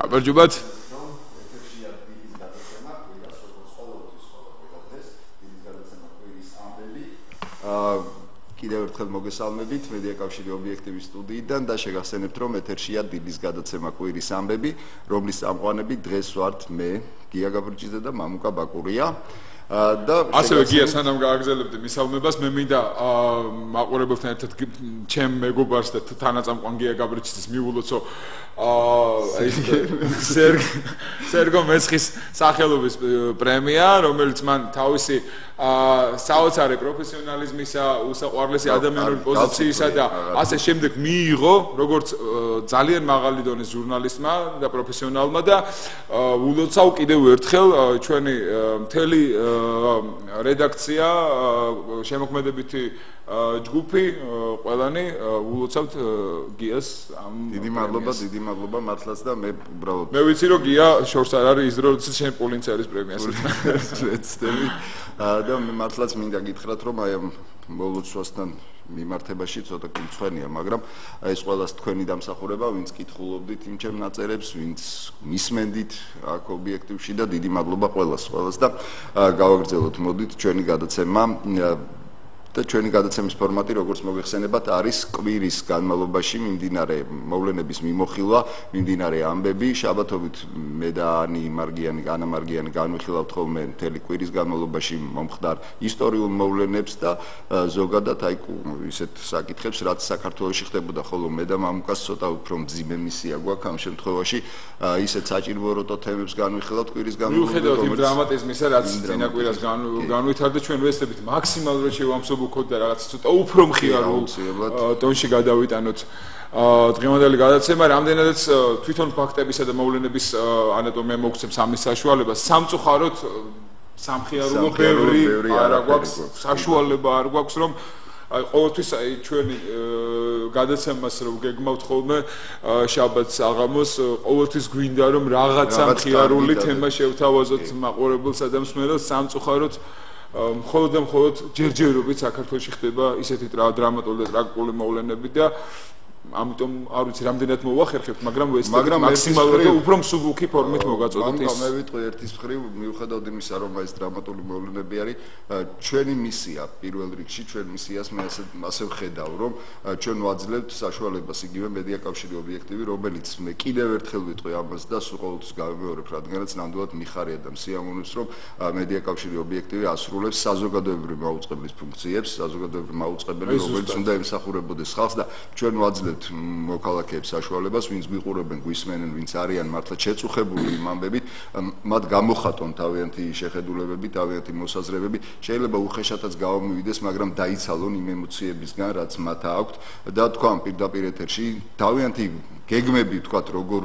აბერჯობათ კიდევ ერთხელ მოგესალმებით მედია კავშირი ობიექტივის სტუდიიდან და შეგახსენებთ რომ ეთერშია დილის გადაცემა კვირის ამბები რომლის წამყვანები დღეს ვართ მე გია გაბრიჭიძე და მამუკა ბაკურია და ასევე გია სანამ გააგზავნებდი მისალმებას მე მინდა მაყურებელთან ერთად ჩემ მეგობარს და თანაწამყვან გია გაბრიჭიძეს მიულოცო სერგო მესხის სახელობის პრემია რომელიც მან თავისი საოცარი პროფესიონალიზმისა, უსაყვარლესი ადამიანური პოზიციისა და ასე შემდეგ მიიღო, როგორც ძალიან მაღალი დონის ჟურნალისტმა და პროფესიონალმა და ულოცავ კიდევ ერთხელ ჩვენი მთელი რედაქცია, შემოქმედებითი ჯგუფი, ყველანი ულოცავთ გიას დიდი მადლობა მართლაც და მე უბრალოდ მე ვიცი რომ გია შორს არ არის ის როდესაც შენ პოლინცერის პრემიას ვეცდები და მე მართლაც მინდა გითხრათ რომ აი ამ მოლოცვასთან მიმართებაში ცოტა კმცხვენია მაგრამ ეს ყველას თქვენი დამსახურება ვინც კითხულობდით იმ ჩემ ნაწერებს ვინც მისმენდით აქ ობიექტივში და დიდი მადლობა ყველას და გავაგრძელოთ მოდით ჩვენი გადაცემა და ჩვენი გადაცემის ფორმატი როგორც მოგეხსენებათ არის კვირის განმავლობაში მიმდინარე მოვლენების მიმოხილვა, მიმდინარე ამბები, შაბათობით მე და ანა მარგიანი განვიხილავთ ხოლმე მთელი კვირის განმავლობაში მომხდარ ისტორიულ მოვლენებს და ზოგადად აი ისეთ საკითხებს, რაც საქართველოში ხდებოდა, ხოლო მე და მამუკას ცოტა უფრო მძიმე მისია გვაქვს ამ შემთხვევაში ისეთ საჭიროებო თემებს განვიხილავთ კვირის განმავლობაში. მიუხედავად იმ დრამატიზმისა, რაც წინა კვირას განვითარდა, ჩვენ ვეცდებით მაქსიმალურად შევამსუბუქოთ და რაღაც ცოტა უფრო მხიარულ ტონში გადავიტანოთ დღევანდელი გადაცემა, რამდენადაც თვითონ ფაქტებისა და მოვლენების ანატომია მოგცემს ამის საშუალებას, სამწუხაროდ სამხიარულო ბევრი არ გვაქვს, საშუალება არ გვაქვს, რომ ყოველთვის ჩვენი გადაცემას რომ გეგმავთ ხოლმე შაბათს აღამოს ყოველთვის გვინდა რომ რაღაცა მხიარული თემა შევთავაზოთ მაყურებელსა და მსმენელს სამწუხაროდ მხოლოდ ჯერჯერობით საქართველოში ხდება ისეთი დრამატული და ტრაგიკული მოვლენები და ამიტომ არ ვიცი რამდენად მოვახერხებთ მაგრამ მაქსიმალურად უფრო მსუბუქი ფორმით მოგაწოდოთ ის მე ვიტყვი ერთის მხრივ მიუხედავად იმისა რომ ეს დრამატული მოვლენები არის ჩვენი მისია პირველ რიგში ჩვენ მისიას მე ასე ვხედავ რომ ჩვენ ვაძლევთ საშუალებას იგივე მედია კავშირი ობიექტივი რომელიც მე კიდევ ერთხელ ვიტყვი ამას და სულ ყოველთვის გავიმეორებ რადგანაც ნამდვილად მიხარია და მსიამოვნებს რომ მედია კავშირი ობიექტივი ასრულებს საზოგადოებრივი მაუწყებლის ფუნქციებს საზოგადოებრივი მაუწყებელი რომელიც უნდა ემსახურებოდეს ხალხს და ჩვენ ვაძლევთ მოქალაქეებს საშუალებას, ვინც გვიყურებენ, გვისმენენ, ვინც არიან მართლა შეწუხებული იმ ამბებით, მათ გამოხატონ თავიანთი შეხედულებები, თავიანთი მოსაზრებები, შეიძლება უხეშადაც გავამივიდეს, მაგრამ დაიცალონ იმ ემოციებისგან, რაც მათ აქვთ და თქვენ პირდაპირ ეთერში თავიანთი გეგმები თქვათ როგორ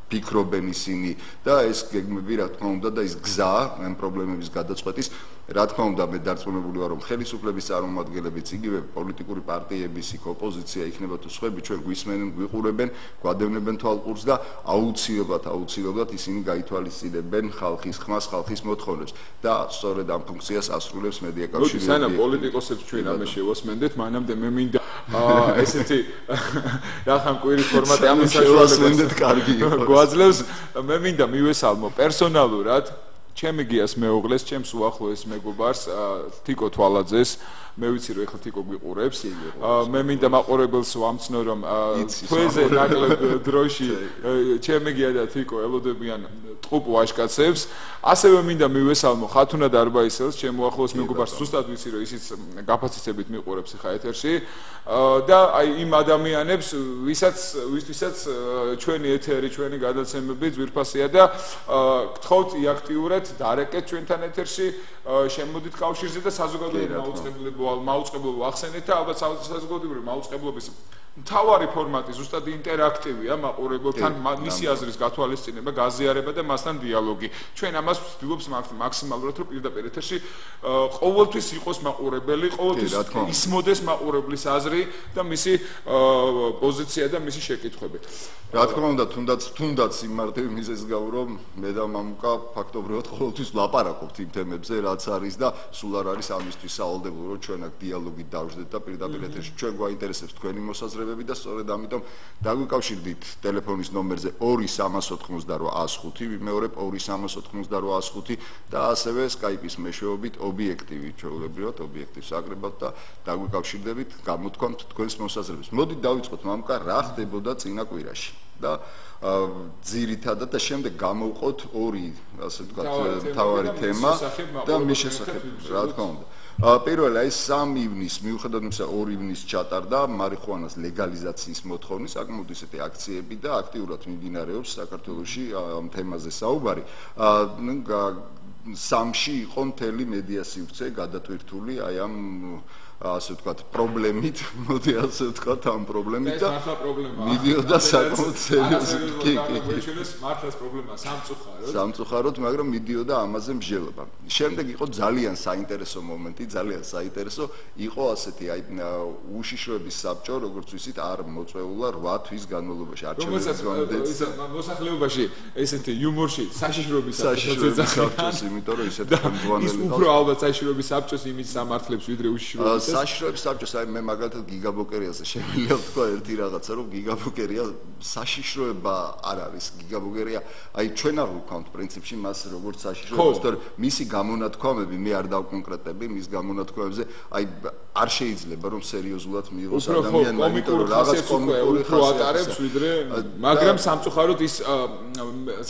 ფიქრობენ ისინი და ეს გეგმები რა თქმა უნდა და ის გზა ამ პრობლემების გადაწყვეტის რა თქმა უნდა მე დარწმუნებული ვარ რომ ხელისუფლების წარმომადგენლებიც იგივე პოლიტიკური პარტიების იქ ოპოზიცია იქნება თუ სხვები ჩვენ გვისმენენ გვიყურებენ გვადევნებენ თვალყურს და აუცილებლად ისინი გაითვალისწინებენ ხალხის ხმას ხალხის მოთხოვნებს და სწორედ ამ ფუნქციას ასრულებს მედია კავშირი სანამ პოლიტიკოსებს ჩვენ ამას შევასმენდეთ მანამდე მე მინდა ესეთი რახან კვირის ფორმატი ამას შევასმენდეთ კარგი გვაძლევს მე მინდა მივესალმო პერსონალურად ჩემი გიას მეუღლეს, ჩემს უახლოეს მეგობარს, თიკო თვალაძეს, მე ვიცი რომ ეხლა თიკო გვიყურებს. მე მინდა მაყურებელს ვამცნო რომ თვეზე ნაკლებ დროში ჩემი გია და თიკო ელოდებიან ტყუპ ვაჟკაცებს. ასევე მინდა მივესალმო ხათუნა დარბაისელს, ჩემ უახლოეს მეგობარს, ზუსტად ვიცი რომ ისიც გაფაცისებით მიყურებს ხა ეთერში. და აი იმ ადამიანებს, ვისთვისაც ჩვენი ეთერი, ჩვენი გადაცემები ძვირფასია და გთხოვთ იაქტიურად დარეკეთ ჩვენთან ეთერში, შემოდით კავშირზე და საზოგადოებრივ მაუწყებლობა ახსენეთ და ალბათ საზოგადოებრივი მაუწყებლობის მთავარი ფორმატი ზუსტად ინტერაქტივია მაყურებელთან მისი აზრის გათვალისწინება, გაზიარება და მასთან დიალოგი. ჩვენ ამას ვცდილობთ მაქსიმალურად რომ პირდაპირ ეთერში ყოველთვის იყოს მაყურებელი, ყოველთვის ისმოდეს მაყურებლის აზრი და მისი პოზიცია და მისი შეკითხვები. რა თქმა უნდა, თუნდაც იმართები მიზეზს გავ რომ მე და მამუკა ფაქტობრივად ყოველთვის ვლაპარაკობთ იმ თემებზე, რაც არის და სულ არ არის ამისთვის სავალდებულო რომ ჩვენ აქ დიალოგი დავждეთ და პირდაპირ ეთერში ჩვენ გვაინტერესებს თქვენი მოსაზრება დაწესებები და სწორედ ამიტომ დაგვიკავშირდით ტელეფონის ნომერზე 2388-105, ვიმეორებ 2388-105 და ასევე Skype-ის მეშვეობით ობიექტივი ჩვეულებრივად ობიექტივს აკრებავთ და დაგვიკავშირდებით, გამოთქვამთ თქვენს მოსაზრებებს. მოდით დავიწყოთ მამუკა რა ხდებოდა წინა კვირაში და ძირითადად და შემდეგ გამოვყოთ ორი ასე ვთქვათ მთავარი თემა და მის შესახებ რა თქმა უნდა. პირველი აი 3 ივნისს მიუხედავად იმისა 2 ივნისს ჩატარდა მარიხუანას ლეგალიზაციის მოთხოვნის საკმაოდ ისეთი აქციები და აქტიურად მიმდინარეობს საქართველოში ამ თემაზე საუბარი. სამში იყო მთელი მედია სივრცე გადატვირთული აი ამ ასე ვთქვათ პრობლემით, მოდი ასე ვთქვათ ამ პრობლემით და მიდიოდა საკმაოდ სერიოზული მართლაც პრობლემაა სამწუხაროდ, მაგრამ მიდიოდა ამაზე მსჯელობა. შემდეგ იყო ძალიან საინტერესო მომენტი, ძალიან საინტერესო იყო ასეთი აი უშიშროების საბჭო, როგორც ვიცით, არ მოწვეულა 8 თვის განმავლობაში არჩევნების გამოდეც. მოსახლეობაში ესეთი იუმორში საშიშროების საბჭოს, იმიტომ რომ ისეთი ხელმძღვანელი ის უფრო ალბათ საშიშროების საბჭოს იმის სამართლებს ვიდრე უშიშროების საშიშროების საბჭოს აი მე მაგალითად გიგაბოკერიაზე შემიძლია ვთქვა ერთი რაღაცა რომ გიგაბოკერია საშიშროება არ არის გიგაბოკერია აი ჩვენ არ ვქონთ პრინციპში მას როგორც საშიშროებას თორე მისი გამონათქვამები მე არ დავკონკრეტები მის გამონათქვამებზე აი არ შეიძლება რომ სერიოზულად მიიღოს ადამიანმა იმიტომ რომ რაღაც კომიკური ატარებს ვიდრე მაგრამ სამწუხაროდ ის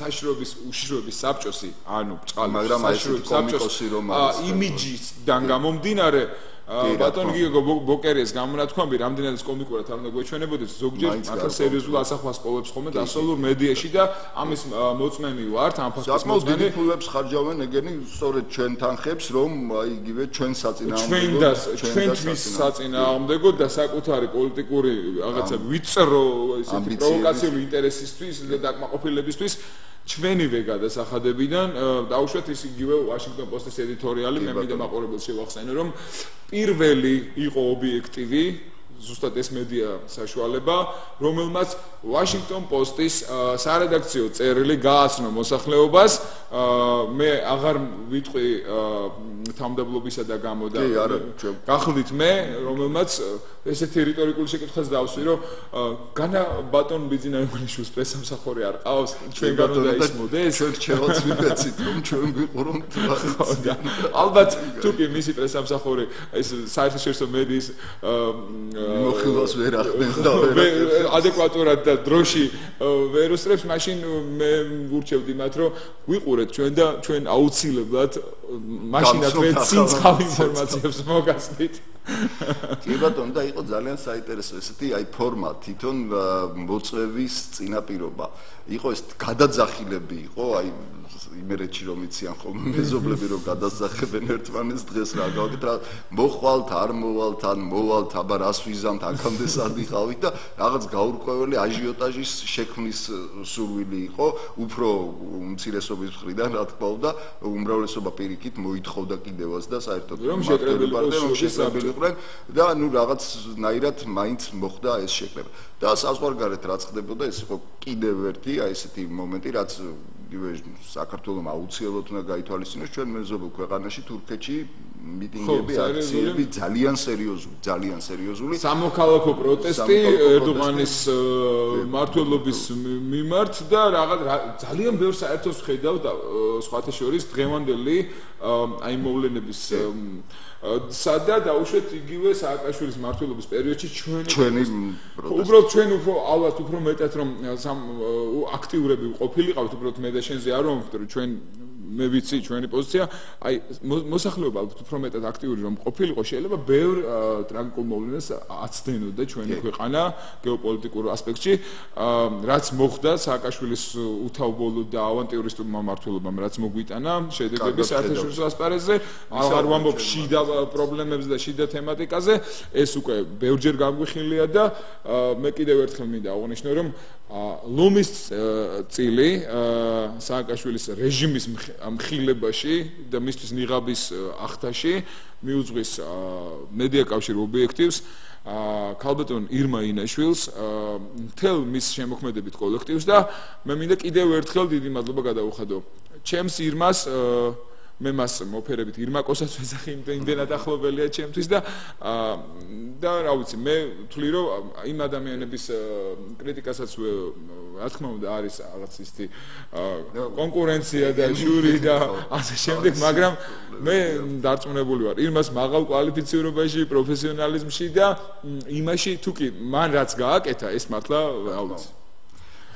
საშიშროების უშიშროების საბჭოსი ანუ ბჭყალი მაგრამ აი ეს კომიკოსი რომ არის იმიჯისგან გამომდინარე ბატონ გიგო ბოკერიას გამონათქვამები რამდენადაც კომიკურად არ უნდა გვეჩვენებოდეს ზოგჯერ მართლა სერიოზულ ასახვას პოვებს ხოლმე დასავლურ მედიაში და ამის მოწმენი ვართ ამ ფაქტის მოწმენი ფულებს ხარჯავენ ეგენი სწორედ ჩვენ თანხებს რომ აი იგივე ჩვენ საწინააღმდეგო ჩვენთვის საწინააღმდეგო და საკუთარი პოლიტიკური რაღაცა ვიწრო ესეთი პროვოკაციული ინტერესისთვის და დაკმაყოფილებისთვის ჩვენივე გადასახადებიდან დაუშვათ ის იგივე Washington Post-ის ედიტორიალი მე მინდა მაყურებელს შევახსენო რომ პირველი იყო ობიექტივი ზუსტად ეს მედია საშუალება რომელმაც Washington Post-ის სარედაქციო წერილი გააცნო მოსახლეობას მე აღარ ვიტყვი თავმდაბლობისა და გამო და გახლდით მე რომელმაც ესეთი რიტორიკული შეკითხვას დავსვი რომ განა ბატონ ბიძინაიაშვილის პრესამსახური არ ყავს ჩვენგან უნდა ისმოდეს ჩვენ რჩევაც ვიგაცით რომ ჩვენ ვიყურებთ ალბათ თუ კი მისი პრესამსახური ეს საერთაშორისო მედიის მოხილვას ვერ ახდენს და ადეკვატურად და დროში ვერ უსწრებს მაშინ მე ვურჩევდი მათ რომ ვიყურეთ ჩვენ და ჩვენ აუცილებლად მაშინაც მე ცინცხალ ინფორმაციებს მოგასწრით კი ბატონო და იყო ძალიან საინტერესო ესეთი აი ფორმა თვითონ მოწვევის წინაპირობა იყო ეს გადაძახილები იყო აი იმერეთში რომ იციან ხოლმე მეზობლები რომ გადასახებენ ერთმანეთს დღეს რა გავაკეთეთ რა მოხვალთ არ მოვალთ ან მოვალთ აბა რას ვიზამთ აქამდე სადიხავით და რაღაც გაურკვეველი აჟიოტაჟის შექმნის სურვილი იყო უფრო უმცირესობის მხრიდან რა თქმა უნდა უმრავლესობა პირიქით მოითხოვდა კიდევაც და საერთოდ რომ შეტრებელი და ნუ რაღაცნაირად მაინც მოხდა ეს შეკრება და საზღვარგარეთ რაც ხდებოდა ეს იყო კიდევ ერთი აი ესეთი მომენტი რაც იგივე საქართველოს აუცილებლად უნდა გაითვალისწინოს ჩვენ მეზობელ ქვეყანაში თურქეთში მიტინგები აქციები ძალიან სერიოზული სამოქალაქო პროტესტი ერდოღანის მმართველობის მიმართ და რაღაც ძალიან ბევრ საერთოს ხედავ და სხვათა შორის დღევანდელი აი მოვლენების სადა დაუშვეთ იგივე სააკაშვილის მმართველობის პერიოდში ჩვენი უბრალოდ ჩვენ ალბათ უფრო მეტად რომ აქტიურები ყოფილიყავთ უბრალოდ მე და შენზე არ ვამბობ რომ ჩვენ მე ვიცი ჩვენი პოზიცია აი მოსახლეობა ალბათ უფრო მეტად აქტიური რომ ყოფილიყო შეიძლება ბევრ ტრაგიკულ მოვლენას აცდენოდა ჩვენი ქვეყანა გეოპოლიტიკურ ასპექტში რაც მოხდა სააკაშვილის უთავბოლო და ავანტიურისტულმა მმართველობამ რაც მოგვიტანა შედეგების საერთაშორისო ასპარეზზე აღარ ვამბობ შიდა პრობლემებზე და შიდა თემატიკაზე ეს უკვე ბევრჯერ გამგვიხილია და მე კიდევ ერთხელ მინდა აღვნიშნო რომ ლომის წილი სააკაშვილის რეჟიმის მხილებაში და მისთვის ნიღაბის ახთაში მიუძღვის მედია კავშირ ობიექტივს ქალბატონ ირმა ინაშვილს მთელ მის შემოქმედებით კოლექტივს და მე მინდა კიდევ ერთხელ დიდი მადლობა გადავუხადო ჩემს ირმას მე მას მოფერებით ირმაკოსაც ვეძახი იმდენად ახლობელია ჩემთვის და რა ვიცი მე ვთვლი რომ იმ ადამიანების კრიტიკასაც რა თქმა უნდა არის რაღაც ისეთი კონკურენცია და ჟური და ასე შემდეგ მაგრამ მე დარწმუნებული ვარ იმას მაღალ კვალიფიცირებაში პროფესიონალიზმში და იმაში თუ კი მან რაც გააკეთა ეს მართლა რა ვიცი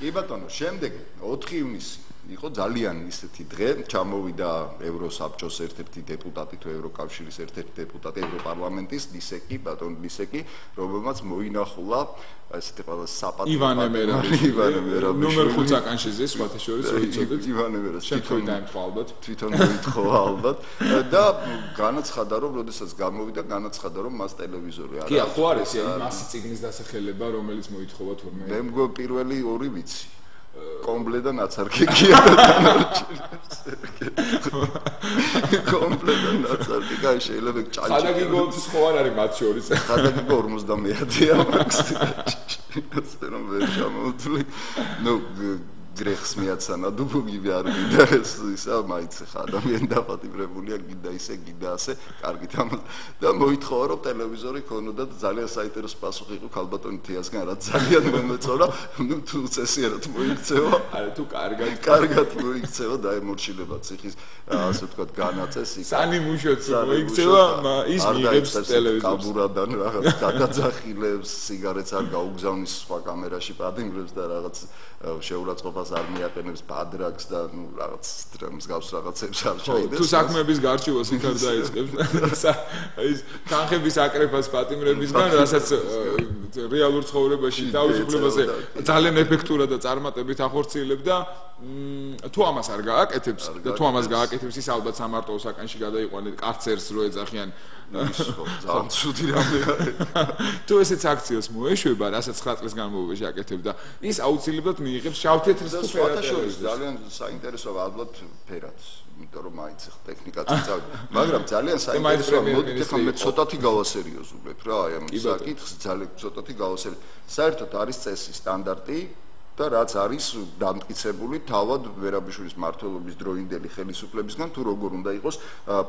კი ბატონო შემდეგ 4 ივნისი იყო ძალიან ისეთი დღე ჩამოვიდა ევროსაბჭოს ერთ-ერთი დეპუტატი თუ ევროკავშირის ერთ-ერთი დეპუტატი ევროპარლამენტის ლისეკი ბატონ ლისეკი რომელმაც მოინახულა ესეთი ყველა საპატიო ივანე მერაბიშვილი ნომერ 5 საკანში ზეს სხვათა შორის რო იცოდეთ ივანე მერაბიშვილი თვითონ დაემთხვა ალბათ და განაცხადა რომ როდესაც გამოვიდა განაცხადა რომ მას ტელევიზორი არ აქვს კი ხო არის მასი ციგნის დასახელება რომელიც მოითხოვა თურმე მე მგონი პირველი ორი ვიცი კომბლე და ნაცარქეკია და დანარჩენებს კომბლე და ნაცარქე კაი შეიძლება ჭაჭი ხადაგი გოლს ხო არ არის მათ შორის ხადაგი 50-მეათია მაქსიმум რომ ვერ ჩამოვთვლი ნუ გრეხს მიაცანა დუბოგი არ გინდა ეს ისა მაინც ხა ადამიანი დაპატიმრებულია გინდა ისე გინდა ასე კარგით ამას და მოითხოვა რომ ტელევიზორი ქონოდა და ძალიან საინტერესო პასუხი იყო ქალბატონი თიასგან რაც ძალიან მომეწონა ნუ თუ წესიერად მოიქცევა არა თუ კარგად მოიქცევა და ემორჩილება ციხის ასე ვთქვათ განაწესი სანი მუშოც მოიქცევა ის მიიღებს ტელევიზორს კაბურადან რაღაც გადაძახილებს სიგარეტს არ გაუგზავნის სხვა კამერაში პატიმრებს და რაღაც შეურაცხყოფას არ მიაყენებს ბადრაგს და ნუ რაღაც მსგავს რაღაცებს არ ჩაიდეს. თუ საქმეების გარჩევას იქ არ დაიწყებს. ის თანხების აკრეფას პატიმრებისგან, რასაც რეალურ ცხოვრებაში თავისუფლებაზე ძალიან ეფექტურად და წარმატებით ახორციელებ და თუ ამას არ გააკეთებს და თუ ამას გააკეთებს ის ალბათ სამარტო საკანში გადაიყვანეთ კარცერს რო ეძახიან ძალიან ცუდი რამეა. თუ ესეც აქციას მოეშვება, რასაც 9 წლის განმავლობაში აკეთებ და ის აუცილებლად მიიღებს შავ-თეთრს თუ ფერად. ძალიან საინტერესოა ალბათ ფერად, იმიტომ რომ მაინც ტექნიკაც იცავ, მაგრამ ძალიან საინტერესოა მოდით ახლა მე ცოტათი გავასერიოზულებ რა, აი ამ საკითხს ძალიან ცოტათი გავასერიოზულებ. საერთოდ არის წესი სტანდარტი და რაც არის დამტკიცებული თავად ვერაბიშვილის მმართველობის დროინდელი ხელისუფლებისგან თუ როგორ უნდა იყოს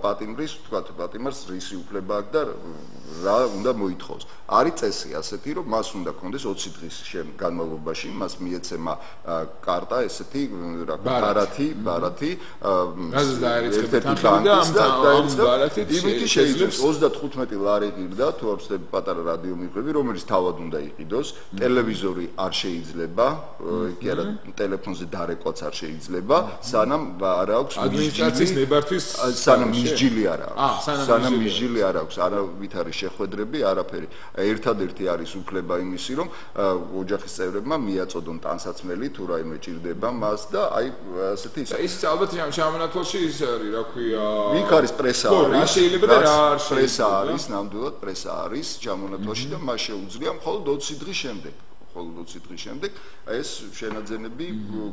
პატიმრის, თქვათ პატიმარს რისი უფლება აქვს და რა უნდა მოითხოვოს. არის წესი ასეთი, რომ მას უნდა კონდეს 20 დღის განმავლობაში, მას მიეცემა კარტა ესეთი რა ბარათი, რაზეც დაერიცხება თანხები და ამ ბარათით იმითი შეიძლება 35 ლარი ღირდა თუ არ ვცდები პატარა რადიომიხვები, რომელიც თავად უნდა იყიდოს, ტელევიზორი არ შეიძლება კი არა ტელეფონზე დარეკვაც არ შეიძლება სანამ არ აქვს ადმინისტრაციის ნებართვის სანამ მისჯილი არ აქვს სანამ მისჯილი არ აქვს არავით არის შეხვედრები არაფერი ერთადერთი არის უფლება იმისი რომ ოჯახის წევრებმა მიაწოდონ ტანსაცმელი თუ რაიმე ჭირდება მას და აი ასეთი ის ალბათ შემონათვალში ის არის რა ქვია იქ არის პრესა რა შეიძლება და რა არ პრესა არის ნამდვილად პრესა არის შემონათვალში და მას შეუძლია მხოლოდ 20 დღის შემდეგ მხოლოდ 20 დღის შემდეგ ეს შენაძენები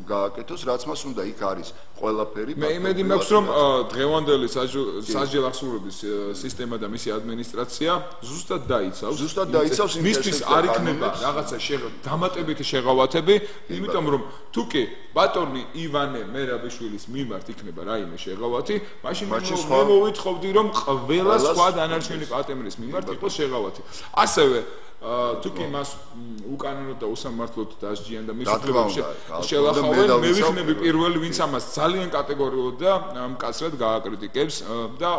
გააკეთოს რაც მას უნდა იქ არის ყველაფერი მე იმედი მაქვს რომ დღევანდელი სასჯელ აღსრულების სისტემა და მისი ადმინისტრაცია ზუსტად დაიცავს მისთვის არ იქნება რაღაცა დამატებითი შეღავათები იმიტომ რომ თუ კი ბატონი ივანე მერაბიშვილის მიმართ იქნება რაიმე შეღავათი მაშინ მე მოვითხოვდი რომ ყველა სხვა დანარჩენი პატიმრის მიმართ იყოს შეღავათი ასევე თუ კი მას უკანონოდ და უსამართლოდ დასჯიან და მის უფლებებში შელახავენ მე ვიქნები პირველი ვინც ამას ძალიან კატეგორიულად და მკაცრად გააკრიტიკებს და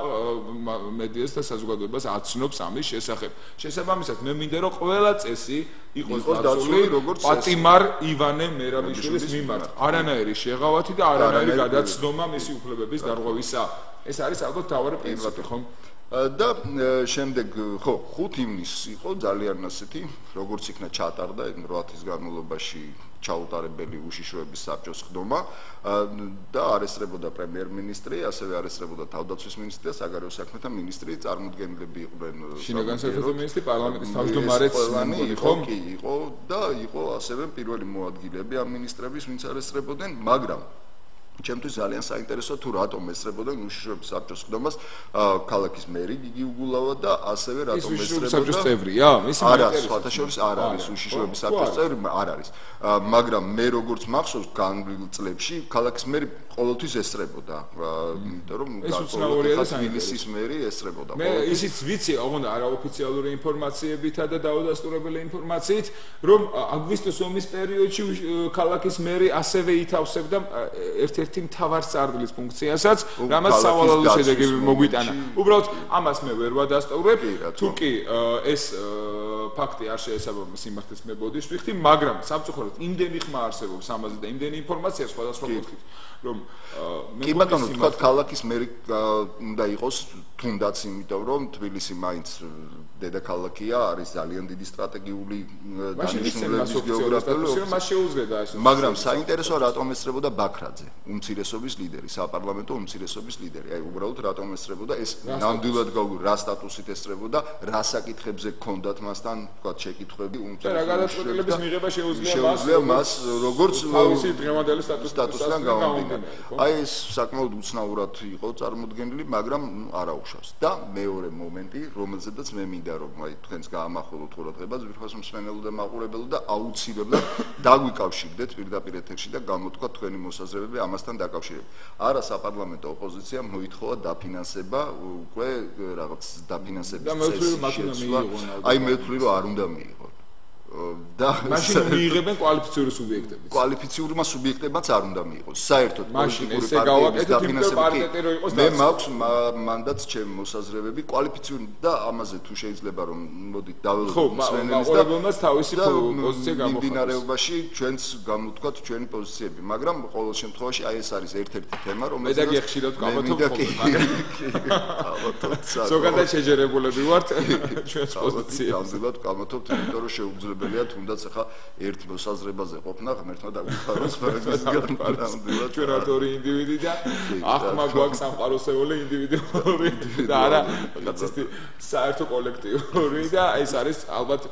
მედიას და საზოგადოებას აცნობს ამის შესახებ. შესაბამისად მე მინდა რომ ყველა წესი იყოს დაცული როგორც პატიმარ ივანე მერაბიშვილის მიმართ. არანაირი შეღავათი და არანაირი გადაცდომა მისი უფლებების დარღვევისა. ეს არის ალბათ თავარი პრინციპი ხომ? და შემდეგ ხო 5 ივნისი იყო ძალიან ასეთი როგორც იქნა ჩატარდა 8 თვის განმავლობაში ჩაუტარებელი უშიშროების საბჭოს ხდომა და არესტრებოდა პრემიერ-მინისტრი, ასევე არესტრებოდა თავდაცვის მინისტრი და საგარეო საქმეთა მინისტრი, წარმოდგენილები იყვნენ შინაგან საქმეთა მინისტრი, პარლამენტის თავმჯდომარეც იყო, იყო და იყო ასევე პირველი მოადგილეები ამ მინისტრების, ვინც არესტრებოდნენ, მაგრამ ჩემთვის ძალიან საინტერესოა თუ რატომ ესწრებოდა უშიშროების საბჭოს ხდომას ქალაქის მერი გიგი უგულავა და ასევე რატომ ესწრებოდა საბჭოს წევრია? არა, სხვათა შორის არ არის უშიშროების საბჭოს წევრი, არ არის. მაგრამ მე როგორც მახსოვს განვლილ წლებში ქალაქის მერი ყოველთვის ესწრებოდა, იმიტომ რომ თბილისის მერი ესწრებოდა. მე ისიც ვიცი, ოღონდ არაოფიციალური ინფორმაციებითა და დაუდასტურებელი ინფორმაციით, რომ აგვისტოს ომის პერიოდში ქალაქის მერი ასევე ითავსებდა ერთ-ერთი მთავარ სარდლის ფუნქციასაც, რამაც სავალალო შედეგები მოგვიტანა. უბრალოდ ამას მე ვერ ვადასტურებ, თუ კი ეს ფაქტი არ შეესაბამება სიმართლეს მე ბოდიშ ვიხდი, მაგრამ სამწუხაროდ იმდენი ხმა არსებობს ამაზე და იმდენი ინფორმაცია სხვადასხვა კუთხით, რომ კი ბატონო, თქვა ქალაქის მერი უნდა იყოს თუნდაც იმიტომ, რომ თბილისი მაინც დედაქალაქია, არის ძალიან დიდი სტრატეგიული დანიშნულების გეოგრაფიული, მაგრამ საინტერესოა რატომ ესწრებოდა ბაქრაძე, უმცირესობის ლიდერი, საპარლამენტო უმცირესობის ლიდერი. აი უბრალოდ რატომ ესწრებოდა ეს ნამდვილად რა სტატუსით ესწრებოდა, რა საკითხებზე ჰქონდათ მასთან, თქვა შეკითხვები უმცირესობის რა გადაწყვეტილების მიღება შეუძლია მას როგორც თავისი დღევანდელი სტატუსიდან გამომდინარე. აი ეს საკმაოდ უცნაურად იყო წარმოდგენილი, მაგრამ არაუშავს. და მეორე მომენტი, რომელზედაც მე მინდა რომ აი თქვენს გაამახვილოთ ყურადღებას, ვირფას მსმენელო და მაყურებელო და აუცილებლად დაგვიკავშირდეთ პირდაპირ ეთერში და გამოთქვა თქვენი მოსაზრებები ამასთან დაკავშირებით. არა საპარლამენტო ოპოზიცია მოითხოვა დაფინანსება, უკვე რაღაც დაფინანსების წესი. აი მე ვთვლი რომ არ უნდა მიიღო. და მაშინ მიიღებენ კვალიფიციური სუბიექტები. კვალიფიციურმა სუბიექტებმაც არ უნდა მიიღოს. საერთოდ პოლიტიკური პარტიების დაფინანსება მე მაქვს მანდატს ჩემ მოსაზრებები კვალიფიციური და ამაზე თუ შეიძლება რომ მოდით დაველოდოთ მსმენელის და მაყურებელს თავისი პოზიცია გამოხატოს. მიმდინარეობაში ჩვენს გამოთქვათ ჩვენი პოზიციები, მაგრამ ყოველ შემთხვევაში აი ეს არის ერთ-ერთი თემა, რომელზეც მე და გიხშირად გავათობ ზოგადად შეჯერებულები ვართ ჩვენს პოზიციებს. ამბობთ გავათობთ, იმიტომ რომ შეუძლებელი თუნდაც ახლა ერთ მოსაზრებაზე ყოფნა ღმერთმა დაგვიხაროს მაგისგან ჩვენ არ ორი ინდივიდი და ახმა გვაქვს სამყაროსეული ინდივიდუალური და არა რაღაც ისეთი საერთო კოლექტიური და ეს არის ალბათ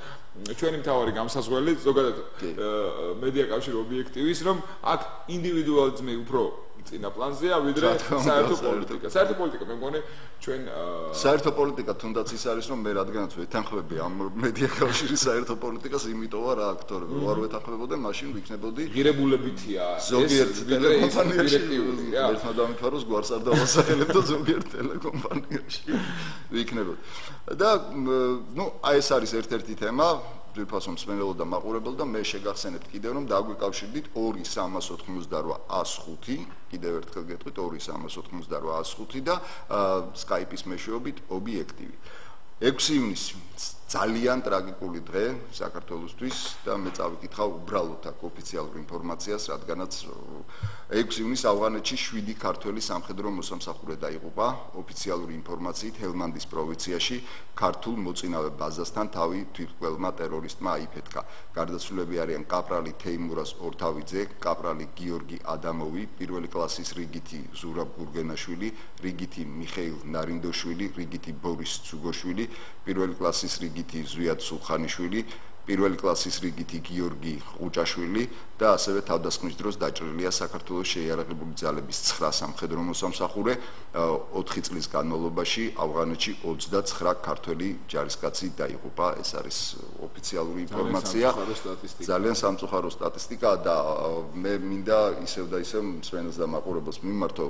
ჩვენი მთავარი გამსაზღვრელი ზოგადად მედია კავშირი ობიექტივის რომ აქ ინდივიდუალიზმი უფრო წინა პლანზეა ვიდრე საერთო პოლიტიკა. საერთო პოლიტიკა მე მგონი ჩვენ საერთო პოლიტიკა თუნდაც ის არის რომ მე რადგანაც ვეთანხმები ამ მედია კავშირის საერთო პოლიტიკას, იმიტომ რა აქტორები ვარ ვეთანხმებოდი, მაშინ ვიქნებოდი ღირებულებითია ზოგიერთ ტელეკომპანიაში ერთმა დამითვალოს გვარს არ დავასახელებ და ზოგიერთ ტელეკომპანიაში ვიქნებოდი. და ნუ აი ეს არის ერთ-ერთი თემა ვირფასო მსმენელო და მაყურებელო და მე შეგახსენებთ კიდევ რომ დაგვიკავშირდით 2-388-105 კიდევ ერთხელ გეტყვით 2-388-105 და Skype-ის მეშვეობით ობიექტივი 6 ივნისი ძალიან ტრაგიკული დღე საქართველოსთვის და მე წავიკითხა უბრალოდ აქ ოფიციალურ ინფორმაციას, რადგანაც 6 ივნისს ავღანეთში 7 ქართველი სამხედრო მოსამსახურე დაიღუპა ოფიციალური ინფორმაციით ჰელმანდის პროვინციაში ქართულ მოწინავე ბაზასთან თავი თვითმკვლელმა ტერორისტმა აიფეთქა. გარდაცვლილები არიან კაპრალი თეიმურას ორთავიძე, კაპრალი გიორგი ადამოვი, პირველი კლასის რიგითი ზურაბ გურგენაშვილი, რიგითი მიხეილ ნარინდოშვილი, რიგითი ბორის ცუგოშვილი, პირველი კლასის რიგითი ზვიად სულხანიშვილი, პირველი კლასის რიგითი გიორგი ყუჭაშვილი და ასევე თავდასხმის დროს დაჭრილია საქართველოს შეიარაღებული ძალების 9 სამხედრო მოსამსახურე 4 წლის განმავლობაში ავღანეთში 29 ქართველი ჯარისკაცი დაიღუპა. ეს არის ოფიციალური ინფორმაცია. ძალიან სამწუხარო სტატისტიკა და მე მინდა ისევ და ისევ მსმენელს და მაყურებელს მიმართო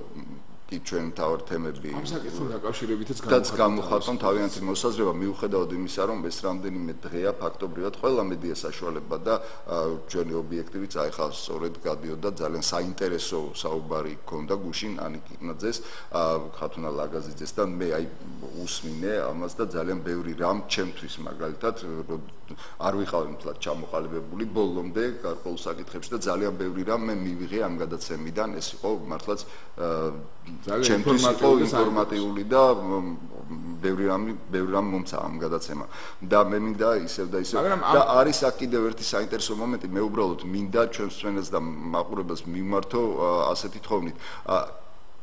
კი ჩვენ მთავარ თემები ამ საკითხთან დაკავშირებითაც გამოხატონ თავიანთი მოსაზრება მიუხედავად იმისა რომ ეს რამდენიმე დღეა ფაქტობრივად ყველა მედია საშუალება და ჩვენი ობიექტივიც აი ხა სწორედ გადიოდა ძალიან საინტერესო საუბარი ჰქონდა გუშინ ანიკინაძეს ხათუნა ლაგაზიძესთან მე აი უსმინე ამას და ძალიან ბევრი რამ ჩემთვის მაგალითად არ ვიყავი მთლად ჩამოყალიბებული ბოლომდე გარკვეულ საკითხებში და ძალიან ბევრი რამ მე მივიღე ამ გადაცემიდან ეს იყო მართლაც ჩემთვის იყო ინფორმატიული და ბევრი რამ მომცა ამ გადაცემა და მე მინდა ისევ და ისევ და არის აქ კიდევ ერთი საინტერესო მომენტი მე უბრალოდ მინდა ჩვენს მსმენელს და მაყურებელს მიმართო ასეთი თხოვნით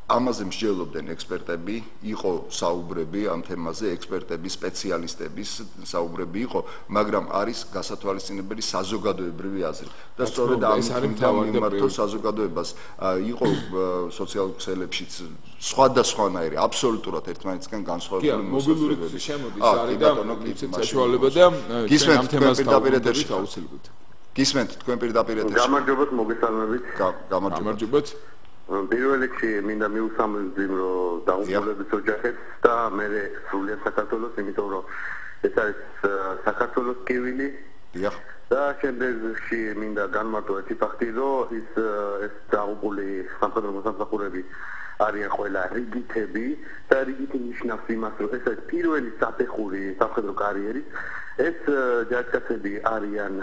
ამაზე მსჯელობდნენ ექსპერტები, იყო საუბრები ამ თემაზე, ექსპერტები, სპეციალისტების საუბრები იყო, მაგრამ არის გასათვალისწინებელი საზოგადოებრივი აზრი. და სწორედ ამ მიმართო საზოგადოებას იყო სოციალურ ქსელებშიც სხვადასხვანაირი, აბსოლუტურად ერთმანეთისგან განსხვავებული მობილური შემოდის არის და იცით საშუალება და ამ თემას დავუცილებლად. გისმენთ თქვენ პირდაპირ ეთერში. გამარჯობათ, მოგესალმებით. გამარჯობათ. პირველ რიგში მინდა მიუსამართლო დაუყოლების ოჯახებს და მე სრულიად საქართველოს, იმიტომ რომ ეს არის საქართველოს კივილი. დიახ. და შემდეგში მინდა განმარტო ერთი ფაქტი, რომ ეს დაუყოლი სამხედრო მოსამსახურები არიან ყველა რიგითები და რიგითი ნიშნავს იმას, რომ ეს არის პირველი საფეხური სამხედრო კარიერის. ეს ჯარისკაცები არიან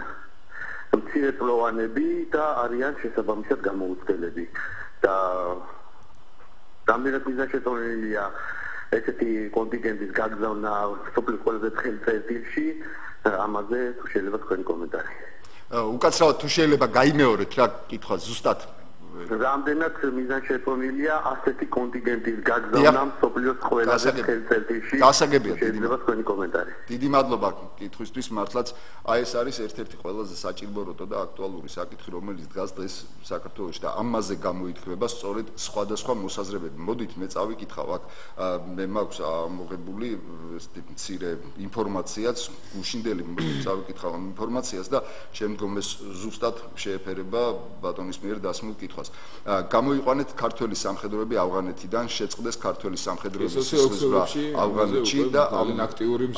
მცირეწლოვანები და არიან შესაბამისად გამოუცდელები. და რამდენად მიზანშეწონილია ესეთი კონტინგენტის გაგზავნა სოფლის ყველაზე ცხელ წერტილში, ამაზე თუ შეიძლება თქვენი კომენტარი. უკაცრავად თუ შეიძლება გაიმეორეთ რა კითხვა ზუსტად. რამდენად მიზანშეწონილია ასეთი კონტინგენტის გაგზავნა სოფლის ყველაზე ცხელ წერტილში? გასაგებია, შეიძლება თქვენი კომენტარი. დიდი მადლობა კითხვისთვის, მართლაც აი ეს არის ერთ-ერთი ყველაზე საჭიროებო და აქტუალური საკითხი, რომელიც დგას დღეს საქართველოში და ამაზე გამოითქმება სწორედ სხვადასხვა მოსაზრებები. მოდით მე წავიკითხავ აქ მე მაქვს ამოღებული მცირე ინფორმაციაც, გუშინდელი წავიკითხავ ამ ინფორმაციას და შემდგომ ეს ზუსტად შეეფერება ბატონის მიერ დასმულ კითხვას. გამოიყვანეთ ქართველი სამხედროები ავღანეთიდან, შეწყდეს ქართველი სამხედროების სისხლისღვრა ავღანეთში და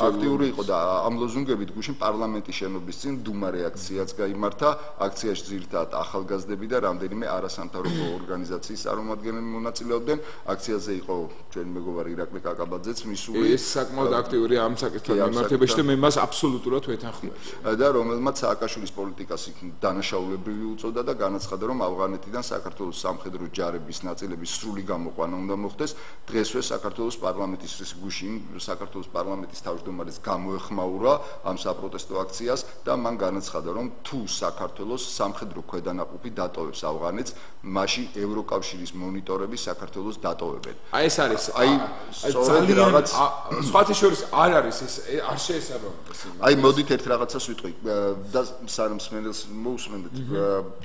აქტიური იყო და ამ ლოზუნგებით გუშინ პარლამენტის შენობის წინ დუმა რეაქციაც გაიმართა, აქციაში ძირითადად ახალგაზრდები და რამდენიმე არასამთავრობო ორგანიზაციის წარმომადგენლები მონაწილეობდნენ. აქციაზე იყო ჩვენი მეგობარი ირაკლი კაკაბაძეც მისული. ეს საკმაოდ აქტიური ამ საკითხთან მიმართებაში და მე მას აბსოლუტურად ვეთანხმები. და რომელმაც სააკაშვილის პოლიტიკას დანაშაულებრივი უწოდა და განაცხადა, რომ ავღანეთიდან საქართველოს სამხედრო ჯარების ნაწილების სრული გამოყვანა უნდა მოხდეს. დღესვე საქართველოს პარლამენტის გუშინ საქართველოს პარლამენტის თავმჯდომარეს გამოეხმაურა ამ საპროტესტო აქციას და მან განაცხადა, რომ თუ საქართველოს სამხედრო ქვედანაყოფი დატოვებს ავღანეთს, მაშინ ევროკავშირის მონიტორები საქართველოს დატოვებენ. აი ეს არის სწორედ რაღაც სხვათა შორის არ არის ეს არ შეესაბამება. აი მოდით ერთ რაღაცას ვიტყვი და სანამ სმენელს მოусმენთ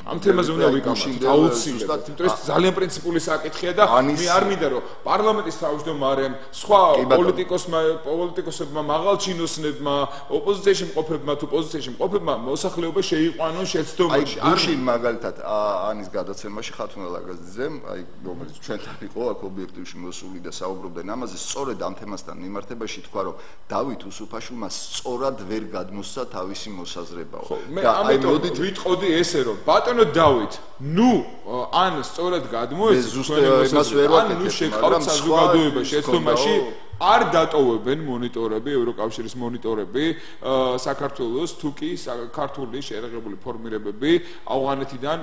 ამ თემაზე უნდა ვიკამათოთ აუცილებლად, იმიტომ რომ ძალიან პრინციპული საკითხია და მე არ მინდა რომ პარლამენტის თავმჯდომარემ, სხვა პოლიტიკოსებმა, მაღალჩინოსნებმა, ოპოზიციაში მყოფებმა თუ პოზიციაში მყოფებმა მოსახლეობა შეიყვანონ შეცდომაში. აი გუშინ მაგალითად ანის გადაცემაში ხათუნა ლაგაზიძემ, აი რომელიც ჩვენთან იყო აქ ობიექტივში მოსული და საუბრობდნენ ამაზე, სწორედ ამ თემასთან მიმართებაში თქვა, რომ დავით უსუფაშვილმა სწორად ვერ გადმოსცა თავისი მოსაზრება. და აი მოდით ვიტყოდი ესე რომ ბატონო დავით, ნუ ან სწორად გადმოეცით თქვენი მოსაზრება, ან ნუ შეკავთ საზოგადოება შეცდომაში არ დატოვებენ მონიტორები, ევროკავშირის მონიტორები საქართველოს, თუ კი ქართული შეერაღებული ფორმირებები ავღანეთიდან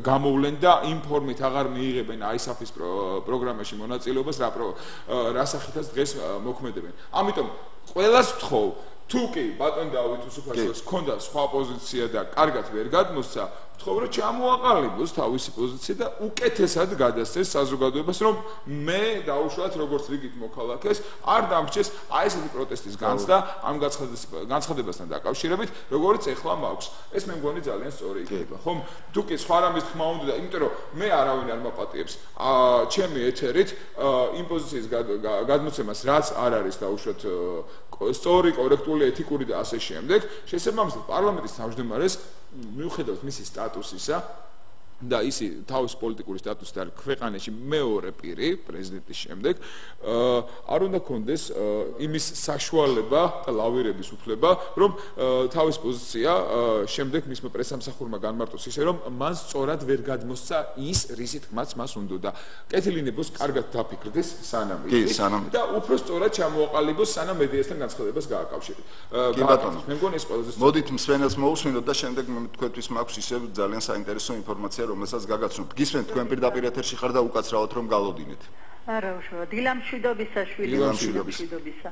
გამოვლენ და იმ ფორმით აღარ მიიღებენ ISAF-ის პროგრამაში მონაწილეობას, რა სახითაც დღეს მოქმედებენ. ამიტომ ყველას ვთხოვ, თუ კი ბატონ დავით უსუფაშვილს ჰქონდა სხვა პოზიცია და კარგად ვერ გადმოსცა, ვთხოვ რომ ჩამოაყალიბოს თავისი პოზიცია და უკეთესად გადასცეს საზოგადოებას, რომ მე დაუშვათ როგორც რიგით მოქალაქეს არ დამრჩეს აი ესეთი პროტესტის განცდა ამ განცხადებასთან დაკავშირებით, როგორც ეხლა მაქვს. ეს მე მგონი ძალიან სწორი იქნება. ხომ? თუ კი სხვა რამის თქმა უნდა, იმიტომ რომ მე არავინ არ მაპატიებს ჩემი ეთერით იმ პოზიციის გადმოცემას, რაც არ არის დაუშვათ სწორი, კორექტული, ეთიკური და ასე შემდეგ. შესაბამისად პარლამენტის თავმჯდომარეს მიუხედავად მისი სტატუსისა და ისი თავის პოლიტიკური სტატუსით არის ქვეყანაში მეორე პირი პრეზიდენტის შემდეგ, არ უნდა კონდეს იმის საშუალება და ლავირების უფლება, რომ თავის პოზიცია შემდეგ მისმა პრესამსახურმა განმარტოს ისე, რომ მან სწორად ვერ გადმოსცა ის, რისი თქმაც მას უნდოდა. კეთილინებოს კარგად დაფიქრდეს სანამ ის და უფრო სწორად ჩამოაყალიბოს სანამ მედიასთან განცხადებას გააკავშიროს. კი ბატონო, მე მგონი ეს ყველაზე მოდით მსმენელს მოусმინოთ და შემდეგ თქვენთვის მაქვს ისევ ძალიან საინტერესო ინფორმაცია, რომელსაც გაგაცნობთ. გისმენთ თქვენ პირდაპირ ეთერში ხარ და უკაცრავად რომ გალოდინეთ. არა უშუალოდ დილამშვიდობისა შვილი დილამშვიდობისა.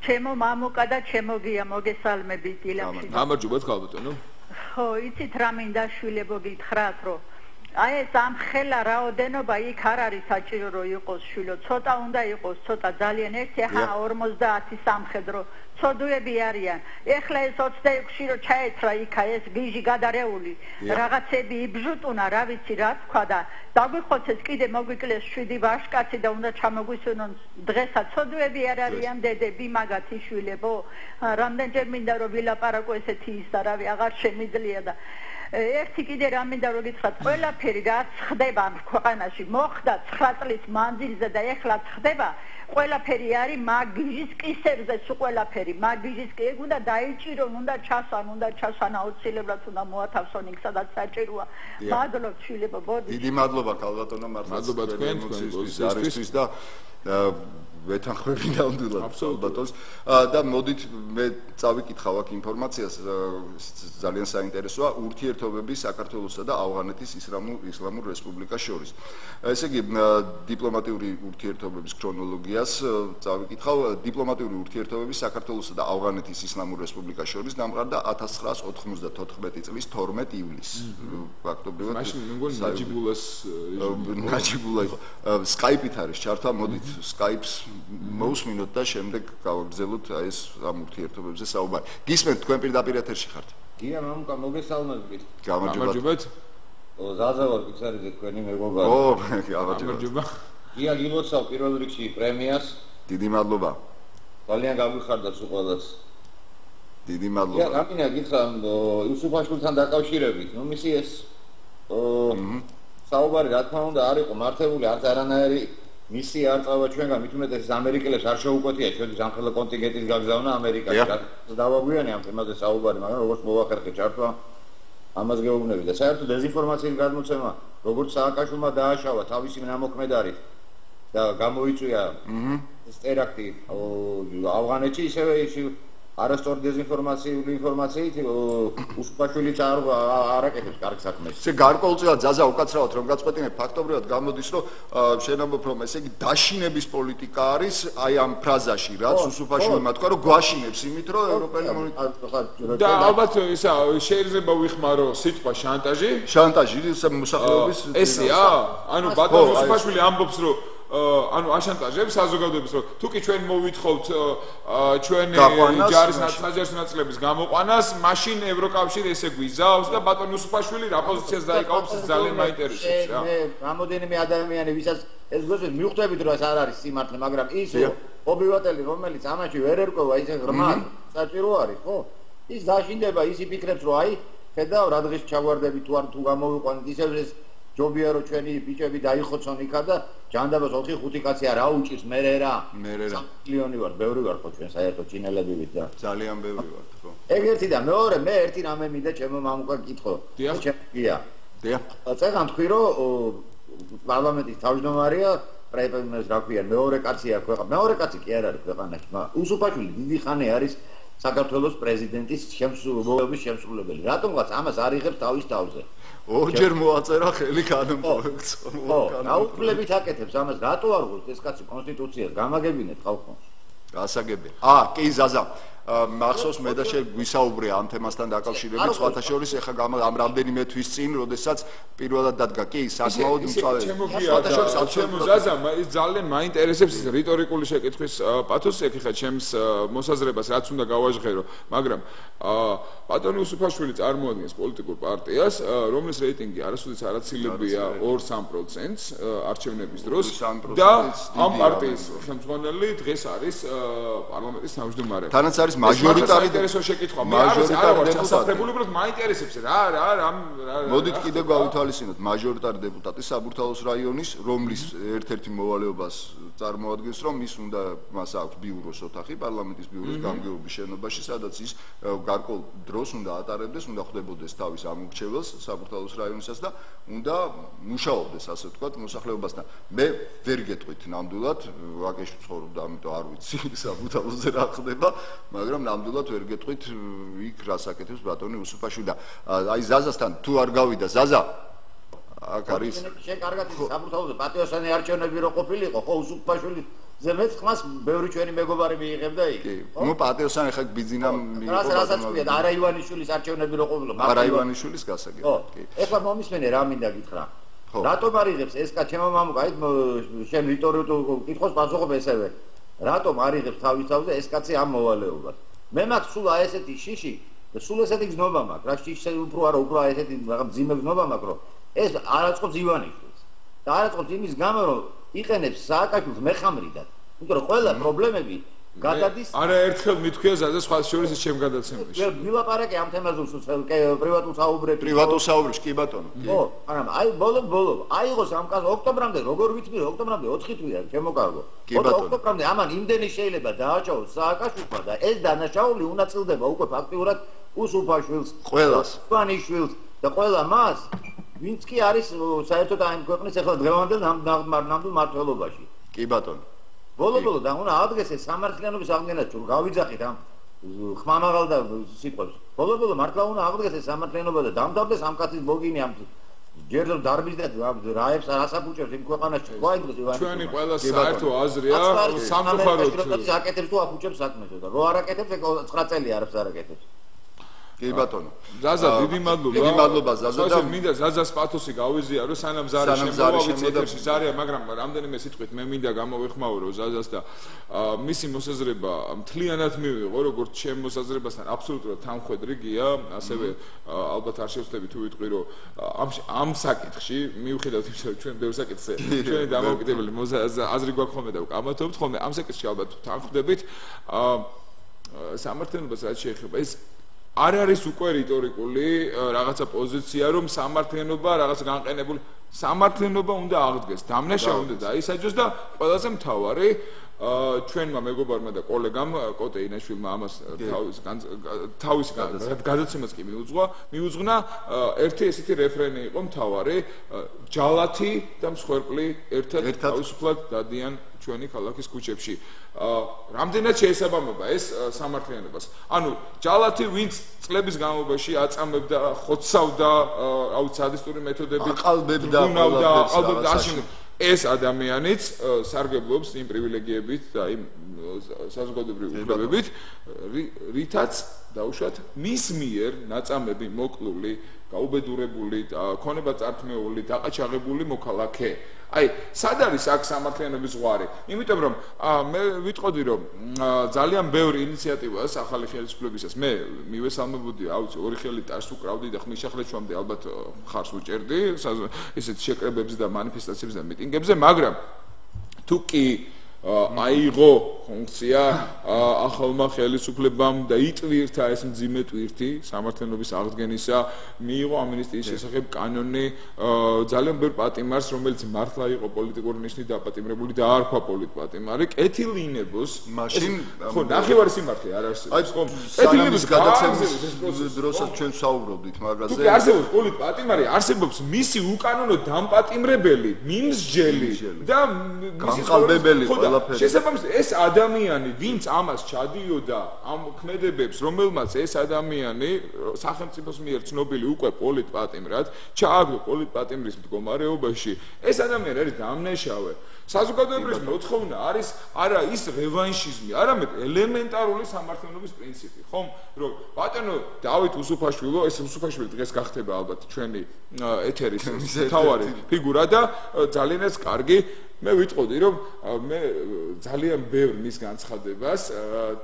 ჩემო მამუკა და ჩემო გია მოგესალმებით დილამშვიდობისა. გამარჯობათ ხალბატონო. ხო, იცით რა მინდა შვილებო გითხრათ, რომ აი ეს ამ ხელა რაოდენობა იქ არ არის საჭირო რომ იყოს შვილო, ცოტა უნდა იყოს, ცოტა ძალიან ერთი ახლა 50 სამხედრო ცოდუები არიან. ეხლა ეს 26-ში რომ ჩაეცრა იქა ეს გიჟი გადარეული, რაღაცები იბჟუტუნა, რა ვიცი რა თქვა და დაგვიხოცეს კიდე მოგვიკლეს 7 ვაჟკაცი და უნდა ჩამოგვისვენონ დღესაც ცოდუები არ არიან დედები მაგათი შვილებო. რამდენჯერ მინდა რომ ვილაპარაკო ესეთი ის და რავი აღარ შემიძლია და ერთი კიდე რა მინდა რომ გითხრათ, ყველაფერი რაც ხდება ამ ქვეყანაში, მოხდა 9 წლის მანძილზე და ეხლა ხდება, ყველაფერი არის მაგიჟის კისერზე, სულ ყველაფერი მაგიჟის კი ეგ უნდა დაიჭირონ, უნდა ჩასვან აუცილებლად უნდა მოათავსონ იქ სადაც საჭიროა. მადლობთ შვილებო, ბოდი. დიდი მადლობა კალბატონო მართლაც არისთვის და ვეთანხმები ნამდვილად ალბათოს და მოდით მე წავიკითხავ აქ ინფორმაციას ძალიან საინტერესოა ურთიერთობები საქართველოსა და ავღანეთის ისლამურ რესპუბლიკას შორის. ესე იგი დიპლომატიური ურთიერთობების ქრონოლოგიას წავიკითხავ. დიპლომატიური ურთიერთობები საქართველოსა და ავღანეთის ისლამურ რესპუბლიკას შორის დამყარდა 1994 წლის 12 ივლისს. ფაქტობრივად მაშინ მეგონი ნაჯიბულა იყო. სკაიპით არის ჩართვა, მოდით სკაიპს მოусმინოთ და შემდეგ გავაგრძელოთ ეს ამ ურთიერთობებზე საუბარი. გისმენთ თქვენ პირდაპირ ეთერში ხართ? გია მამუკა მოგესალმებით. გამარჯობათ. ზაზა ვარ პიცერიზე თქვენი მეგობარი. გამარჯობა. გია გილოცავ პირველ რიგში პრემიას. დიდი მადლობა. ძალიან გაგვიხარდა სულ ყველას. დიდი მადლობა. გია რამინა გითხრა იუსუფაშვილთან დაკავშირებით, ნუ მისი ეს საუბარი რა თქმა უნდა არ იყო მართებული არც არანაირი მისი არ წავა ჩვენგან მით უმეტეს ამერიკელებს არ შეუკვეთია ჩვენი სამხედრო კონტინგენტის გაგზავნა ამერიკაში რა დავაგვიანე ამ თემაზე საუბარი მაგრამ როგორც მოვახერხე ჩართვა ამას გეუბნები და საერთოდ დეზინფორმაციის გადმოცემა როგორც სააკაშვილმა დააშავა თავისი ნამოქმედარით და გამოიწვია ეს ტერაქტი ავღანეთში ისევე არასწორი დეზინფორმაციული ინფორმაციით უსუფაშვილიც არ აკეთებს კარგ საქმეს. შე გარკვეულწილად ზაზა უკაცრავად რომ გაწყვეტინებ ფაქტობრივად გამოდის რომ შენამბობ რომ ესე იგი დაშინების პოლიტიკა არის აი ამ ფრაზაში რაც უსუფაშვილმა თქვა რომ გვაშინებს იმით რომ ევროპელი და ალბათ ისა შეიძლება ვიხმარო სიტყვა შანტაჟი? შანტაჟი მოსახლეობის ესეა? ანუ ბატონ უსუფაშვილი ამბობს რომ ანუ აშანტაჟებს საზოგადოებას რომ თუ კი ჩვენ მოვითხოვთ ჩვენი ჯარის ნაწილების გამოყვანას, მაშინ ევროკავშირი ესე გვიზავს და ბატონ უსუფაშვილი რა პოზიციას დაიკავებს ძალიან მაინტერესებს რა. მე რამოდენიმე ადამიანი ვისაც ეს გვესვით მივხვდებით რომ ეს არ არის სიმართლე, მაგრამ ის ობივატელი რომელიც ამაში ვერ ერკვევა ისე ღრმად საჭირო არის, ხო? ის დაშინდება, ის იფიქრებს რომ აი ხედავ რა დღეს ჩაგვარდები თუ გამოვიყვანეთ ისევ ეს ჯობია რომ ჩვენი ბიჭები დაიხოცონ იქა და ჯანდაბას 4-5 კაცი არ აუჭირს მერე რა 3 მილიონი ვარ, ბევრი ვარ ხო ჩვენ საერთოდ ჩინელები ვით და ძალიან ბევრი ვართ ხო. ეგ ერთი და მეორე მე ერთი რამე მინდა ჩემო მამუკა გითხო. დიახ. წეგან თქვი რომ პარლამენტის თავმჯდომარეა პრემიერ რა ქვია მეორე კაცია ქვეყანა. მეორე კაცი კი არ არის ქვეყანაში, მაგრამ უსუფაშვილი დიდი ხანი არის საქართველოს პრეზიდენტის შემსრულებელი. რატომღაც ამას არ იღებს თავის თავზე. ორჯერ მოაწერა ხელი განმოექცო. აუცილებლად აკეთებს ამას. რატო არ გულს ეს კაცი კონსტიტუციას გამაგებინეთ ხალხო? გასაგებია. კი ზაზა. მახსოვს მე და შე გვისაუბრე ამ თემასთან დაკავშირებით სხვათა შორის ეხლა ამ რამდენიმე თვის წინ, როდესაც პირველად დადგა კი საკმაოდ მწვავე. სხვათა შორის ჩემო ზაზა ის ძალიან მაინტერესებს რიტორიკული შეკითხვის პათოსი ეხლა ჩემს მოსაზრებას რაც უნდა გავაჟღერო, მაგრამ ბატონი უსუფაშვილი წარმოადგენს პოლიტიკურ პარტიას, რომლის რეიტინგი არასოდეს არ აცილებია 2-3%-ს არჩევნების დროს და ამ პარტიის ხელმძღვანელი დღეს არის პარლამენტის თავმჯდომარე. თანაც არის მაჟორიტარი ინტერესო შეკითხვა. მე არ ვარ ჩასაფრებული, უბრალოდ მაინტერესებს რა მოდით კიდე გავითვალისწინოთ მაჟორიტარი დეპუტატი საბურთალოს რაიონის, რომლის ერთ-ერთი მოვალეობას წარმოადგენს, რომ მას აქვს ბიუროს ოთახი, პარლამენტის ბიუროს გამგეობის შენობაში, სადაც ის გარკვეულ დროს უნდა ატარებდეს, უნდა ხვდებოდეს თავის ამორჩეველს საბურთალოს რაიონისას და უნდა მუშაობდეს, ასე ვთქვათ, მოსახლეობასთან. მე ვერ გეტყვით ნამდვილად, ვაკეში ვცხოვრობ და ამიტომ არ ვიცი საბურთალოზე რა ხდება. მაგრამ ნამდვილად ვერ გეტყვით იქ რას აკეთებს ბატონი უსუფაშვილი და აი ზაზასთან თუ არ გავიდა ზაზა აქ არის შენ კარგად ის საბურთალოზე პატიოსანი არჩევნები რო ყოფილიყო ხო უსუფაშვილი ზემეთ ხმას ბევრი ჩვენი მეგობარი მიიღებდა იქ ნუ პატიოსანი ხა ბიზინა მიიღო რასაც ქვია არა ივანიშვილის არჩევნები რო ყოფილიყო არა ივანიშვილის გასაგებია კი ეხლა მომისმენე რა მინდა გითხრა რატომ არ იღებს ეს კაცემო მამუკა აი შენ რიტორიკულ კითხოს პასუხობ ესევე რატომ არ იღებს თავის თავზე ეს კაცი ამ მოვალეობას მე მაქვს სულ აი ესეთი შიში და სულ ესეთი გზნობა მაქვს რა შიში უფრო არა უფრო აი ესეთი რაღაც ძიმე გზნობა მაქვს რომ ეს არაწყობს ივანიშვილს და არაწყობს იმის გამო რომ იყენებს სააკაშვილს მეხამრიდად იმიტომ რომ ყველა პრობლემები გადადის არა ერთხელ მithქვია ზადა სხვა შორის ის ჩემ გადაცემაში ვილაპარაკე ამ თემაზე პრივატულ საუბრებში პრივატულ საუბრებში კი ბატონო ხო მაგრამ აი ბოლო აიღოს ამ კაცს ოქტომბრამდე როგორ ვიცი ოქტომბრამდე 4 თვეა შემოკარგო ოქტომბრამდე ამან იმდენი შეიძლება დააჭაოს სააკაშვილმა და ეს დანაშაული უნაწილდება უკვე ფაქტიურად უსუფაშვილს ყველას ვანიშვილს და ყველა მას ვინც კი არის საერთოდ აი ქვეყნის ახლა დღევანდელ ნამდვილ მმართველობაში კი ბატონო ბოლო და უნდა აღდგეს ეს სამართლიანობის აღდგენა თუ გავიძახით ამ ხმამაღალ და სიტყვებს ბოლო მართლა უნდა აღდგეს ეს სამართლიანობა და დამთავრდეს ამ კაცის ბოგინი ამ ჯერ დარბის და რაებს არასაფუჭებს იმ ქვეყანაში გვაიგდეს ივანი ჩვენი ყველა საერთო აზრია სამწუხაროდ აკეთებს თუ აფუჭებს საქმეს და რო არ აკეთებს 9 წელი არაფერს არ აკეთებს კი ბატონო ზაზა დიდი მადლობა ზაზა და მინდა ზაზას პათოსი გავიზიარო სანამ ზარი შემოვავიცე ზარია მაგრამ რამდენიმე სიტყვით მე მინდა გამოვეხმაურო ზაზას და მისი მოსაზრება მთლიანად მივიღო როგორც ჩემ მოსაზრებასთან აბსოლუტურად თანხვედრი გია ასევე ალბათ არ შევცდები თუ ვიტყვი რომ ამ საკითხში მიუხედავად იმისა რომ ჩვენ ბევრ საკითხზე ჩვენი დამოუკიდებელი აზრი გვაქვს ხოლმე და ვკამათობთ ხოლმე ამ საკითხში ალბათ თანხვდებით სამართლიანობას რაც შეეხება ეს არ არის უკვე რიტორიკული რაღაცა პოზიცია რომ სამართლიანობა რაღაც განყენებული სამართლიანობა უნდა აღდგეს დამნაშა უნდა დაისაჯოს და ყველაზე მთავარი ჩვენმა მეგობარმა და კოლეგამ კოტე ინაშვილმა ამას თავის გადაცემას კი მიუძღვნა ერთი ესეთი რეფრენი იყო მთავარი ჯალათი და მსხვერპლი ერთად თავისუფლად დადიან ჩვენი ქალაქის ქუჩებში რამდენად შეესაბამება ეს სამართლიანობას ანუ ჯალათი ვინც წლების განმავლობაში აწამებდა ხოცავდა აუც სადისტური მეთოდებით აყალბებდა ეს ადამიანიც სარგებლობს იმ პრივილეგიებით და იმ საზოგადოებრივი უფლებებით რითაც დაუშვათ მის მიერ ნაწამები მოკლული გაუბედურებული ქონება წართმეული დაყაჩაღებული მოქალაქე აი სად არის აქ სამართლიანობის ზღვარი იმიტომ რომ მე ვიტყოდი რომ ძალიან ბევრი ინიციატივაა ახალი ხელისუფლებისას მე მივესალმებოდი აუცი ორი ხელი ტარს უკრავდი და ხმისჩახლეჩვამდე ალბათ ხარს უჭერდი ესეთ შეკრებებზე და მანიფესტაციებზე და მიტინგებზე მაგრამ თუ კი აიღო ფუნქცია ახალმა ხელისუფლებამ და იტვირთა ეს მძიმე ტვირთი სამართლიანობის აღდგენისა მიიღო ამინისტიის შესახებ კანონი ძალიან ბევრ პატიმარს რომელიც მართლა იყო პოლიტიკური ნიშნით დაპატიმრებული და არ ქვა პოლიტპატიმარი კეთილინებოს მაშინ ხო ნახევარი სიმართლე არ არსებობს ხო კეთილინების გადაცემის დროსაც ჩვენ საუბრობდით მაგაზე თუ კი არსებობს პოლიტპატიმარი არსებობს მისი უკანონო დამპატიმრებელი მიმსჯელი და გამყალბებელი შესაბამისად ეს ადამიანი ვინც ამას ჩადიოდა ამ ქმედებებს რომელმაც ეს ადამიანი სახელმწიფოს მიერ ცნობილი უკვე პოლიტპატიმრად ჩააგდო პოლიტპატიმრის მდგომარეობაში ეს ადამიანი არის დამნაშავე საზოგადოებრივი მოთხოვნა არის არა ის რევანშიზმი არამედ ელემენტარული სამართლიანობის პრინციპი ხომ რომ ბატონო დავით უსუფაშვილო ეს უსუფაშვილი დღეს გახდება ალბათ ჩვენი ეთერის მთავარი ფიგურა და ძალიანაც კარგი მე ვიტყოდი რომ მე ძალიან ბევრ მის განცხადებას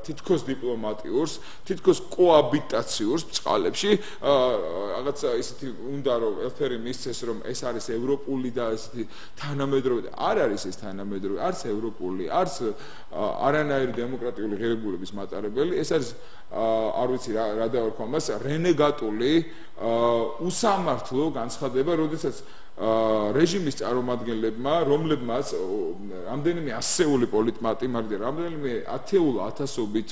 თითქოს დიპლომატიურს თითქოს კოაბიტაციურს წყალებში რაღაც ისეთი უნდა რომ ელფერი მისცეს რომ ეს არის ევროპული და ესეთი თანამედროვე არ არის ეს თანამედროვე არც ევროპული არც არანაირი დემოკრატიული ღირებულების მატარებელი ეს არის არ ვიცი რა დავარქვა მას რენეგატული უსამართლო განცხადება როდესაც რეჟიმის წარმომადგენლებმა რომლებმაც რამდენიმე ასეული პოლიტპატიმარი და რამდენიმე ათეულ ათასობით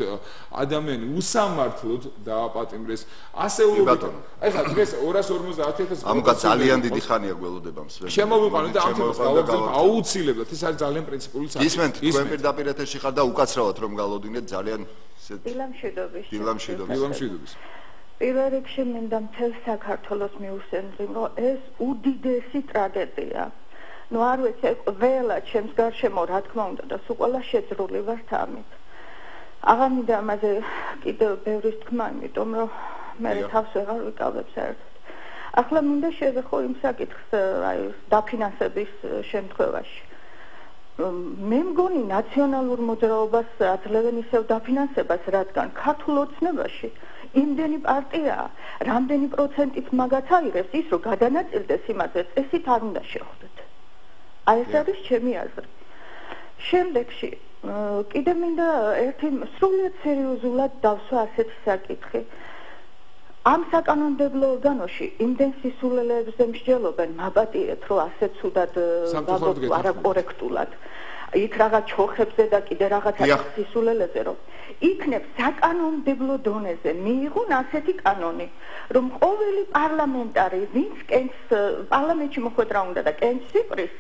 ადამიანი უსამართლოდ დააპატიმრეს ასეულობით ეხლა დღეს 250.000 ამუკა ძალიან დიდი ხანია გველოდება მსვენ შემოვიყვანეთ და ამ თემას გავაგზავნოთ აუცილებლად ეს არის ძალიან პრინციპული საკითხი ისმენთ თქვენ პირდაპირ ეთერში ხარ და უკაცრავად რომ გალოდინეთ ძალიან დილამშვიდობის პირველ რიგში მინდა მთელ საქართველოს მიუსენძინო რომ ეს უდიდესი ტრაგედია. ნუ არ ვიცი ყველა ჩემს გარშემო რა თქმა უნდა და სულ ყველა შეძრული ვართ ამით. აღარ მინდა ამაზე კიდევ ბევრის თქმა, იმიტომ რომ მე თავს ვეღარ ვიკავებ საერთოდ. ახლა მინდა შევეხო იმ საკითხს აი დაფინანსების შემთხვევაში. მე მგონი ნაციონალურ მოძრაობას აძლევენ ისევ დაფინანსებას, რადგან ქართულ ოცნებაში იმდენი პარტიაა, რამდენი პროცენტით მაგაც აიღებს ის, რომ გადანაწილდეს იმაზე, წესით არ უნდა შეხვდეთ. აი ეს არის ჩემი აზრი. შემდეგში კიდე მინდა ერთი სრულიად სერიოზულად დავსვა ასეთი საკითხი. ამ საკანონმდებლო ორგანოში იმდენ სისულელეებზე მსჯელობენ, მაპატიეთ, რომ ასე ცუდად არაკორექტულად. იქ რაღაც ჩოხებზე და კიდე რაღაც სისულელეზე რომ იქნებ საკანონმდებლო დონეზე მიიღონ ასეთი კანონი, რომ ყოველი პარლამენტარი, ვინც კენს პარლამენტში მოხვედრა უნდა და კენს სიპრის,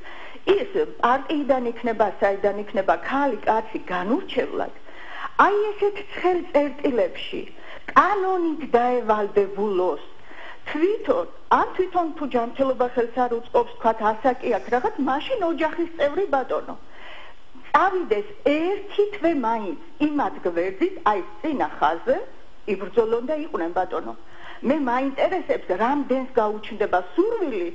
ის პარტიიდან იქნება, საიდან იქნება ქალი, კაცი განურჩევლად. აი ესეთ ცხელ წერტილებში კანონით დაევალდებულოს თვითონ თუ ჯანმრთელობა ხელს არ უწყობს, თქვათ ასაკი აქვს რაღაც, მაშინ ოჯახის წევრი ბატონო წავიდეს ერთი თვე მაინც იმათ გვერდით, აი წინა ხაზზე იბრძოლონ და იყვნენ ბატონო. მე მაინტერესებს რამდენს გაუჩნდება სურვილი,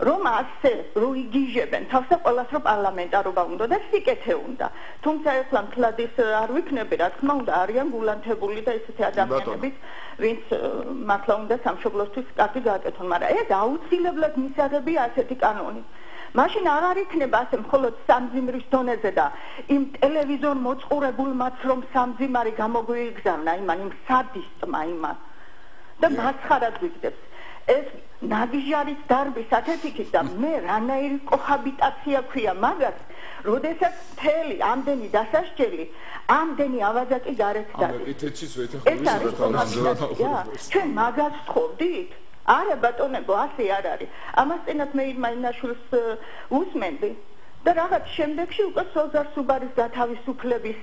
რომ ასე რო იგიჟებენ თავს და ყველას რო პარლამენტარობა უნდა და სიკეთე უნდა. თუმცა ეხლა მთლად ის არ ვიქნები, რა თქმა უნდა, არიან გულანთებული და ესეთი ადამიანები, ვინც მართლა უნდა სამშობლოსთვის კარგი გააკეთონ, მაგრამ ეს აუცილებლად მისაღებია ასეთი კანონი. მაშინ აღარ იქნება ასე მხოლოდ სამძიმრის დონეზე და იმ ტელევიზორ მოწყურებულმაც რომ სამძიმარი გამოგვიგზავნა იმან იმ სადისტმა იმან და მასხარად ვიგდებს. ეს ნაბიჯარის დარბის ათეთიქით და მე რანაირი კოჰაბიტაცია ქვია მაგას, როდესაც მთელი ამდენი დასასჯელი, ამდენი ავაზაკი გარეთ დადის. ეს არის ჩვენ მაგას ვთხოვდით? არა ბატონებო, ასე არ არის. ამას წინათ მე იმაშვილს უსმენდი და რაღაც შემდეგში უკვე სოზარ სუბარის გათავისუფლების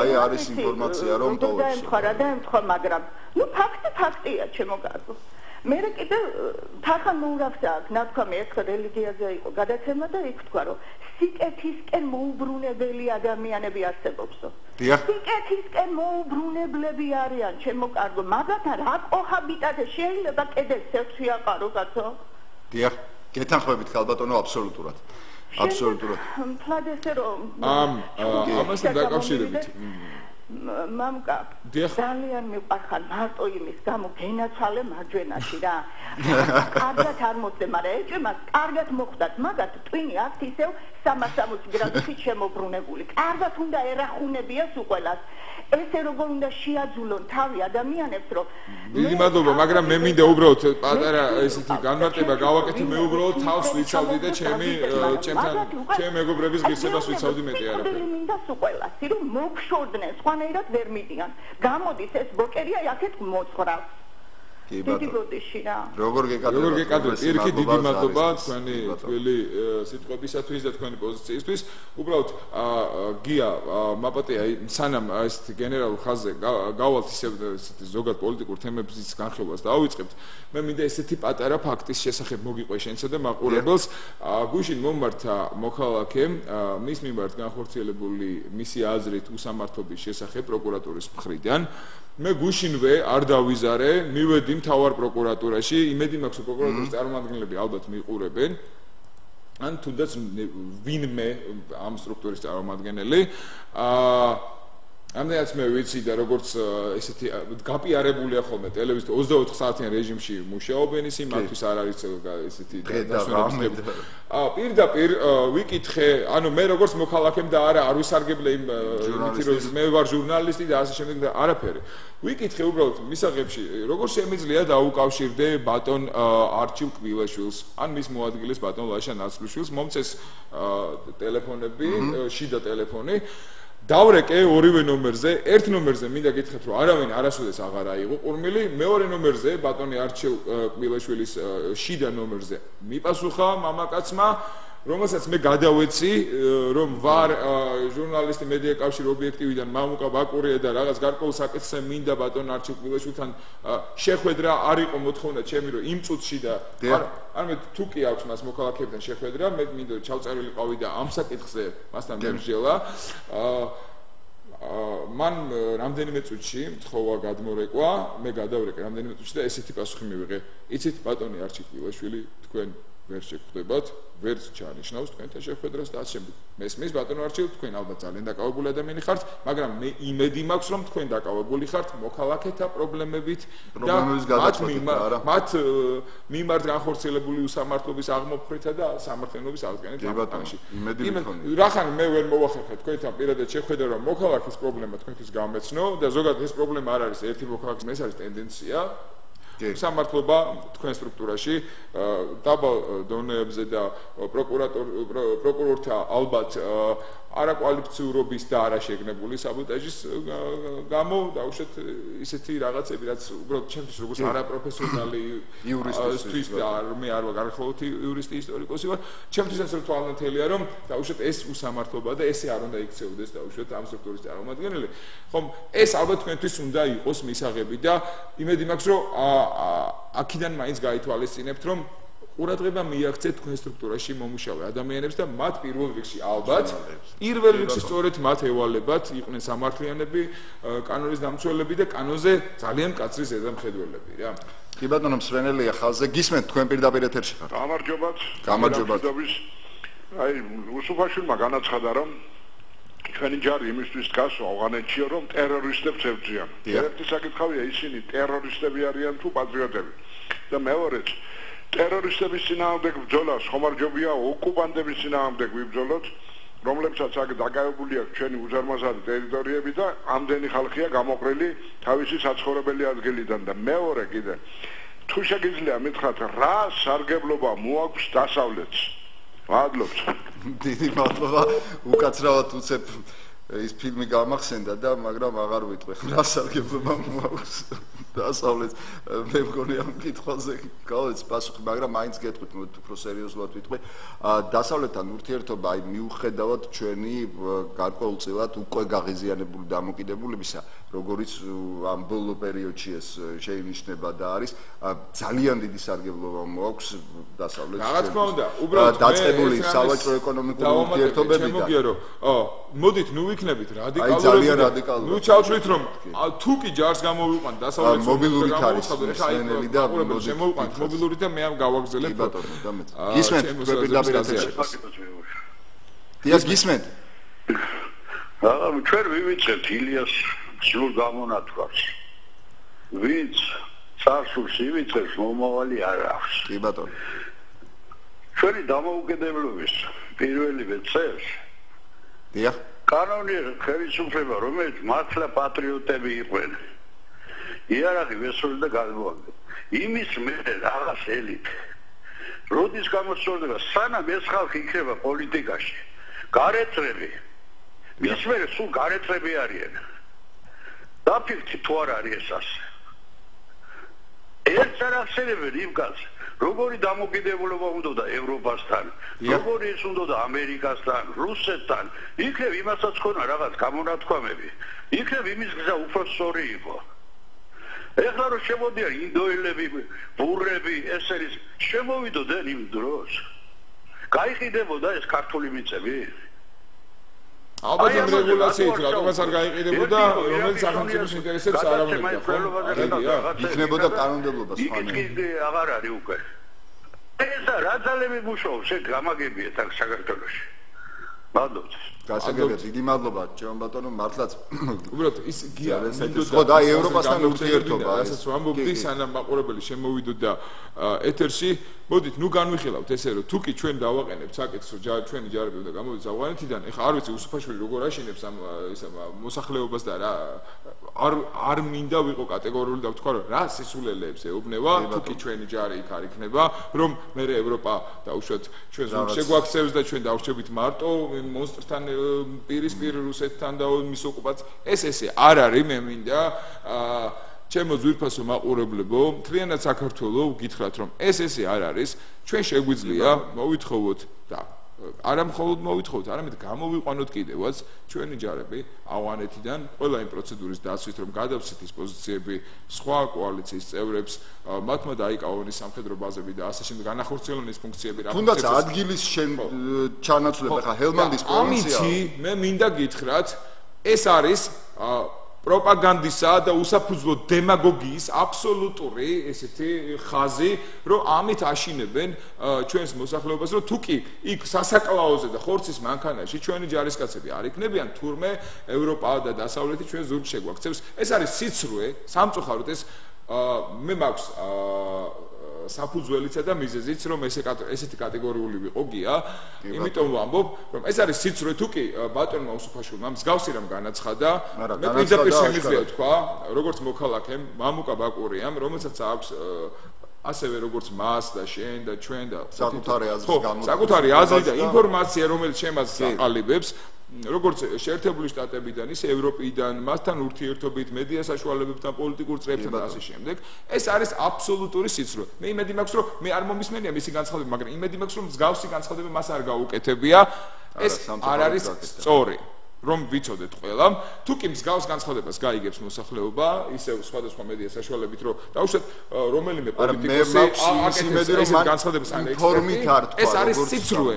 აი არის ინფორმაცია რომ დაემთხვა, მაგრამ ნუ ფაქტია ჩემო კარგო. მე კიდე თან მოურავს აქვს, ნათქვამი ერთხა რელიგიაზე იყო გადაცემა და იქ თქვა რომ სიკეთისკენ მოუბრუნებელი ადამიანები არსებობსო. სიკეთისკენ მოუბრუნებლები არიან ჩემო კარგო, მაგათთან რა კოჰაბიტაცია შეიძლება კედელს ერთში აყარო კაცო? დიახ, გეთანხმებით ხალბატონო აბსოლუტურად. აბსოლუტურად. მთლად ესე რომ ამასთან დაკავშირებით მამკა ძალიან მიყვარხარ მარტო იმის გამო გენაცვალე მარჯვენაში რა. კარგად არ მოწე, მაგრამ ეჭვმას კარგად მოხდათ, მაგათ ტვინი აქვს ისევ 360 გრადუსით შემოbrunებული. კარგად უნდა ერახუნებიას უყველას. ესე როგორ უნდა შეაძულონ თავი ადამიანებს, რომ დიდი მადლობა, მაგრამ მე მინდა უბრალოდ პატარა ესეთი განმარტება გავაკეთე, მე უბრალოდ თავს ვიცავდი და ჩემთან ჩემ მეგობრების ღირსებას ვიცავდი მეტი არაფერი. მინდა უყველასი რომ მოგშორდნენ, სხვანაირად ვერ მიდიან. გამოდის ეს ბოკერია აქეთ მოძღრავს. დიდი ბოდიში რა. როგორ გეკადრებთ? ერთი დიდი მადლობა თქვენი თბილი სიტყვებისათვის და თქვენი პოზიციისთვის. უბრალოდ გია მაპატია სანამ ეს გენერალურ ხაზზე გავალთ ისევ ზოგად პოლიტიკურ თემების განხილვას დავიწყებთ. მე მინდა ესეთი პატარა ფაქტის შესახებ მოგიყვე შენსა და მაყურებელს. გუშინ მომმართა მოქალაქე მის მიმართ განხორციელებული მისი აზრით უსამართლობის შესახებ პროკურატურის მხრიდან. მე გუშინვე არ დავიზარე, მივედი მთავარ პროკურატურაში, იმედი მაქვს რომ პროკურატურის წარმომადგენლები ალბათ მიყურებენ. ან თუნდაც ვინმე ამ სტრუქტურის წარმომადგენელი ამდენაც მე ვიცი და როგორც ესეთი გაპიარებულია ხოლმე ტელევიზია 24 საათიან რეჟიმში მუშაობენ ისინი, მათთვის არ არის ესეთი დასვენების პირდაპირ ვიკითხე, ანუ მე როგორც მოქალაქემ და არ ვისარგებლე იმით რომ მე ვარ ჟურნალისტი და ასე შემდეგ და არაფერი. ვიკითხე უბრალოდ მისაღებში, როგორ შემიძლია დაუკავშირდე ბატონ არჩილ კვილაშვილს, ან მის მოადგილეს ბატონ ლაშა ნაცვლიშვილს, მომწეს ტელეფონები, შიდა ტელეფონი. დავრეკე ორივე ნომერზე, ერთ ნომერზე მინდა გითხრათ რომ არავინ არასოდეს აღარ აიღო ყურმილი, მეორე ნომერზე ბატონი არჩილ კვილაშვილის შიდა ნომერზე მიპასუხა მამაკაცმა, რომელსაც მე გადავეცი რომ ვარ ჟურნალისტი მედია კავშირი ობიექტივიდან მამუკა ბაკურია და რაღაც გარკვეულ საკითხზე მინდა ბატონ არჩილ კვილაშვილთან შეხვედრა არ იყო მოთხოვნა ჩემი რომ იმ წუთში და ანუ თუ კი აქვს მას მოქალაქეებთან შეხვედრა მე მინდა ჩავწერილი ყავი და ამ საკითხზე მასთან მემსჯელა მან რამდენიმე წუთში თხოვა გადმორეკვა, მე გადავრეკე რამდენიმე წუთში და ესეთი პასუხი მივიღე. იცით ბატონი არჩილაშვილი, თქვენ ვერ შეგხვდებათ, ვერ ჩაანიშნავს თქვენთან შეხვედრას და ასე შემდეგ. მესმის ბატონო არჩილ, თქვენ ალბათ ძალიან დაკავებული ადამიანი ხართ, მაგრამ მე იმედი მაქვს, რომ თქვენ დაკავებული ხართ მოქალაქეთა პრობლემებით და მათ მიმართ განხორციელებული უსამართლობის აღმოფხვრითა და სამართლიანობის აღდგენით ამაში. რახან მე ვერ მოვახერხე თქვენთან პირადად შეხვედრა, რომ მოქალაქის პრობლემა თქვენთვის გამეცნო და ზოგადად ეს პრობლემა არ არის ერთი მოქალაქის, ეს არის ტენდენცია. სამართლობა თქვენ სტრუქტურაში დაბალ დონეებზე და პროკურორთა ალბათ არაკვალიფიციურობის და არაშეგნებული საბოტაჟის გამო დაუშვათ ისეთი რაღაცები, რაც უბრალოდ ჩემთვის როგორც არაპროფესიონალი იურისტისთვის და მე არ ვარ გარკვეული იურისტი ისტორიკოსი ვარ, ჩემთვის ეს თვალნათელია, რომ დაუშვათ ეს უსამართლობა და ესე არ უნდა იქცეოდეს დაუშვათ ამ სტრუქტურის წარმომადგენელი. ხომ ეს ალბათ თქვენთვის უნდა იყოს მისაღები და იმედი მაქვს, რომ აქედან მაინც გაითვალისწინებთ, რომ ყურადღება მიაქცეთ თქვენ სტრუქტურაში მომუშავე ადამიანებს და მათ პირველ რიგში ალბათ პირველ რიგში სწორედ მათ ევალებათ იყვნენ სამართლიანები, კანონის დამცველები და კანონზე ძალიან მკაცრი ზედამხედველები რა. კი ბატონო მსვენელია ხალხზე გისმენთ თქვენ პირდაპირ ეთერში ხართ. გამარჯობათ. აი უსუფაშვილმა განაცხადა რომ ჩვენი ჯარი იმისთვის დგას ავღანეთშიო რომ ტერორისტებს ებრძვიან. ერთი საკითხავია ისინი ტერორისტები არიან თუ პატრიოტები. და მეორეც ტერორისტების წინააღმდეგ ბრძოლას ხომარჯობია ოკუპანტების წინააღმდეგ ვიბრძოლოთ, რომლებსაც აქ დაკავებული აქვს ჩვენი უზარმაზარი ტერიტორიები და ამდენი ხალხია გამოყრილი თავისი საცხოვრებელი ადგილიდან და მეორე კიდე თუ შეგიძლია მითხრათ რა სარგებლობა მოაქვს დასავლეთს? მადლობთ. დიდი მადლობა. უკაცრავად უცებ ის ფილმი გამახსენდა და მაგრამ აღარ ვიტყვი რა სარგებლობა მოაქვს დასავლეთს. მე მგონი ამ კითხვაზე გავეც პასუხი, მაგრამ მაინც გეტყვით, უფრო სერიოზულად ვიტყვი. დასავლეთთან ურთიერთობა აი მიუხედავად ჩვენი გარკვეულწილად უკვე გაღიზიანებული დამოკიდებულებისა, როგორიც ამ ბოლო პერიოდში ეს შეინიშნება და არის ძალიან დიდი სარგებლობა მოაქვს დასავლეთს. რა თქმა უნდა, უბრალოდ დაწყებული სავაჭრო ეკონომიკური ურთიერთობები და მოდით ნუ ვიქნებით რადიკალურები. აი ძალიან რადიკალურები. ნუ ჩავთვლით რომ თუ კი ჯარს გამოვიყვანთ დასავლეთს მობილური არის მსვენელი და შემოვიყვანთ მობილური და მე ამ გავაგზელებ ბატონო და მე. გისმენთ თქვენ პირდაპირ ეთერში. დიას გისმენთ. ჩვენ ვივიწყებთ ილიას სულ გამონათქვას. ვინც წარსულს ივიწყებს მომავალი არ აქვს. კი ბატონო. ჩვენი დამოუკიდებლობის პირველივე წელს დიახ კანონიერ ხელისუფლება, რომელიც მართლა პატრიოტები იყვნენ, იარაღი ვესწორდა და გადმოაგდა. იმის მერე რაღაც ელიტ როდის გამოსწორდება, სანამ ეს ხალხი იქნება პოლიტიკაში, გარეწრები, მის მერე სულ გარეწრები არიან. დაფიქრდი თუ არ არის ეს ასე. ერთ არ ახსენებენ იმ კაცს, როგორი დამოკიდებულება უნდა ევროპასთან, როგორი ის უნდა ამერიკასთან, რუსეთთან, იქნებ იმასაც ხონა რაღაც გამონათქვამები, იქნებ იმის გზა უფრო სწორი იყო. ეხლა რომ შემოდიან ინდოელები, ბურები, ეს არის შემოვიდოდნენ იმ დროს. გაიყიდებოდა ეს ქართული მიწები? ალბათ იმ რეგულაციით რატომაც არ გაიყიდებოდა, რომელიც სახელმწიფოს ინტერესებს არ აბანებდა. იქნებოდა კანონმდებლობა სხვანაირად. იქ აღარ არის უკვე. ეს რა ძალები მუშაობს ეს გამაგებიეთ აქ საქართველოში. მადლობთ. გასაგებია, დიდი მადლობა, ჩემო ბატონო, მართლაც. უბრალოდ ის გია ხო და ევროპასთან ურთიერთობა, რასაც ვამბობდი, სანამ მაყურებელი შემოვიდოდა ეთერში, მოდით, ნუ განვიხილავთ ესე, რომ თუ კი ჩვენ დავაყენებთ საკითხს, რომ ჩვენი ჯარები უნდა გამოვიდეს ავღანეთიდან, ეხლა არ ვიცი უსუფაშვილი როგორ აშენებს ამ მოსახლეობას და რა არ მინდა ვიყო კატეგორიული და ვთქვა, რომ რა სისულელეებს ეუბნება, თუ კი ჩვენი ჯარი იქ არ იქნება, რომ მე ევროპა დაუშვათ ჩვენს შეგვაქცევს და ჩვენ დავრჩებით მარტო მონსტრთან პირისპირ რუსეთთან და მის ოკუპაციას. ესე არ არის, მე მინდა ჩემო ძვირფასო მაყურებლებო, მთლიანად საქართველოს გითხრათ, რომ ესე არ არის, ჩვენ შეგვიძლია მოვითხოვოთ და არა მხოლოდ მოვითხოვოთ, არამედ გამოვიყვანოთ კიდევაც ჩვენი ჯარები ავღანეთიდან ყველა იმ პროცედურის დაცვით, რომ გადავცეთ ის პოზიციები სხვა კოალიციის წევრებს, მათმა დაიკავონ ის სამხედრო ბაზები და ასე შემდეგ განახორციელონ ის ფუნქციები, რა თუნდაც ადგილის ჩანაცვლება ხა ჰელმანდის პროვინცია. ამითი მე მინდა გითხრათ ეს არის პროპაგანდისა და უსაფუძვლო დემაგოგიის აბსოლუტური ესეთი ხაზი, რომ ამით აშინებენ ჩვენს მოსახლეობას, რომ თუ კი იქ სასაკლაოზე და ხორცის მანქანაში ჩვენი ჯარისკაცები არ იქნებიან, თურმე ევროპა და დასავლეთი ჩვენ ზურგს შეგვაქცევს. ეს არის სიცრუე, სამწუხაროდ ეს მე მაქვს საფუძველიცა და მიზეზიც, რომ ესეთი კატეგორიული ვიყო გია, იმიტომ ვამბობ, რომ ეს არის სიცრუე, თუ კი ბატონმა უსუფაშვილმა მსგავსი რამ განაცხადა, მე პირდაპირ შემიძლია თქვა, როგორც მოქალაქემ, მამუკა ბაკურიამ, რომელსაც აქვს ასევე როგორც მას და შენ და ჩვენ და საკუთარი აზრის გამოყენება, საკუთარი აზრი და ინფორმაცია, რომელიც შემას აყალიბებს, როგორც შეერთებული შტატებიდან, ისე ევროპიდან, მასთან ურთიერთობით, მედია საშუალებებთან, პოლიტიკურ წრეებთან და ასე შემდეგ, ეს არის აბსოლუტური სიცრუე. მე იმედი მაქვს, რომ მე არ მომისმენია მისი განცხადება, მაგრამ იმედი მაქვს, რომ მსგავსი განცხადება მას არ გაუკეთებია. ეს არ არის სწორი. რომ ვიცოდეთ ყველამ, თუ კი მსგავს განცხადებას გაიგებს მოსახლეობა, ისევ სხვადასხვა მედია საშუალებით, რომ დაუშვათ რომელიმე პოლიტიკოსი აკეთებს განცხადებას ან ექსპერტი, ეს არის სიცრუე.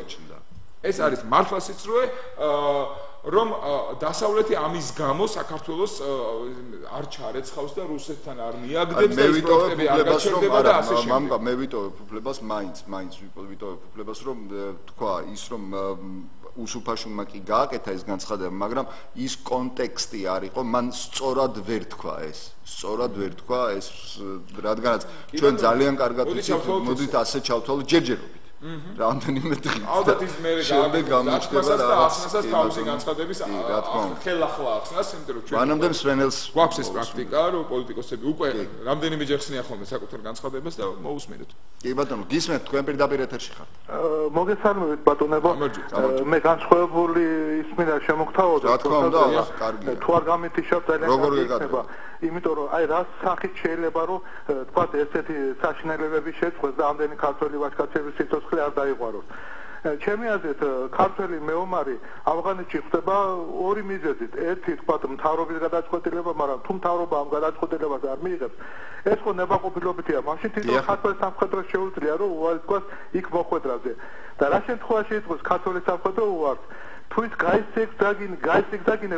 ეს არის მართლა სიცრუე, რომ დასავლეთი ამის გამო საქართველოს არ ჩარეცხავს და რუსეთთან არ მიაგდებს და ეს პროექტები არ გაჩერდება და ასე შემდეგ. მამუკა, მე ვიტოვებ უფლებას, მაინც ვიტოვებ უფლებას, რომ თქვა ის, რომ უსუფაშვილმა კი გააკეთა ეს განცხადება, მაგრამ ის კონტექსტი არ იყო, მან სწორად ვერ თქვა ეს. სწორად ვერ თქვა ეს, რადგანაც ჩვენ ძალიან კარგად ვიცით, მოდით ასე ჩავთვალოთ ჯერჯერობით. რამდენიმე დღით. ალბათ ის მე გამოჩნდება და ახსნასაც თავისი განცხადების ხელახლა ახსნას, იმიტომ რომ ჩვენ მანამდე მსვენელს გვაქვს ეს პრაქტიკა, რომ პოლიტიკოსები უკვე რამდენიმე ჯერ ხსნიან ხოლმე საკუთარ განცხადებას და მოусმინეთ. კი ბატონო, გისმენთ, თქვენ პირდაპირ ეთერში ხართ. მოგესალმებით ბატონებო. მე განსხვავებული ისმინა შემოგთავაზა, რა თქმა უნდა, კარგია. თუ არ გამითიშავ ძალიან კარგია. იმიტომ რომ აი რა სახით შეიძლება რომ თქვა ესეთი საშინელებები შეწყვეს და ამდენი ქართველი ვაჟკაცების სიცოცხლე არ დაიყვაროს. ჩემი აზრით ქართველი მეომარი ავღანეთში ხდება ორი მიზეზით. ერთი თქვა მთავრობის გადაწყვეტილება, მაგრამ თუ მთავრობა ამ გადაწყვეტილებას არ მიიღებს, ეს ხო ნებაყოფილობითია. მაშინ თვითონ ქართველ სამხედროს შეუძლია რომ უარი თქვას იქ მოხვედრაზე. და რა შემთხვევაში იტყვის ქართველი სამხედრო უარს? თუ ის გაიცეკს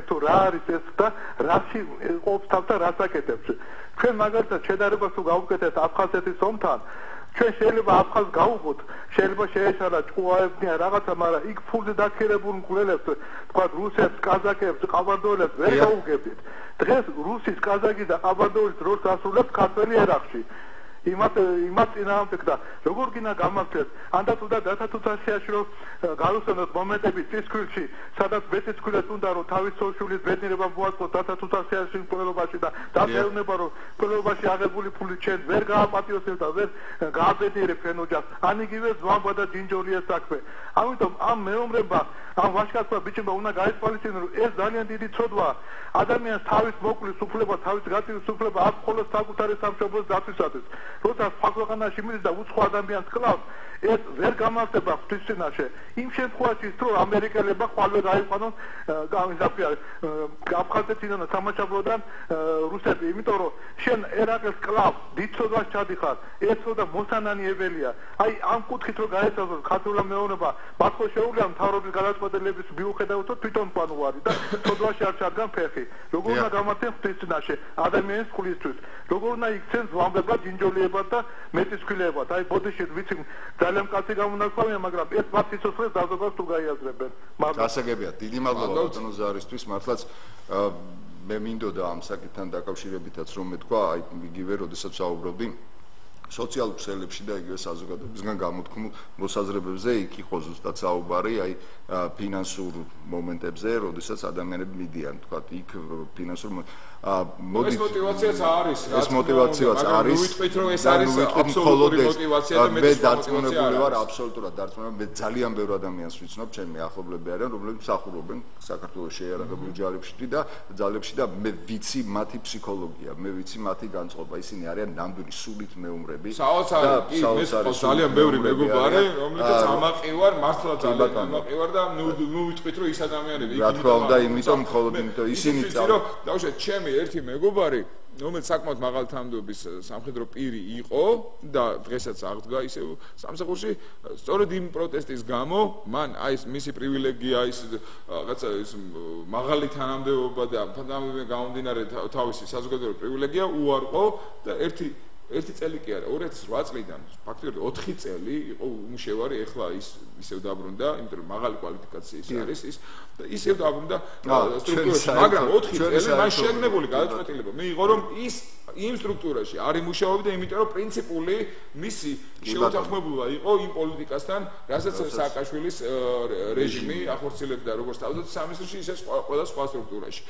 თუ რა არის ეს და რაში ყოფს თავს და რას აკეთებს. ჩვენ მაგალითად შედარებას თუ გავუკეთეთ აფხაზეთის ომთან, ჩვენ შეიძლება აფხაზს გავუყოთ, შეიძლება შეეშალა ჭუაებნია რაღაცა, მაგრამ იქ ფულზე დაქერებულ მკვლელებს, თქვა რუსებს, კაზაკებს, ყაბარდოელებს ვერ გავუგებდით. დღეს რუსის, კაზაკის და ყაბარდოელის როლს ასრულებს ქართველი ერაყში. იმათ წინააღმდეგ და როგორ გინდა გამართლეთ, ანდაც უნდა დათათუთაშიაში რომ გავუსვენოთ მომენტები წისქვილში, სადაც ბეწისქვილეს უნდა რომ თავის სოციალის ბედნიერება მოაწყოს დათათუთაშიაში მკვლელობაში და დაეუბნება რომ მკვლელობაში აღებული ფული ჩვენ ვერ გააპატიოსებ და ვერ გააბედნიერებ ჩვენ ოჯახს. ან იგივე ზვამბა და ჯინჯორიას საქმე. ამიტომ ამ მეომრებმა, ამ ვაჟკაცმა ბიჭებმა უნდა გაითვალისწინონ რომ ეს ძალიან დიდი ცოდვაა. ადამიანს თავის მოკვლის უფლება, თავის გაწივის უფლება აქვს მხოლოდ საკუთარი სამშობლოს დაცვისათვის. როცა ქვეყანაში მიდის და უცხო ადამიანს კლავს, ეს ვერ გამართება ღვთის წინაშე. იმ შემთხვევაში ის რომ ამერიკელებმა ხვალე გაიყვანონ აფხაზეთიდან და სამაშაბლოდან რუსები, იმიტომ რომ შენ ერაყის კლავს, დიდ ცოდვას ჩადიხარ, ეს ცოდა მოსანანიებელია. აი ამ კუთხით რომ გაესწავლოს ქართული მეურნეობა, მათ ხო შეუძლია მთავრობის გადაწყვეტილების მიუხედავად თვითონ პანუარი და ცოდვაში არ ჩადგან ფეხი. როგორ უნდა გამართენ ღვთის წინაშე ადამიანის ხულისთვის, როგორ უნდა იქცენ ზვამბება, ჯინჯოლიება და მეტისქვილება. აი ბოდიში ვიცი ძალიან კაცი გამონაკლავია, მაგრამ ეს მათ სიცოცხლეს დაზოგავს თუ გაიაზრებენ. გასაგებია, დიდი მადლობა ბატონო ზარისთვის, მართლაც მე მინდოდა ამ საკითხთან დაკავშირებითაც რომ მეთქვა, აი იგივე როდესაც საუბრობდი სოციალურ ქსელებში და იგივე საზოგადოებისგან გამოთქმულ მოსაზრებებზე, იქ იყო ზუსტად საუბარი, აი ფინანსურ მომენტებზე, როდესაც ადამიანები მიდიან, თქვა იქ ფინანსურ ეს მოტივაციაც არის, ეს მოტივაციაც არის. ვიტყვით რომ ეს არის აბსოლუტური მოტივაცია და მე დარწმუნებული ვარ, აბსოლუტურად დარწმუნებული, მე ძალიან ბევრ ადამიანს ვიცნობ, ჩემი ახლობლები არიან, რომლებიც მსახურობენ საქართველოს შეიარაღებულ ძალებში და მე ვიცი მათი ფსიქოლოგია, მე ვიცი მათი განწყობა, ისინი არიან ნამდვილი სულით მეომრები. საოცარი, მე ძალიან ბევრი მეგობარი, რომლებიც ამაყივარ, მართლა ძალიან ამაყივარ და ნუ ვიტყვით რომ ის ადამიანები რა თქმა უნდა, იმიტომ მხოლოდ იმიტომ ისინი დავუშვათ ჩემი ერთი მეგობარი რომელიც საკმაოდ მაღალი თანამდებობის სამხედრო პირი იყო და დღესაც აღდგა ისევ სამსახურში, სწორედ იმ პროტესტის გამო მან აი ეს მისი პრივილეგია, ის რაღაცა ის მაღალი თანამდებობა და თანამდებობიდან გამომდინარე თავისი საზოგადოებრივი პრივილეგია უარყო და ერთი წელი კი არა 2008 წლიდან ფაქტობრივად 4 წელი იყო უმუშევარი, ეხლა ის ისევ დაბრუნდა, იმიტომ რომ მაღალი კვალიფიკაციის არის ის და ისევ დაბრუნდა სტრუქტურაში, მაგრამ 4 წელი მან შეგნებული გადაწყვეტილება მიიღო, რომ ის იმ სტრუქტურაში არ იმუშაობდა, იმიტომ რომ პრინციპული მისი შეუთანხმებულობა იყო იმ პოლიტიკასთან, რასაც სააკაშვილის რეჟიმი ახორციელებდა როგორც თავდაცვის სამინისტროში, ისე ყველა სხვა სტრუქტურაში.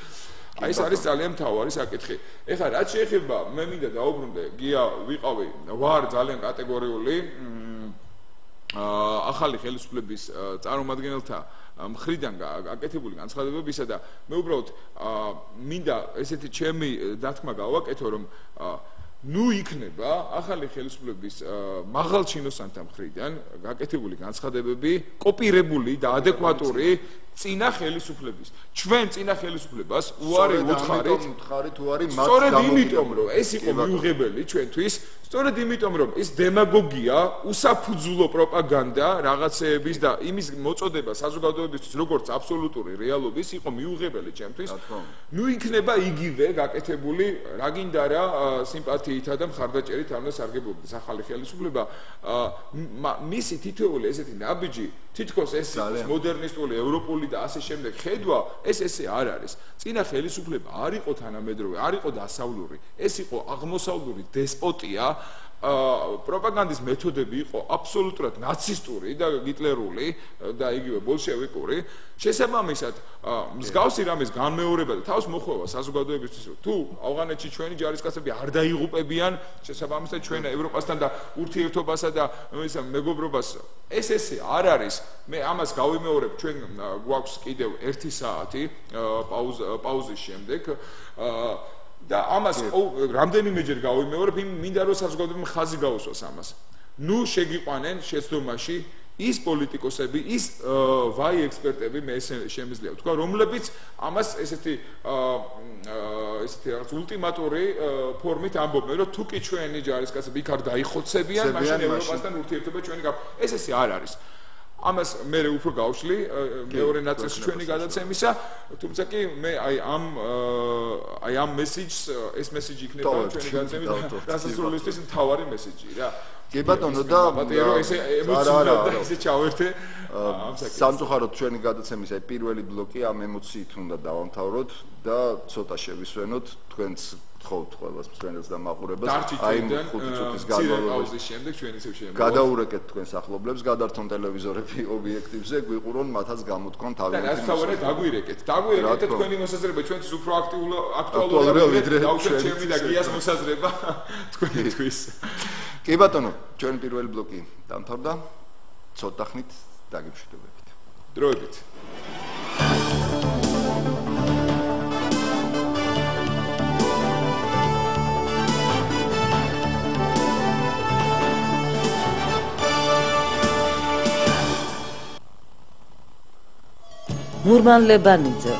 აი ეს არის ძალიან მთავარი საკითხი. ეხლა რაც შეეხება მე მინდა დაუბრუნდე გია ვიყავი ვარ ძალიან კატეგორიული ახალი ხელისუფლების წარმომადგენელთა მხრიდან გაკეთებული განცხადებებისა და მე უბრალოდ მინდა ესეთი ჩემი დათქმა გავაკეთო რომ ნუ იქნება ახალი ხელისუფლების მაღალ ჩინოსანთა მხრიდან გაკეთებული განცხადებები კოპირებული და ადეკვატური წინა ხელისუფლების ჩვენ წინა ხელისუფლებას უარი ვუთხარით უარი მათ სწორედ იმიტომ რომ ეს იყო მიუღებელი ჩვენთვის სწორედ იმიტომ რომ ის დემაგოგია უსაფუძვლო პროპაგანდა რაღაცეების და იმის მოწოდება საზოგადოებისთვის როგორც აბსოლუტური რეალობის იყო მიუღებელი ჩემთვის ნუ იქნება იგივე გაკეთებული რა გინდა რა სიმპათიითა და მხარდაჭერით არ უნდა სარგებლობდეს ახალი ხელისუფლება მისი თითოეული ესეთი ნაბიჯი თითქოს ეს მოდერნისტული ევროპული და ასე შემდეგ ხედვა ესე არ არის წინა ხელისუფლება არ იყო თანამედროვე არ იყო დასავლური ეს იყო აღმოსავლური დესპოტია პროპაგანდის მეთოდები იყო აბსოლუტურად ნაცისტური და გიტლერული და იგივე ბოლშევიკური შესაბამისად მსგავსი რამის განმეორება და თავს მოხვევა საზოგადოებისთვის თუ ავღანეთში ჩვენი ჯარისკაცები არ დაიღუპებიან შესაბამისად ჩვენ ევროპასთან და ურთიერთობასა და მეგობრობას ესე არ არის მე ამას გავიმეორებ ჩვენ გვაქვს კიდევ 1 საათი პაუზის შემდეგ და ამას რამდენიმეჯერ გავიმეორებ მინდა რომ საზოგადოებამ ხაზი გაუსვას ამას ნუ შეგიყვანენ შეცდომაში ის პოლიტიკოსები ის ვაი ექსპერტები მე შემიძლია ვთქვა რომლებიც ამას ესეთი რაღაც ულტიმატური ფორმით ამბობენ რომ თუ კი ჩვენი ჯარისკაცები იქ არ დაიხოცებიან მაშინ ევროპასთან ურთიერთობა ჩვენი ესე არ არის ამას მე უფრო გავშლი მეორე ნაწილში ჩვენი გადაცემისა თუმცა კი მე აი ამ მესიჯს ეს მესიჯი იქნება ჩვენი გადაცემის დასასრულისთვის მთავარი მესიჯი რა კი ბატონო და ესე ემოციურად და ესე ჩავერთე სამწუხაროდ ჩვენი გადაცემის აი პირველი ბლოკი ამ ემოციით უნდა დავამთავროთ და ცოტა შევისვენოთ თქვენს თხოვთ ყველას მსვენელს და მაყურებელს აი 5 წუთის განმავლობაში შემდეგ ჩვენ ისევ შემოვიდეთ გადაურეკეთ თქვენს ახლობლებს გადართონ ტელევიზორები ობიექტივზე გვიყურონ მათაც გამოთქვან თავიანთი და რასთავარად დაგვირეკეთ თქვენი მოსაზრება ჩვენთვის უფრო აქტუალურია ვიდრე ჩემი და გიას მოსაზრება თქვენთვის კი ბატონო ჩვენი პირველი ბლოკი დამთავრდა ცოტა ხნით დაგიმშვიდობებით დროებით მურმან ლებანიძე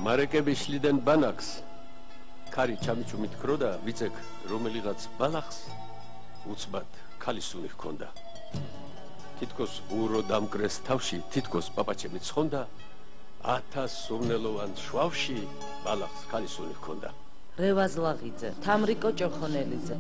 მარეკები შლიდან ბანაკს ქარი ჩამიჩუმით ქროდა ვიცეკ რომელიღაც ბალახს უცბად ქალისუნი ჰქონდა თითქოს ურო დამკრეს თავში თითქოს პაპაჩები ცხონდა 1000 სურნელოვან შვავში ბალახს ქალისუნი ჰქონდა რევაზ ლაღიძე თამრიკო ჭოხონელიძე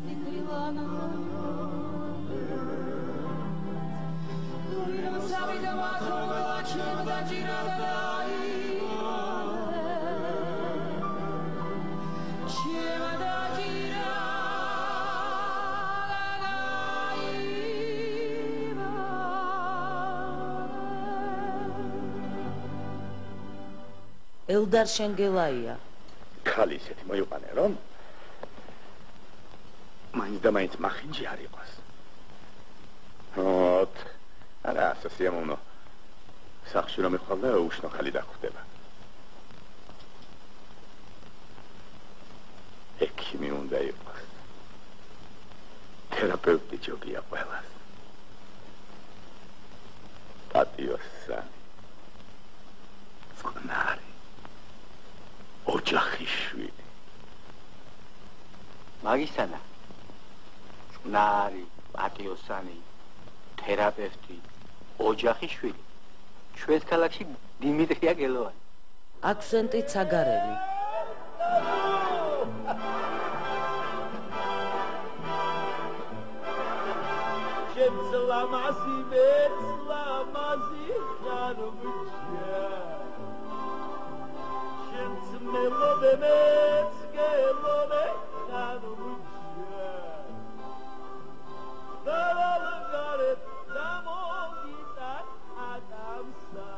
ელდარ შენგელაია ხალი ისეთი მოიყვანე რომ მაინც და მაინც მახინჯი არ იყოს არა ასეა მომნო სახში რომ ეხვალა უშნო ხალი დახვდება ექიმი უნდა იყოს თერაპევტი ჯობია ყველას პატიოსა წყნარი ოჯახი შვილი მაგისანა ნარი პატიოსანი თერაპევტი ოჯახიშვილი ჩვენს ქალაქში დიმიტრია გელოვანი აქსენტი ცაგარელი ლამაზი მეც ლამაზი ხარბჯა შენც მელოდე მეც გელოდე ხარბჯა დალაგარეთ დამოგიტა ადამსა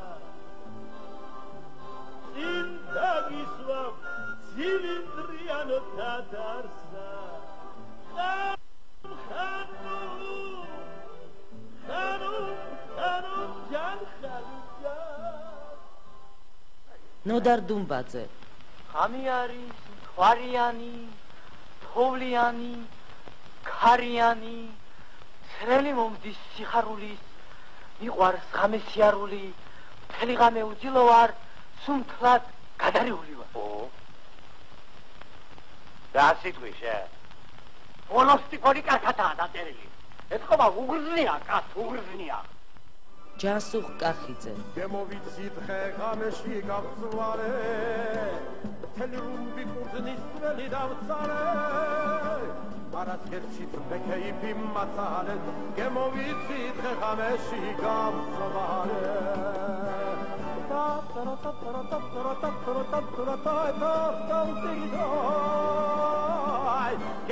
ინდაგისვა ცილინდრიან თადარსა ნოდარ დუმბაძე ხამი არის ხვარიანი თოვლიანი ქარიანი ცრელი მომდის სიხარულის მიყვარს ღამე სიარული მთელი ღამე უძილო ვარ სუმთლად გადარეული ვარ და სიტყვიშე ბოლოსტიკორი კაცაა დაწერილი ეთქობა უგრძნია კაც უგრძნია ჯანსუღ კახიძე გემოვიცით ხე ღამეში გავწვარე მთელი რუმბი კურძნის წველი დავწარე არასერცით მექეიფი მაცალე გემოვიცით ხე ღამეში გავწვარე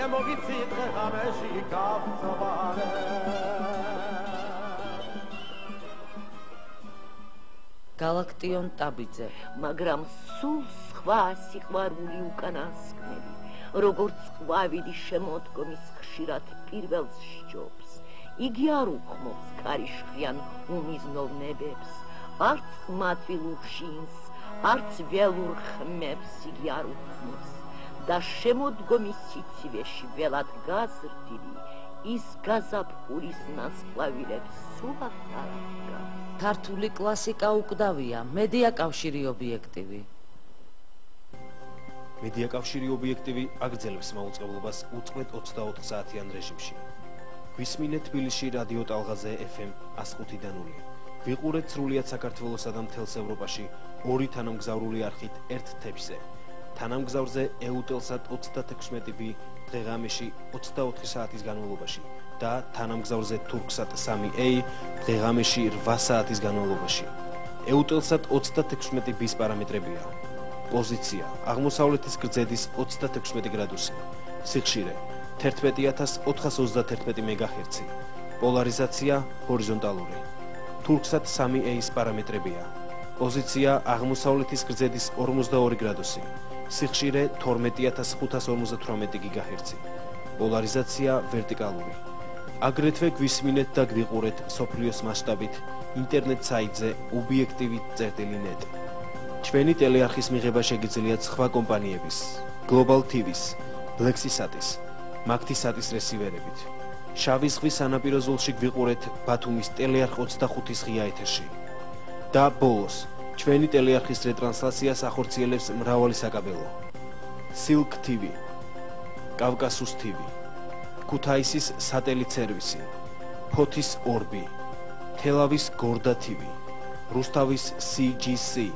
გემოვიცით ხე ღამეში გავწვარე გალაქტიონ ტაბიძე მაგრამ სულ სხვა სიყვარული უკანასკნელი როგორც ყვავილი შემოდგომის ხშირად პირველს სჯობს იგი არ უხმობს ქარიშხიან უმიზნელ ნებებს არც მათვილ უშინს არც ველურ ხმებს იგი არ უხმობს და შემოდგომის სიცივეში ველად გაზრდილი ის გაზაფხულის ნასკლავილებს სულად არ აღგავს ქართული კლასიკა უკვდავია მედია კავშირი ობიექტივი მედია კავშირი ობიექტივი აგრძელებს მაუწყებლობას უწყვეტ 24 საათიან რეჟიმში გვისმინეთ თბილისში რადიო ტალღაზე FM 105-დან 0 ვიყურეთ სრულიად საქართველოსა და მთელს ევროპაში ორი თანამგზავრული არხით ერთ თებსზე თანამგზავრზე EUTELSAT 36B დღეღამეში 24 საათის განმავლობაში და თანამგზავრზე TURKSAT 3A დღეღამეში 8 საათის განმავლობაში. EUTELSAT 36B-ის პარამეტრებია: პოზიცია აღმოსავლეთის გრძედის 36 გრადუსი, სიხშირე 11431 MHz, პოლარიზაცია ჰორიზონტალური. TURKSAT 3A-ის პარამეტრებია: პოზიცია აღმოსავლეთის გრძედის 42 გრადუსი, სიხშირე 12558 GHz, პოლარიზაცია ვერტიკალური. აგრეთვე გვისმინეთ და გვიყურეთ სოფლიოს მასშტაბით ინტერნეტ საიტზე obiektivit.net. ჩვენი ტელეარხის მიღება შეგიძლიათ სხვა კომპანიების, Global TV-ს, Lexisat-ის, Magtisat-ის რესივერებით. შავი ზღვის სანაპირო ზოლში გვიყურეთ ბათუმის ტელეარხ 25-ის ღია ეთერში. და ბოლოს, ჩვენი ტელეარხის რეტრანსლაციას ახორციელებს მრავალი საკაბელო. Silk TV, კავკასუს TV, ქუთაისის სატელიტ სერვისი, ფოთის ორბი, თელავის გორდა TV, რუსთავის CGC,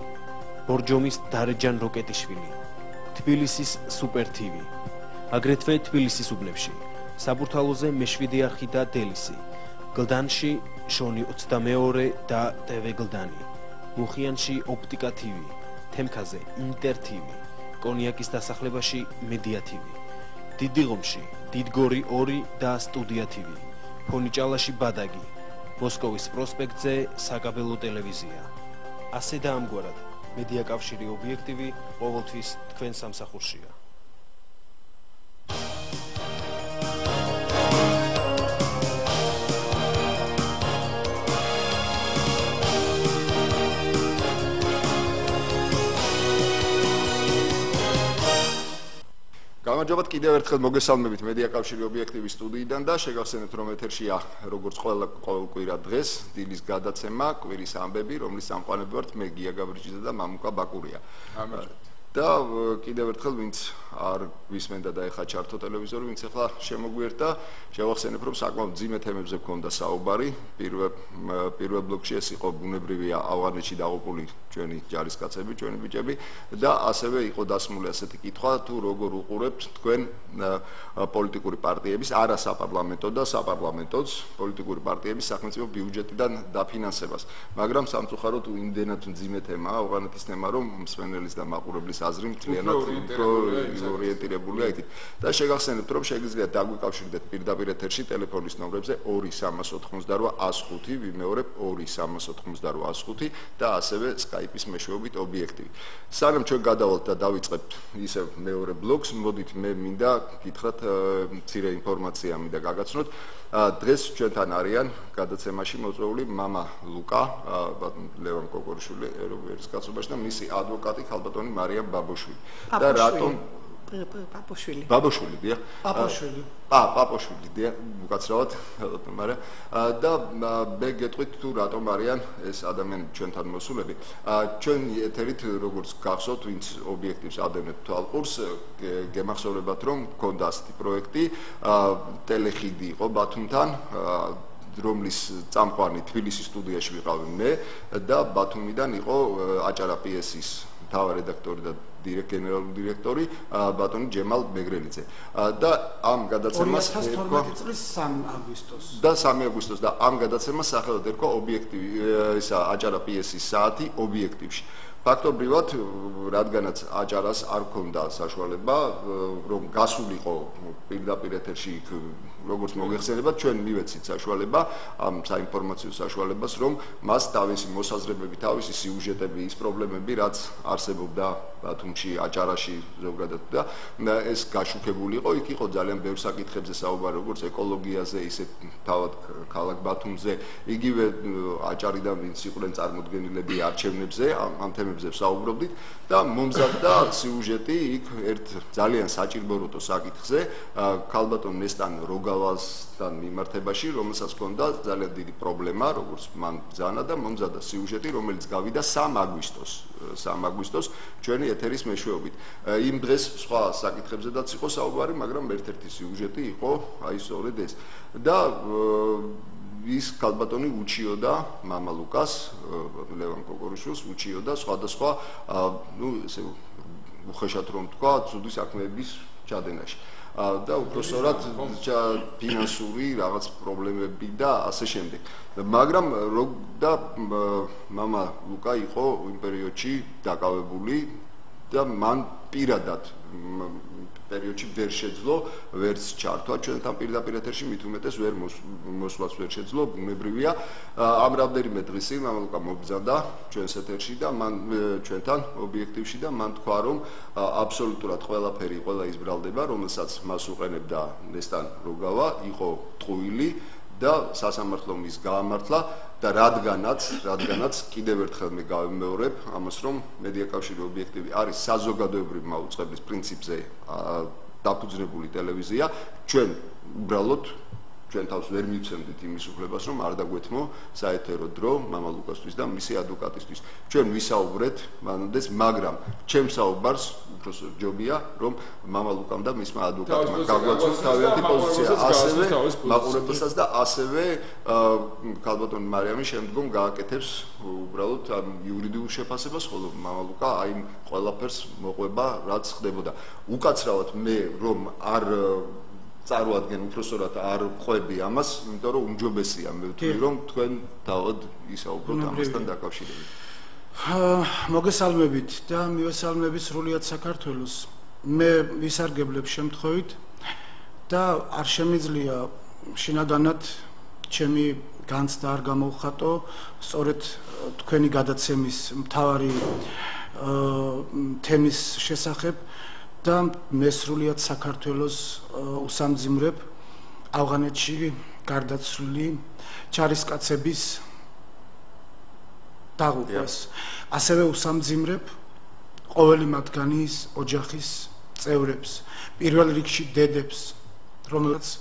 ბორჯომის დარეჯან როკეტიშვილი, თბილისის Super TV, აგრეთვე თბილისის უბნებში, საბურთალოზე მე-7 არხი და დელისი, გლდანში შონი 22 და TV გლდანი, მუხიანში ოპტიკა TV, თემქაზე ინტერ TV, კონიაკის დასახლებაში მედია TV, დიდიღომში დიდგორი 2 და სტუდია TV, ფონიჭალაში ბადაგი, მოსკოვის პროსპექტზე საკაბელო ტელევიზია. ასე და ამგვარად, მედია კავშირი ობიექტივი ყოველთვის თქვენ სამსახურშია. გამარჯობათ კიდევ ერთხელ მოგესალმებით მედია კავშირი ობიექტივის სტუდიიდან და შეგახსენებთ რომ ეთერშია როგორც ყოველკვირა დღეს დილის გადაცემა კვირის ამბები რომლის სამყაროები ვართ მე გია გაბრიჯიძე და მამუკა ბაკურია. და კიდევ ერთხელ ვინც არ ვისმენდა და ეხა ჩართო ტელევიზორი, ვინც ეხლა შემოგვიერთდა, შევახსენებ, რომ საკმაოდ მძიმე თემებზე გქონდა საუბარი. პირველ ბლოკში ეს იყო ბუნებრივია ავღანეთში დაღუპული ჩვენი ჯარისკაცები, ჩვენი ბიჭები და ასევე იყო დასმული ასეთი კითხვა, თუ როგორ უყურებთ თქვენ პოლიტიკური პარტიების, არა საპარლამენტო და საპარლამენტოც პოლიტიკური პარტიების სახელმწიფო ბიუჯეტიდან დაფინანსებას. მაგრამ სამწუხაროდ იმდენად მძიმე თემაა ავღანეთის თემა, რომ მსმენელის და მაყურებლის აზრი მთლიანად ორიენტირებულია იქით. და შეგახსენებთ, რომ შეგიძლიათ დაგვიკავშირდეთ პირდაპირ ეთერში ტელეფონის ნომრებზე 2-388-105, ვიმეორებ 2-388-105 და ასევე Skype-ის მეშვეობით ობიექტივი. სანამ ჩვენ გადავალთ და დავიწყებთ ისევ მეორე ბლოკს, მოდით მე მინდა გითხრათ მცირე ინფორმაცია მინდა გაგაცნოთ. დღეს ჩვენთან არიან გადაცემაში მოწვეული მამა ლუკა, ლევან კოკორიშვილი ეროვნულ კაცობაში და მისი ადვოკატი ქალბატონი მარიამ ბაბოშვილი. და რატომ პაპოშვილი. ბაბოშვილი, დიახ. პაპოშვილი. პაპოშვილი, დიახ, უკაცრავად, მაგრამ და მე გეტყვით თუ რატომ არიან ეს ადამიანები ჩვენთან მოსულები. ჩვენი ეთერით როგორც გახსოვთ, ვინც ობიექტივს ადევნებთ თვალყურს, გემახსოვრებათ, რომ გქონდა ასეთი პროექტი, ტელეხიდი იყო ბათუმთან, რომლის წამყვანი თბილისის სტუდიაში ვიყავი მე და ბათუმიდან იყო აჭარა პიესის მთავარი რედაქტორი და გენერალური დირექტორი ბატონი ჯემალ მეგრელიძე და ამ გადაცემას 2012 წლის 3 აგვისტოს და 3 აგვისტოს და ამ გადაცემას სახელად ერქვა ობიექტივი ისა აჭარა პიესის საათი ობიექტივში ფაქტობრივად რადგანაც აჭარას არ ქონდა საშუალება რომ გასულიყო პირდაპირ ეთერში როგორც მოგეხსენებათ ჩვენ მივეცით საშუალება ამ საინფორმაციო საშუალებას რომ მას თავისი მოსაზრებები თავისი სიუჟეტები ის პრობლემები რაც არსებობდა ბათუმში აჭარაში ზოგადად და ეს გაშუქებული იყო იქ იყო ძალიან ბევრ საკითხებზე საუბარი როგორც ეკოლოგიაზე ისე თავად ქალაქ ბათუმზე იგივე აჭარიდან ვინც იყვნენ წარმოდგენილები არჩევნებზე ამ თემებზე საუბრობდით და მომზადდა სიუჟეტი იქ ერთ ძალიან საჭიროებო საკითხზე ქალბატონ ნესტან როგალასთან მიმართებაში რომელსაც ჰქონდა ძალიან დიდი პრობლემა როგორც მან ბრძანა და მომზადდა სიუჟეტი რომელიც გავიდა 3 აგვისტოს ჩვენი ეთერის მეშვეობით იმ დღეს სხვა საკითხებზედაც იყო საუბარი მაგრამ ერთ-ერთი სიუჟეტი იყო აი სწორედ ეს და ის ქალბატონი უჩიოდა მამა ლუკას ლევან კოკორიშვილს უჩიოდა სხვადასხვა ნუ ესე უხეშად რომ თქვა ცუდი საქმეების ჩადენაში და უпроსორად ფინანსური რაღაც პრობლემები და ასე შემდეგ. მაგრამ და მამა ლუკა იყო იმ პერიოდში დაკავებული და მან პირადად პერიოდში ვერ შეძლო ვერც ჩართვა ჩვენთან პირდაპირ ეთერში მით უმეტეს ვერ მოსვლაც ვერ შეძლო ბუნებრივია ამ რამდენიმე დღის წინ მამა ლუკა მობრძანდა ჩვენს ეთერში და მან ჩვენთან ობიექტივში და მან თქვა რომ აბსოლუტურად ყველაფერი ყველა ის ბრალდება რომელსაც მას უყენებდა ნესტან როგავა იყო ტყუილი და სასამართლომ ის გაამართლა და რადგანაც კიდევ ერთხელ მე გავიმეორებ ამას რომ მედია კავშირი ობიექტივი არის საზოგადოებრივი მაუწყებლის პრინციპზე დაფუძნებული ტელევიზია ჩვენ უბრალოდ ჩვენ თავს ვერ მივცემდით იმის უფლებას რომ არ დაგვეთმო საეთერო დრო მამა ლუკასთვის და მისი ადვოკატისთვის ჩვენ ვისაუბრეთ მანამდეც მაგრამ ჩემ საუბარს უბრალოდ ჯობია რომ მამა ლუკამ და მისმა ადვოკატმა გაგვაცნოს თავიანთი პოზიცია ასევე მაყურებელსაც და ასევე ქალბატონი მარიამი შემდგომ გააკეთებს უბრალოდ ამ იურიდიულ შეფასებას ხოლო მამა ლუკა აი ყველაფერს მოყვება რაც ხდებოდა უკაცრავად მე რომ არ წარუადგენ უბრალოდ არ ყვები ამას, იმიტომ რომ უმჯობესია მე ვთვლი რომ თქვენ თავად ისაუბროთ ამასთან დაკავშირებით. მოგესალმებით და მივესალმებით სრულიად საქართველოს. მე ვისარგებლებ შემთხვევით და არ შემიძლია შინაგანად ჩემი განცდა არ გამოვხატო სწორედ თქვენი გადაცემის მთავარი თემის შესახებ და მე სრულიად საქართველოს უსამძიმრებ ავღანეთში გარდაცვლილი ჯარისკაცების დაღუპვას. ასევე უსამძიმრებ ყოველი მათგანის ოჯახის წევრებს, პირველ რიგში დედებს, რომელსაც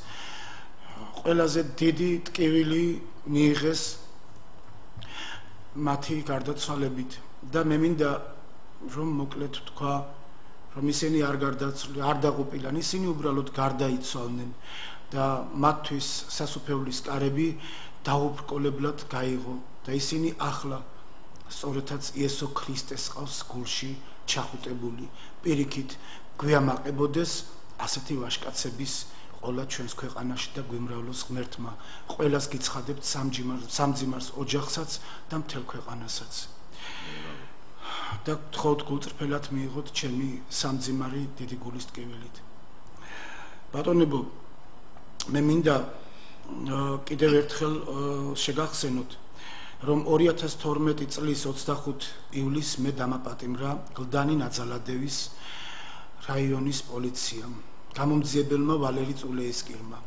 ყველაზე დიდი ტკივილი მიიღეს მათი გარდაცვალებით და მე მინდა რომ მოკლედ თქვა რომ ისინი არ დაღუპილან, ისინი უბრალოდ გარდაიცვალნენ და მათთვის სასუფეულის კარები დაუბრკოლებლად გაიღო და ისინი ახლა სწორედაც იესო ქრისტეს ყავს გულში ჩახუტებული. პირიქით გვიამაყებოდეს ასეთი ვაჟკაცების ყოლა ჩვენს ქვეყანაში და გვიმრავლოს ღმერთმა. ყველას გიცხადებთ სამძიმარს ოჯახსაც და მთელ ქვეყანასაც. და გთხოვთ გულწრფელად მიიღოთ ჩემი სამძიმარი დიდი გულის ტკივილით. ბატონებო, მე მინდა კიდევ ერთხელ შეგახსენოთ, რომ 2012 წლის 25 ივლისს მე დამაპატიმრა გლდანი ნაძალადევის რაიონის პოლიციამ, გამომძიებელმა ვალერი წულეისკირმა.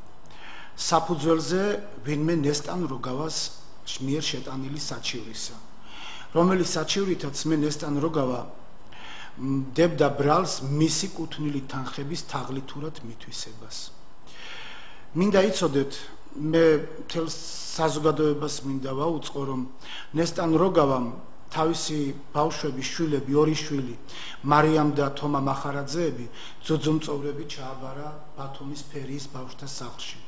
საფუძველზე ვინმე ნესტან როგავას მიერ შეტანილი საჩივრისა, რომელიც საჩივრითაც მე ნესტან როგავა დებდა ბრალს მისი კუთვნილი თანხების თაღლითურად მითვისებას. მინდა იცოდეთ, მე მთელ საზოგადოებას მინდა ვაუწყო, რომ ნესტან როგავამ თავისი ბავშვები, შვილები, ორი შვილი, მარიამ და თომა მახარაძეები ძუძუმწოვრები ჩააბარა ბათუმის ფერიის ბავშვთა სახლში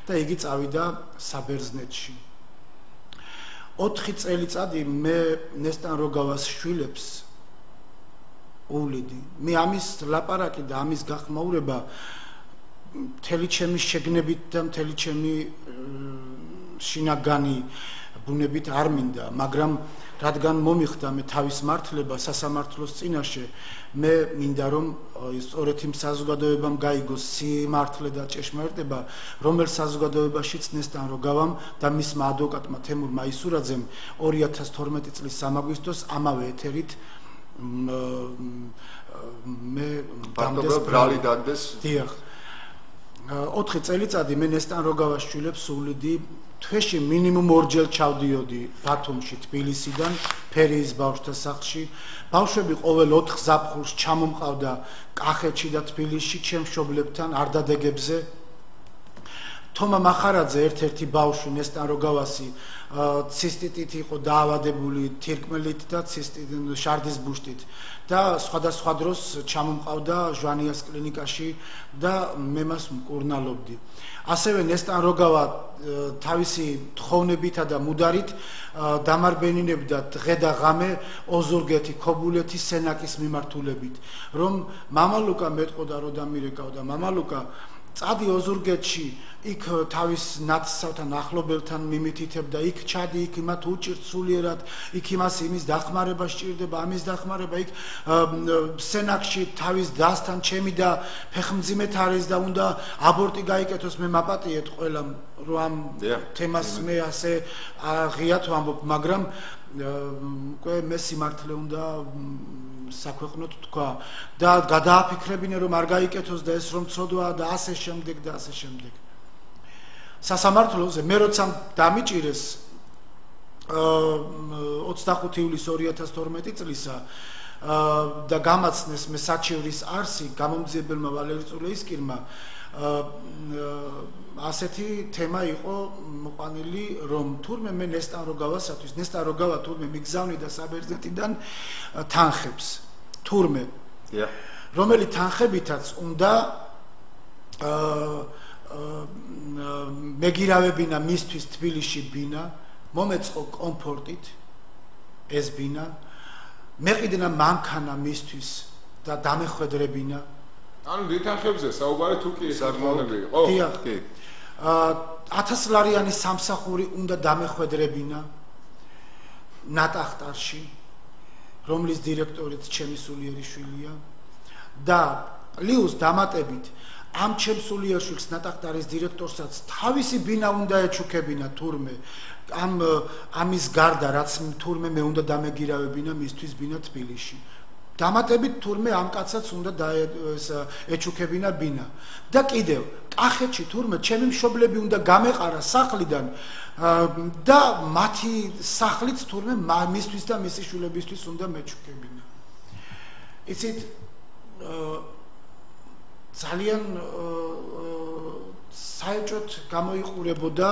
და იგი წავიდა საბერძნეთში. 4 წელიწადი მე ნესტან როგავას შვილებს უვლიდი. მე ამის ლაპარაკი და ამის გახმაურება მთელი ჩემი შეგნებით და მთელი ჩემი შინაგანი ბუნებით არ მინდა, მაგრამ რადგან მომიხდა მე თავის მართლება სასამართლოს წინაშე, მე მინდა რომ სწორედ იმ საზოგადოებამ გაიგოს სიმართლე და ჭეშმარიტება, რომელ საზოგადოებაშიც ნესტან როგავამ და მისმა ადვოკატმა თემურ მაისურაძემ 2012 წლის 3 აგვისტოს ამავე ეთერით მე დამდეს ბრალი დაგდეს. დიახ. 4 წელიწადი მე ნესტან როგავას შვილებს უვლიდი. თვეში მინიმუმ 2 ჯერ ჩავდიოდი ბათუმში, თბილისიდან ფერიის ბავშვთა სახლში. ბავშვები ყოველ 4 ზაფხულს ჩამომყავდა კახეთში და თბილისში ჩემ მშობლებთან არდადეგებზე. თომა მახარაძე, ერთ-ერთი ბავშვი ნესტან როგავასი, ცისტიტით იყო დაავადებული, თირკმელით და შარდის ბუშტით და სხვადასხვა დროს ჩამომყავდა ჟვანიას კლინიკაში და მე მას მკურნალობდი. ასევე ნესტან როგავა თავისი თხოვნებითა და მუდარით დამარბენინებდა დღე და ღამე ოზურგეთი, ქობულეთი, სენაკის მიმართულებით, რომ მამალუკა მეტყოდა რო დამირეკავდა, მამალუკა წადი ოზურგეთში, იქ თავის ნაცსავთან ახლობელთან მიმითითებდა, იქ ჩადი, იქ იმათ უჭირთ სულიერად, იქ იმის დახმარება სჭირდება, ამის დახმარება, იქ სენაკში თავის დასთან ჩემი და ფეხმძიმეთ არის და უნდა აბორტი გაიკეთოს. მე მაპატიეთ ყველამ, რომ ამ თემას მე ასე ღიათ ვამბობ, მაგრამ უკვე მე სიმართლე უნდა საქვეყნოთ თქვა და გადააფიქრებინე, რომ არ გაიკეთოს და ეს რომ ცოდვაა და ასე შემდეგ და ასე შემდეგ. სასამართლოზე მე როცა დამიჭირეს 25 ივლისს 2012 წლისა და გამაცნეს მე საჩივრის არსი გამომძიებელმა ვალერი წულეისკირმა, ასეთი თემა იყო მოყვანილი, რომ თურმე მე ნესტან როგავასათვის, ნესტან როგავა თურმე მიგზავნიდა საბერძნეთიდან თანხებს, თურმე, რომელი თანხებითაც უნდა მეგირავებინა მისთვის თბილისში ბინა, მომეწყო კომფორტით ეს ბინა, მეყიდნა მანქანა მისთვის და დამეხვედრებინა. ანუ დითანხებზე საუბარი თუ კი საკმაოდ იყო? დიახ. 1000 ლარიანი სამსახური უნდა დამეხვედრებინა ნატახტარში, რომლის დირექტორიც ჩემი სულიერი შვილია და პლუს დამატებით ამ ჩემს სულიერ შვილს ნატახტარის დირექტორსაც თავისი ბინა უნდა ეჩუქებინა თურმე ამის გარდა, რაც თურმე მე უნდა დამეგირავებინა მისთვის ბინა თბილისში. დამატებით თურმე ამ კაცსაც უნდა ეჩუქებინა ბინა. და კიდევ კახეთში თურმე ჩემი მშობლები უნდა გამეყარა სახლიდან და მათი სახლიც თურმე მისთვის და მისი შვილებისთვის უნდა მეჩუქებინა. იცით, ძალიან საერთოდ გამოიყურებოდა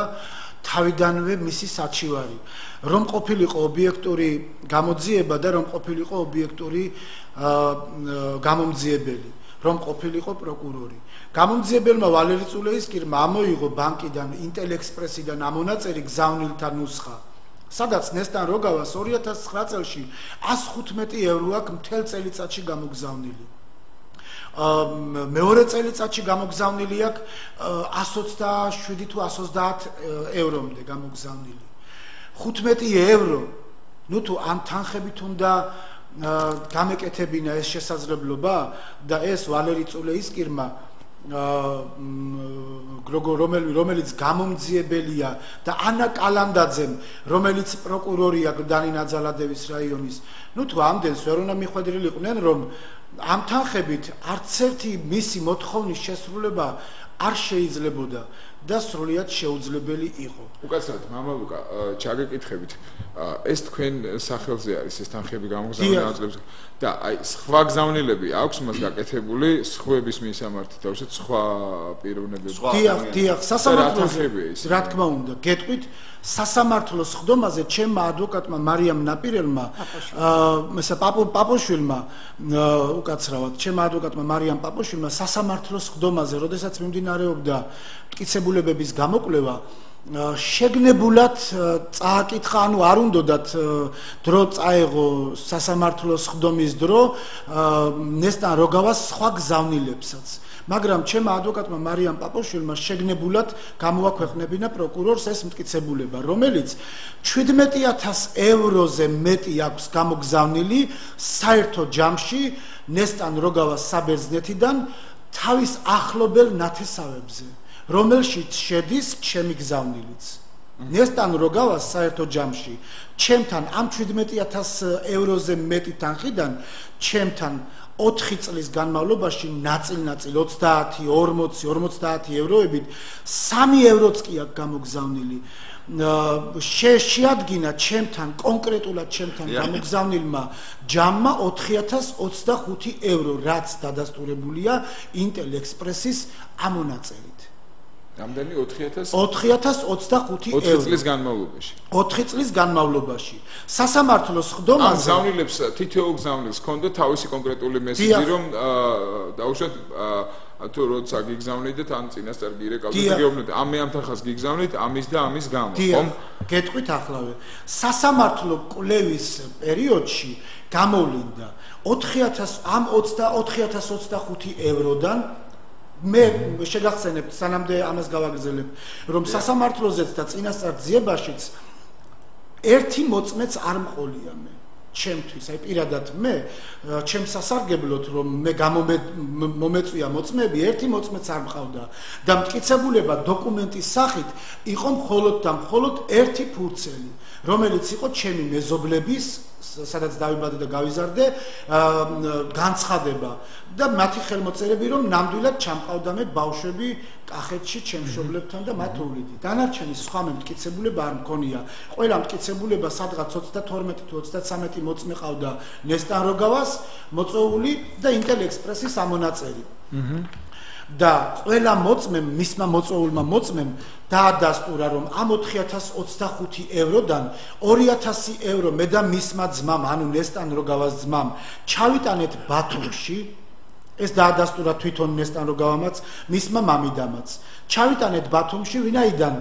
თავიდანვე მისი საჩივარი. რომ ყოფილიყო ობიექტური გამოძიება და რომ ყოფილიყო ობიექტური გამომძიებელი, რომ ყოფილიყო პროკურორი. გამომძიებელმა ვალერი წულეისკირმა ამოიღო ბანკიდან ინტელ-ექსპრესიდან ამონაწერი გზავნილთა ნუსხა, სადაც ნესტან როგავას 2009 წელში 115 евро აქვს მთელ წელიწადში გამოგზავნილი. მეორე წელიწადში გამოგზავნილი აქვს 127 თუ 130 ევრომდე გამოგზავნილი. 15 евро, ну თუ ამ თანხებით უნდა გამეკეთებინა ეს შესაძლებლობა და ეს ვალერი წულეისკირმა რომელიც გამომძიებელია და ანა კალანდაძემ, რომელიც პროკურორია გლდანი ნაძალადევის რაიონის, ну თუ ამდენს ვერ უნდა მიხვედრილიყვნენ, რომ ამ თანხებით არც ერთი მისი მოთხოვნის შესრულება არ შეიძლებოდა და სრულიად შეუძლებელი იყო. უკაცრავად, მამა ლუკა, ჩაგეკითხებით, ეს თქვენ სახელზე არის ეს თანხები გამოგზავნილი ნაწილებს და აი სხვა გზავნილები აქვს მას გაკეთებული სხვების მისამართით, თავშეთ სხვა პიროვნებები. დიახ, სასამართლოზე, რა თქმა უნდა, გეტყვით, სასამართლოს ხდომაზე ჩემმა ადვოკატმა მარიამ ნაპირელმა, პაპოშვილმა, უკაცრავად, ჩემმა ადვოკატმა მარიამ პაპოშვილმა სასამართლოს ხდომაზე, როდესაც მიმდინარეობდა მტკიცებულებების გამოკვლევა, შეგნებულად წააკითხა, ანუ არ უნდათ დრო წაეღო სასამართლოს ხდომის დრო ნესტან როგავას სხვა გზავნილებსაც. მაგრამ ჩემმა ადვოკატმა მარიამ პაპოშვილმა შეგნებულად გამოაქვეყნებინა პროკურორს ეს მტკიცებულება, რომელიც 17000 ევროზე მეტი აქვს გამოგზავნილი საერთო ჯამში ნესტან როგავას საბერძნეთიდან თავის ახლობელ ნათესავებზე, რომელშიც შედის ჩემი გზავნილიც. ნესტან როგავას საერთო ჯამში ჩემთან ამ 17000 ევროზე მეტი თანხიდან ჩემთან 4 წლის განმავლობაში ნაწილ-ნაწილ 30, 40, 50 ევროებით 3 ევროც კი აქვს გამოგზავნილი. შეადგინა ჩემთან კონკრეტულად ჩემთან გამოგზავნილმა ჯამმა 4025 евро, რაც დადასტურებულია ინტელ-ექსპრესის ამონაწერით. რამდენი 4000? 4025 евро. 4 წლის განმავლობაში. 4 წლის განმავლობაში. სასამართლოს ხდომაზე ამ გზავნილებს თითოეულ გზავნილს ჰქონდა თავისი კონკრეტული მესიჯი, რომ დაუშვათ თუ როცა გიგზავნიდეთ ამ წინასწარ გირეკავდეთ, გეუბნეთ ამ თანხას გიგზავნით ამის და ამის გამო, ხომ? გეტყვით ახლავე. სასამართლო კვლევის პერიოდში გამოვლინდა 4025 ევროდან მე შეგახსენებთ, სანამდე ამას გავაგრძელებ, რომ სასამართლოზეც და წინასწარ ძიებაშიც ერთი მოწმეც არ მყოლია მე. ჩემთვის, აი პირადად მე, ჩემ სასარგებლოდ რომ მე მომეწვია მოწმეები, ერთი მოწმეც არ მყავდა და მტკიცებულება დოკუმენტის სახით იყო მხოლოდ და მხოლოდ ერთი ფურცელი, რომელიც იყო ჩემი მეზობლების, სადაც დავიბადე და გავიზარდე, განცხადება და მათი ხელმოწერები, რომ ნამდვილად ჩამყავდა მე ბავშვები კახეთში ჩემშობლებთან და მათ უვლიდი. დანარჩენი სხვა მტკიცებულება არ მქონია. ყველა მტკიცებულება სადღაც 22 თუ 33 მოწმე ყავდა ნესტან როგავას მოწვეული და ინტელ-ექსპრესის ამონაწერი. და ყველა მოწმემ, მისმა მოწვეულმა მოწმემ დაადასტურა, რომ ამ 4025 ევროდან 2000 евро მე და მისმა ძმამ, ანუ ნესტან როგავას ძმამ, ჩავიტანეთ ბათუმში. ეს დაადასტურა თვითონ ნესტან როგავამაც, მისმა მამიდამაც. ჩავიტანეთ ბათუმში, ვინაიდან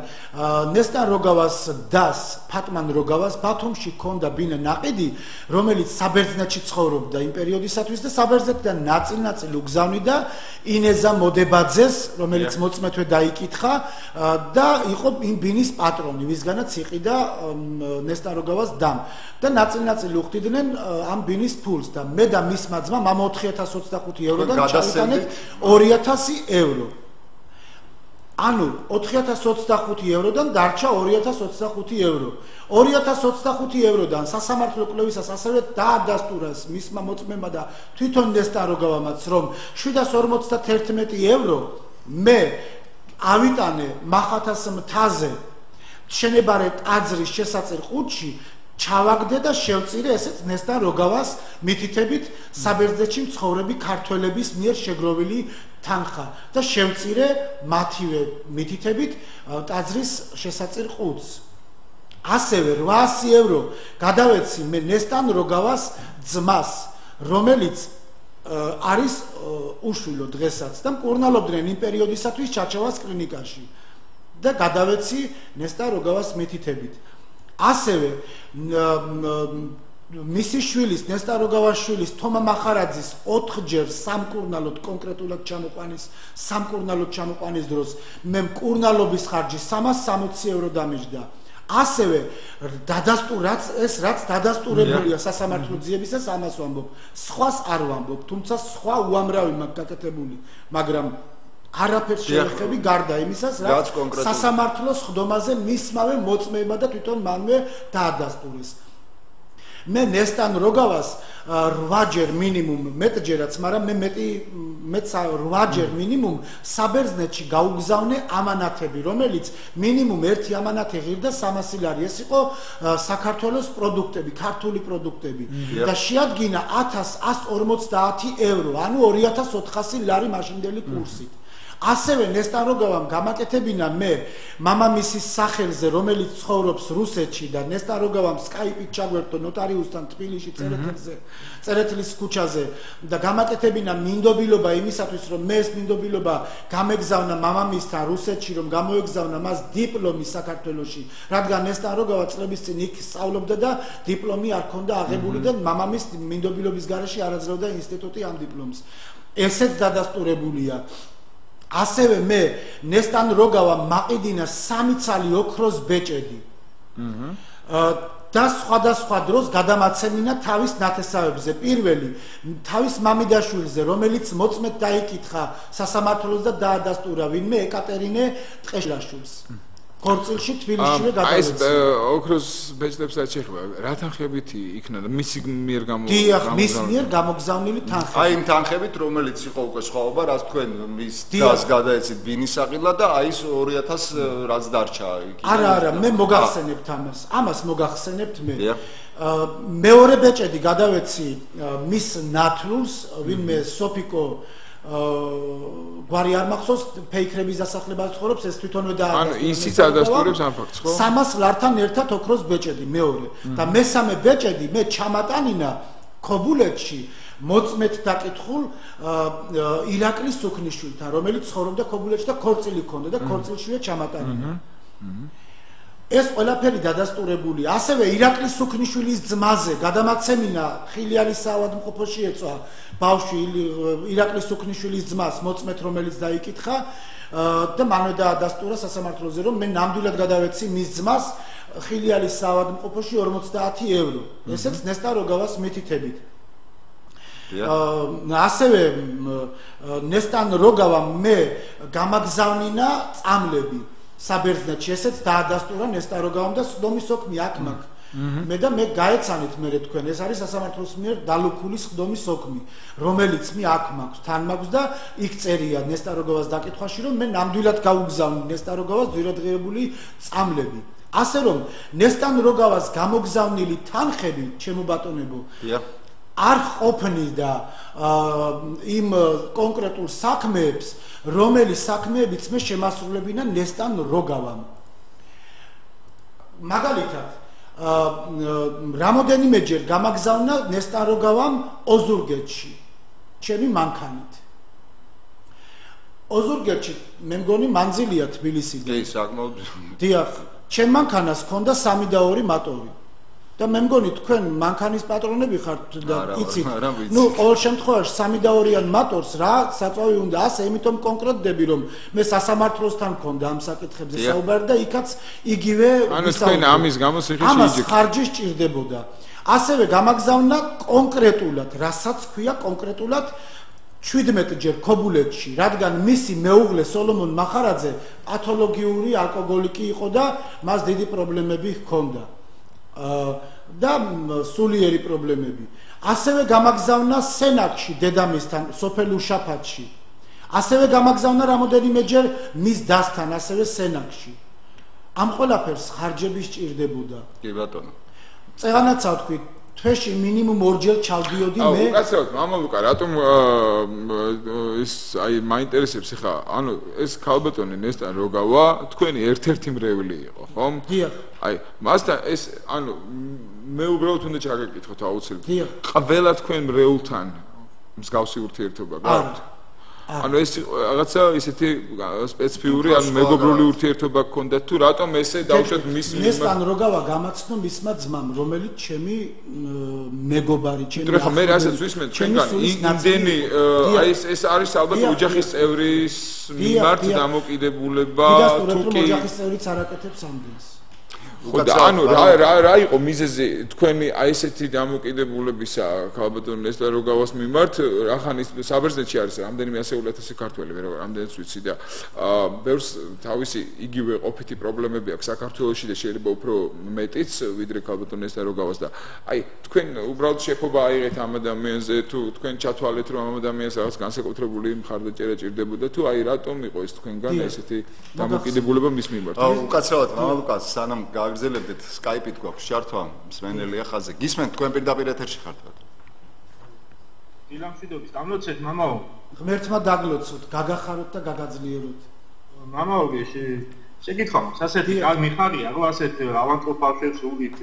ნესტან როგავას დას, ფატმან როგავას ბათუმში ჰქონდა ბინა ნაყიდი, რომელიც საბერძნეთში ცხოვრობდა იმ პერიოდისათვის და საბერძნეთიდან ნაწილ-ნაწილ უგზავნიდა ინეზა მოდებაძეს, რომელიც მოწმეთვე დაიკითხა და იყო იმ ბინის პატრონი, ვისგანაც იყიდა ნესტან როგავას დამ. და ნაწილ-ნაწილ უხდიდნენ ამ ბინის ფულს და მე და მისმა ძმამ ამ 4025 ევროდან ჩავიტანეთ 2000 евро. ანუ 4025 ევროდან დარჩა 2025 евро. 2025 ევროდან სასამართლო კვლევისას ასევე დაადასტურას მისმა მოწმემა და თვითონ ნესტან როგავამაც, რომ 751 евро მე ავიტანე მახათას მთაზე შენებარე ტაძრის შესაწერ ყუთში ჩავაგდე და შევწირე ესეც ნესტან როგავას მითითებით საბერძნეთში მცხოვრები ქართველების მიერ შეგროვილი თანხა და შევწირე მათივე მითითებით ტაძრის შესაწირ ყუთს. ასევე 800 ევრო გადავეცი მე ნესტან როგავას ძმას, რომელიც არის უშვილო დღესაც და მკურნალობდნენ იმ პერიოდისათვის ჩაჩევას კლინიკაში და გადავეცი ნესტან როგავას მითითებით. ასევე მისი შვილის ნესტან როგავას შვილის თომა მახარაძის 4ჯერ სამკურნალოდ კონკრეტულად ჩამოყვანის დროს მე მკურნალობის ხარჯი 360 ევრო დამეჯდა. ასევე დადასტურած ეს რაც დადასტურებულია სასამართლო ძიებისას ამას ვამბობ. სხვას არ ვამბობ, თუმცა სხვა უამრავი მაქვს გაკეთებული, მაგრამ არაფერს შეეხები გარდა იმისას, რაც სასამართლოს ხდომაზე მისმავე მოწმეება და თვითონ მანვე დაადასტურეს. მე ნესტან როგავას 8ჯერ მინიმუმ, მეტჯერაც, მაგრამ მეც 8ჯერ მინიმუმ საბერძნეთში გაუგზავნე ამანათები, რომელიც მინიმუმ ერთი ამანათი ღირდა 300 ლარი. ეს იყო საქართველოს პროდუქტები, ქართული პროდუქტები და შეადგინა 1150 ევრო, ანუ 2400 ლარი მაშინდელი კურსით. ასევე ნესტან როგავამ გამაკეთებინა მე მამამისის სახელზე, რომელიც ცხოვრობს რუსეთში და ნესტან როგავამ სკაიპით ჩაგვერთო ნოტარიუსთან თბილისში წერეთლის ქუჩაზე და გამაკეთებინა მინდობილობა იმისათვის, რომ მე ეს მინდობილობა გამეგზავნა მამამისთან რუსეთში, რომ გამოეგზავნა მას დიპლომი საქართველოში, რადგან ნესტან როგავა წლების წინ იქ სწავლობდა და დიპლომი არ ჰქონდა აღებული და მამამის მინდობილობის გარეშე არ აძლევდა ინსტიტუტი ამ დიპლომს. ესეც დადასტურებულია. ასევე მე ნესტან როგავამ მაყიდინა 3 ცალი ოქროს ბეჭედი. და სხვადასხვა დროს გადამაცემინა თავის ნათესავებზე. პირველი თავის მამიდაშვილზე, რომელიც მოწმედ დაიკითხა სასამართლოს და დაადასტურა ვინმე ეკატერინე ტყეშილაშვილს. ქორწილში თბილისშივე გადავეცი. ეს ოქროს ბეჭდებსაც შეხება, რა თანხებითი იქნა და მისი მიერ მის მიერ გამოგზავნილი თანხები. აი იმ თანხებით, რომელიც იყო უკვე სხვაობა, რაც თქვენ მის დას გადაეცით ბინისაყილა და აი ეს 2000 რაც დარჩა იქ. არა, მე მოგახსენებთ ამას. ამას მოგახსენებთ მე. მეორე ბეჭედი გადავეცი მის ნათლულს, ვინმე სოფიკო გვარი არ მახსოვს ფეიქრების დასახლებაზე ცხოვრობს, ეს თვითონვე ანუ ისიც ადასტურებს ამ ფაქტს, ხო? 300 ლართან ერთად ოქროს ბეჭედი მეორე და მესამე ბეჭედი მე ჩამატანინა ქობულეთში მოწმეთ დაკითხულ ირაკლის სუქნიშვილთან, რომელიც ცხოვრობდა ქობულეთში და ქორწილი ჰქონდა და ქორწილშივე ჩამატანინა. ეს ყველაფერი დადასტურებული. ასევე ირაკლის სუქნიშვილის ძმაზე გადამაცემინა ხილიალის საავადმყოფოში ეწვა ბავშვი ირაკლის სუქნიშვილის ძმას მოწმეთ, რომელიც დაიკითხა და მანვე დაადასტურა სასამართლოზე, რომ მე ნამდვილად გადავეცი მის ძმას ხილიალის საავადმყოფოში 50 ევრო. ესეც ნესტან როგავას მითითებით. ასევე ნესტან როგავამ მე გამაგზავნინა წამლები საბერძნეთში, ესეც დაადასტურა ნესტან როგავამ და სხდომის ოქმი აქ მაქვს. მე და მე გაეცანით მე თქვენ, ეს არის სასამართლოს მიერ დალუქული სხდომის ოქმი, რომელიც მე აქ მაქვს, თან მაქვს და იქ წერია ნესტან როგავას დაკითხვაში, რომ მე ნამდვილად გაუგზავნი ნესტან როგავას ძვირადღირებული წამლები. ასე რომ ნესტან როგავას გამოგზავნილი თანხები, ჩემო ბატონებო, არ ყოფნიდა იმ კონკრეტულ საქმეებს, რომელიც საქმეებიც მე შემასრულებინა ნესტან როგავამ. მაგალითად, რამოდენიმეჯერ გამაგზავნა ნესტან როგავამ ოზურგეთში, ჩემი მანქანით. ოზურგეთში მე მგონი მანძილია თბილისიდან. კი, საკმაოდ. დიახ, ჩემ მანქანას ჰქონდა 3 და 2 მატორი. და მე მგონი თქვენ მანქანის პატრონები ხართ და იცით. ნუ ყოველ შემთხვევაში 3 და 2-იან მატორს რა საწვავი უნდა, ასე იმიტომ კონკრეტდები, რომ მე სასამართლოსთან მქონდა ამ საკითხებზე საუბარი და იქაც იგივე ანუ თქვენ ამის გამო სიხეში ამას ხარჯი სჭირდებოდა. ასევე გამაგზავნა კონკრეტულად, რასაც ქვია კონკრეტულად 17ჯერ ქობულეთში, რადგან მისი მეუღლე სოლომონ მახარაძე პათოლოგიური ალკოგოლიკი იყო და მას დიდი პრობლემები ჰქონდა. და სულიერი პრობლემები. ასევე გამაგზავნა სენაკში დედამისთან, სოფელ უშაფათში. ასევე გამაგზავნა რამოდენიმეჯერ მის დასთან, ასევე სენაკში. ამ ყველაფერს ხარჯები სჭირდებოდა. კი ბატონო. წეღანაცა ვთქვი თვეში მინიმუმ ორჯერ ჩავდიოდი მე. უკაცრავად, მამა ლუკა, რატომ ის აი მაინტერესებს ხა, ანუ ეს ქალბატონი ნესტან როგავა, თქვენი ერთ-ერთი მრევლი იყო, ხომ? დიახ. აი, მასთან ეს ანუ მე უბრალოდ უნდა ჩაგეკითხოთ აუცილებლად. ყველა თქვენ მრევლთან მსგავსი ურთიერთობა გაქვთ? ანუ ეს რაღაცა ისეთი სპეციფიური ანუ მეგობრული ურთიერთობა გქონდათ თუ რატომ ესე დავუშვათ მის ნესტან როგავა გამაცნო მისმა ძმამ რომელიც ჩემი მეგობარი ჩემი ხო მე რასაც ვისმენ ჩვენგან იმდენი აი ეს არის ალბათ ოჯახის წევრის მიმართ დამოკიდებულება თუ კი ოჯახის წევრიც არაკეთებს ამდენს ხო და ანუ რა იყო მიზეზი თქვენი აი ესეთი დამოკიდებულებისა ქალბატონ ნესტან როგავას მიმართ რახან ის საბერძნეთში არის რამდენიმე ასეული ათასი ქართველი მე რამდენიც ვიცი და ბევრს თავისი იგივე ყოფითი პრობლემები აქვს საქართველოში და შეიძლება უფრო მეტიც ვიდრე ქალბატონ ნესტან როგავას და აი თქვენ უბრალოდ შეფობა აიღეთ ამ ადამიანზე თუ თქვენ ჩათვალეთ რომ ამ ადამიანს რაღაც განსაკუთრებული მხარდაჭერა ჭირდებოდა თუ აი რატომ იყო ეს თქვენგან ესეთი დამოკიდებულება მის მიმართ უკაცრავად მამა ლუკას სანამ გაგრძელებდეთ Skype-ით გვაქვს ჩართვა მსმენელია ხაზზე. გისმენთ თქვენ პირდაპირ ეთერში ხართ? დილამშვიდობის, გამლოცეთ მამაო. ღმერთმა დაგლოცოთ, გაგახაროთ და გაგაძლიეროთ. მამაო, შეკითხვა მაქვს, ასეთი მიხარია, რომ ასეთ ავანტო ფალშებს უვით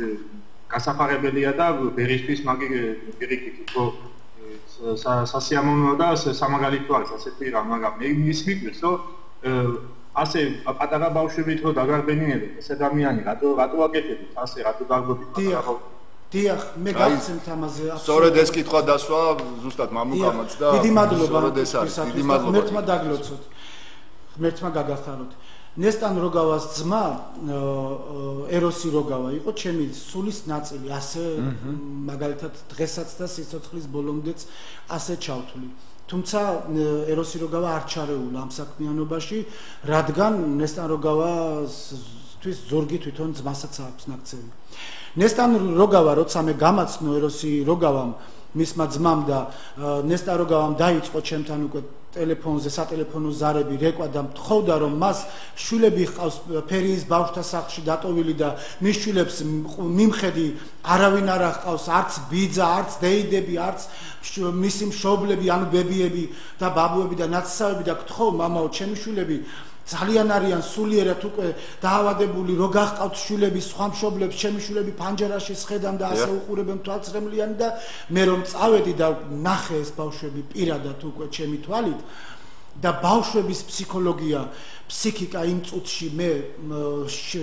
გასახარებელია და ბერისთვის მაგი პირიქით, რომ სასიამოვნოა და სამაგალითო არის ასეთი რამ, მაგრამ მე ის მიგვირს, რომ ასე პატარა ბავშვებით რო დაგარბენინებთ ეს ადამიანი რატო აკეთებთ ასე რატო დაგბოდით დიახ მე გავცემთ ამაზე სწორედ ეს კითხვა დასვა ზუსტად მამუკამაც და დიდი მადლობა დიდი მადლობა ღმერთმა დაგლოცოთ ღმერთმა გაგახაროთ ნესტან როგავას ძმა ეროსი როგავა იყო ჩემი სულის ნაწილი ასე მაგალითად დღესაც და სიცოცხლის ბოლომდეც ასე ჩავთვლი თუმცა ეროსი როგავა არ ჩარეულა ამ საქმიანობაში, რადგან ნესტან როგავასთვის ზურგი თვითონ ძმასაც აქვს ნაკცევი. ნესტან როგავა როცა მე გამაცნო ეროსი როგავამ მისმა ძმამ და ნესტან როგავამ დაიწყო ჩემთან უკვე ტელეფონზე სატელეფონო ზარები რეკვა და მთხოვდა რომ მას შვილები ჰყავს ფერიის ბავშვთა სახლში დატოვილი და მის შვილებს მიმხედი არავინ არ ჰყავს არც ბიძა არც დეიდები არც მისი მშობლები ანუ ბებიები და ბაბუები და ნაცსავები და გთხოვ მამაო ჩემი შვილები ძალიან არიან სულიერად უკვე დაავადებული რო გახყავთ შვილები სხვა მშობლებს ჩემი შვილები ფანჯარაში სხედან და ასე უყურებენ თვალწრემლიანი და მე რომ წავედი და ნახე ეს ბავშვები პირადად უკვე ჩემი თვალით და ბავშვების ფსიქოლოგია ფსიქიკა იმ წუთში მე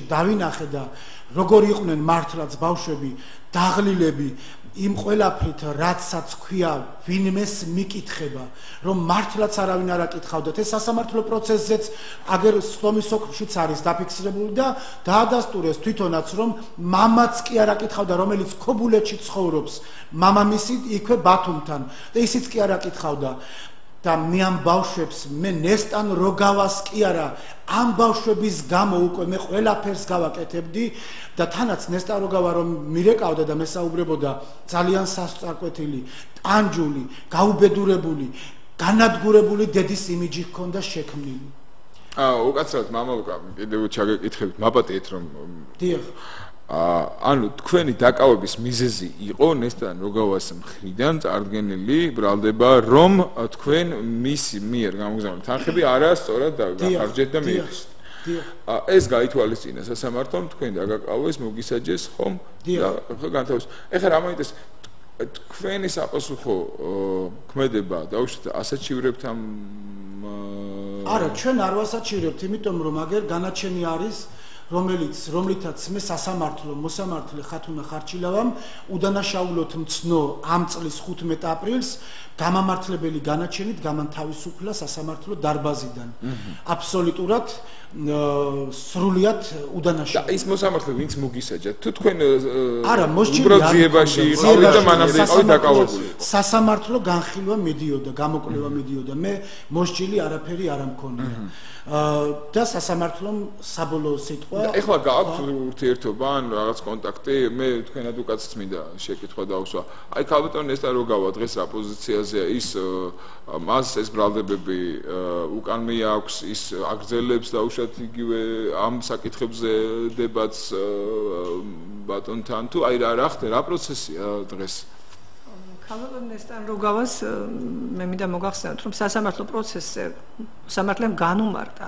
დავინახე და როგორ იყვნენ მართლაც ბავშვები დაღლილები იმ ყველაფრით რაცაც ქვია ვინმეს მიკითხება რომ მართლაც არავინ არ აკითხავდათ ეს სასამართლო პროცესზეც აგერ სხდომის სოქშიც არის დაფიქსირებული და დაადასტურეს თვითონაც რომ მამაც კი არ აკითხავდა რომელიც ქობულეთში ცხოვრობს მამამისი იქვე ბათუმთან და ისიც კი არ აკითხავდა და მე ამ ბავშვებს მე ნესტან როგავას კი არა ამ ბავშვების გამო უკვე მე ყველაფერს გავაკეთებდი და თანაც ნესტან როგავა რომ მირეკავდა და მესაუბრებოდა ძალიან სასწრაკვეთილი ტანჯული გაუბედურებული განადგურებული დედის იმიჯი ჰქონდა შექმნილი უკაცრავად მამა ლუკა კიდევ ჩაგეკითხებით მაპატიეთ რომ დიახ ანუ თქვენი დაკავების მიზეზი იყო ნესტან როგავას მხრიდან წარდგენილი ბრალდება რომ თქვენ მისი მიერ გამოგზავნილი თანხები არასწორად დაგახარჯეთ და მიიღეთ. ეს გაითვალისწინა სასამართლომ თქვენ დაგაკავეს მოგისაჯეს ხომ და განთავის. ეხლა რა მაინტერესებს თქვენი საპასუხო ქმედება დაუშვათ ასაჩივრებთ ამ არა ჩვენ არ ვასაჩივრებთ იმიტომ რომ აგერ განაჩენი არის რომლითაც მე სასამართლო მოსამართლე ხათუნა ხარჩილავამ უდანაშაულოდ მცნო ამ წლის 15 აპრილს გამამართლებელი განაჩენით გამანთავისუფლა სასამართლო დარბაზიდან აბსოლუტურად სრულიად უდანაშაულო და ის მოსამართლე ვინც მოგისაჯა თუ თქვენ არა მოსჯილი უბრალოძიებაში იყავით და მანამდე იყავით დაკავებული სასამართლო განხილვა მიდიოდა გამოკვლევა მიდიოდა მე მოსჯილი არაფერი არ მქონია და სასამართლომ საბოლოო სიტყვა ეხლა გააქვთ ურთიერთობა ან რაღაც კონტაქტი მე თქვენ ადვოკატს მინდა შეკითხვა დავსვა აი ქალბატონ ნესტან როგავა დღეს რა პოზიციაზეა ის მას ეს ბრალდებები უკან მიაქვს ის აგრძელებს დაუშვათ იგივე ამ საკითხებზე დებატს ბატონთან თუ აი რა ხდება რა პროცესია დღეს ქალბატონესთან როგავას მე მინდა მოგახსენოთ რომ სასამართლო პროცესზე სამართლემ განუმარტა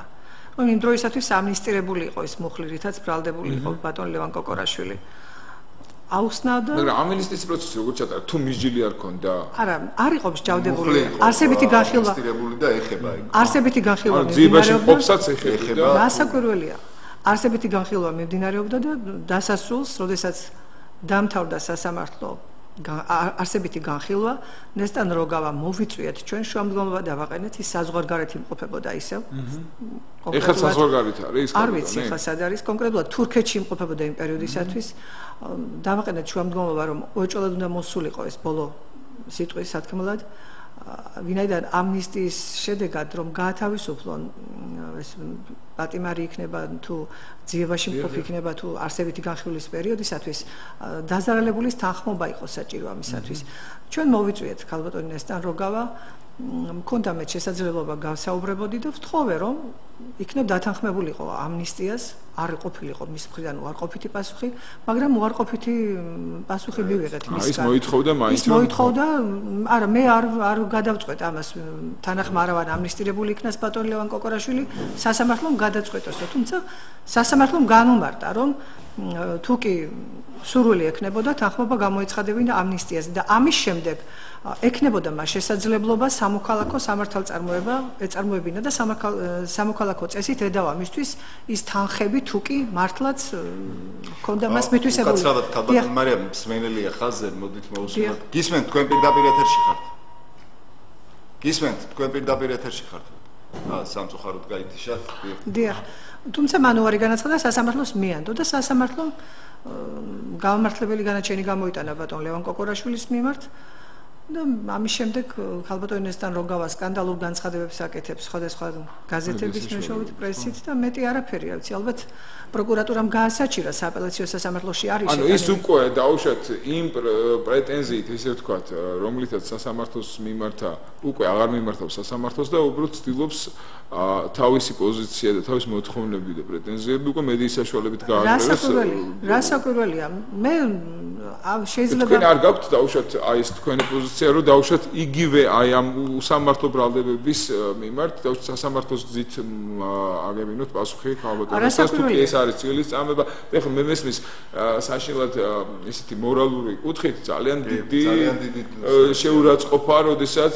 რომ იმ დროისათვის ამნისტირებული იყო ეს მუხლი რითაც ბრალდებული იყო ბატონ ლევან კოკორაშვილი აუხსნა და მაგრამ ამნისტიის პროცესი როგორ ჩატარა თუ მისჯილი არ ქონდა არა არ იყო მსჯავრდებული არსებითი განხილვა ამნისტირებული და ეხება იქ არსებითი განხილვა ძიებაში ყოფსაც ეხება გასაკვირველია არსებითი განხილვა მიმდინარეობდა და დასასრულს როდესაც დამთავრდა სასამართლო არსებითი განხილვა ნესტან როგავა მოვიწვიეთ ჩვენ შუამდგომლობა დავაყენეთ ის საზღვარგარეთ იმყოფებოდა ისევ ეხლა საზღვარგარეთ არის არ ვიცი ხა სად არის კონკრეტულად თურქეთში იმყოფებოდა იმ პერიოდისათვის დავაყენეთ შუამდგომლობა რომ უეჭველად უნდა მოსულიყო ეს ბოლო სიტყვის სათქმელად ვინაიდან ამნისტიის შედეგად რომ გაათავისუფლონ ეს პატიმარი იქნება თუ ძიებაში მყოფი იქნება თუ არსებითი განხილვის პერიოდისათვის დაზარალებულის თანხმობა იყო საჭირო ამისათვის ჩვენ მოვიწვიეთ ქალბატონესთან როგავა მქონდა მე შესაძლებლობა გავსაუბრებოდი და ვთხოვე რომ იქნებ დათანხმებულიყო ამნისტიას არ ყოფილიყო მის მხრიდან უარყოფითი პასუხი მაგრამ უარყოფითი პასუხი მივიღეთ მისგან ის მოითხოვდა მაინც რომ მოითხოვდა არა მე არ გადავწყვეტ ამას თანახმა არავან ამნისტირებული იქნას ბატონ ლევან კოკორაშვილი სასამართლომ გადაწყვეტოსო თუმცა სასამართლომ განუმარტა რომ თუ კი სურვილი ექნებოდა თანხმობა გამოეცხადებინა ამნისტიაზე და ამის შემდეგ ექნებოდა მას შესაძლებლობა სამოქალაქო სამართალწარმოება ეწარმოებინა და სამოქალაქო წესით ედავა მისთვის ის თანხები თუ კი მართლაც ქონდა მას მითვისებული. კაცრავად ქალბატონ მარიამ სმენელია ხაზზე მოდით მოусმინოთ. გისმენთ თქვენ პირდაპირ ეთერში ხართ? გისმენთ თქვენ პირდაპირ ეთერში ხართ? სამწუხაროდ გაითიშათ. დიახ. თუმცა მანუარი განაცხადა სასამართლოს მიანდო და სასამართლომ გამართლებელი განაჩენი გამოიტანა ბატონ ლევან კოკორაშვილის მიმართ და ამის შემდეგ ქალბატონესთან როგავა სკანდალურ განცხადებებს აკეთებს სხვადასხვა გაზეთების მეშვეობით პრესით და მეტი არაფერია ვიცი ალბათ პროკურატურამ გაასაჭირა სააპელაციო სასამართლოში არის ანუ ის უკვე დაუშვათ იმ პრეტენზიით ისე ვთქვათ რომლითაც სასამართლოს მიმართა უკვე აღარ მიმართავს სასამართლოს და უბრალოდ ცდილობს თავისი პოზიცია და თავისი მოთხოვნები და პრეტენზიები უკვე მედიის საშუალებით გააგრძელოს რასაკვირველია მე შეიძლება თქვენ არ გაქვთ დაუშვათ აი ეს თქვენი პოზიცია რომ დაუშვათ იგივე აი ამ სამართლო ბრალდებების მიმართ დაუშვათ სასამართლოს გზით აგებინოთ პასუხი ქალბატონისას თუ კი ეს არის წილის წამება ეხლა მე მესმის საშინლად ესეთი მორალური კუთხით ძალიან დიდი შეურაცხყოფა როდესაც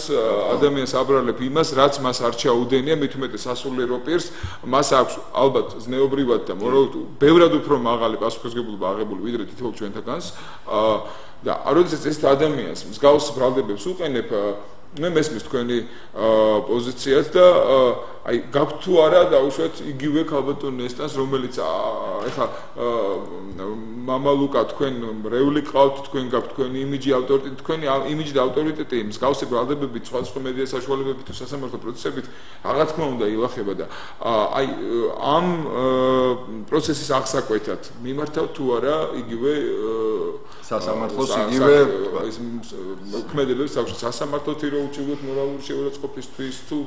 ადამიანს აბრალებ იმას რაც მას არ ჩაუდენია მით უმეტეს სასულიერო პირს მას აქვს ალბათ ზნეობრივად და ბევრად უფრო მაღალი პასუხისმგებლობა აღებული ვიდრე თითოეულ ჩვენთაგანს და როდესაც ეს ადამიანს მსგავს ბრალდებებს უყენებ მე მესმის თქვენი პოზიციას და აი გაქვთ თუ არა დაუშვათ იგივე ქალბატონესტანს რომელიც ეხლა მამალუკა თქვენ რეული ყავთ თქვენ გაქვთ თქვენი იმიჯი ავტორიტეტი თქვენი იმიჯი და ავტორიტეტი მსგავსი ბრალდებებით სხვადასხვა მედია საშუალებებით თუ სასამართლო პროცესებით რა თქმა უნდა ილახება და აი ამ პროცესის აღსაკვეთად მიმართავთ თუ არა იგივე სასამართლოს იგივე ის მოქმედებებს აქვს სასამართლოთი რო უჩვენოთ მორალური შეურაცხყოფისთვის თუ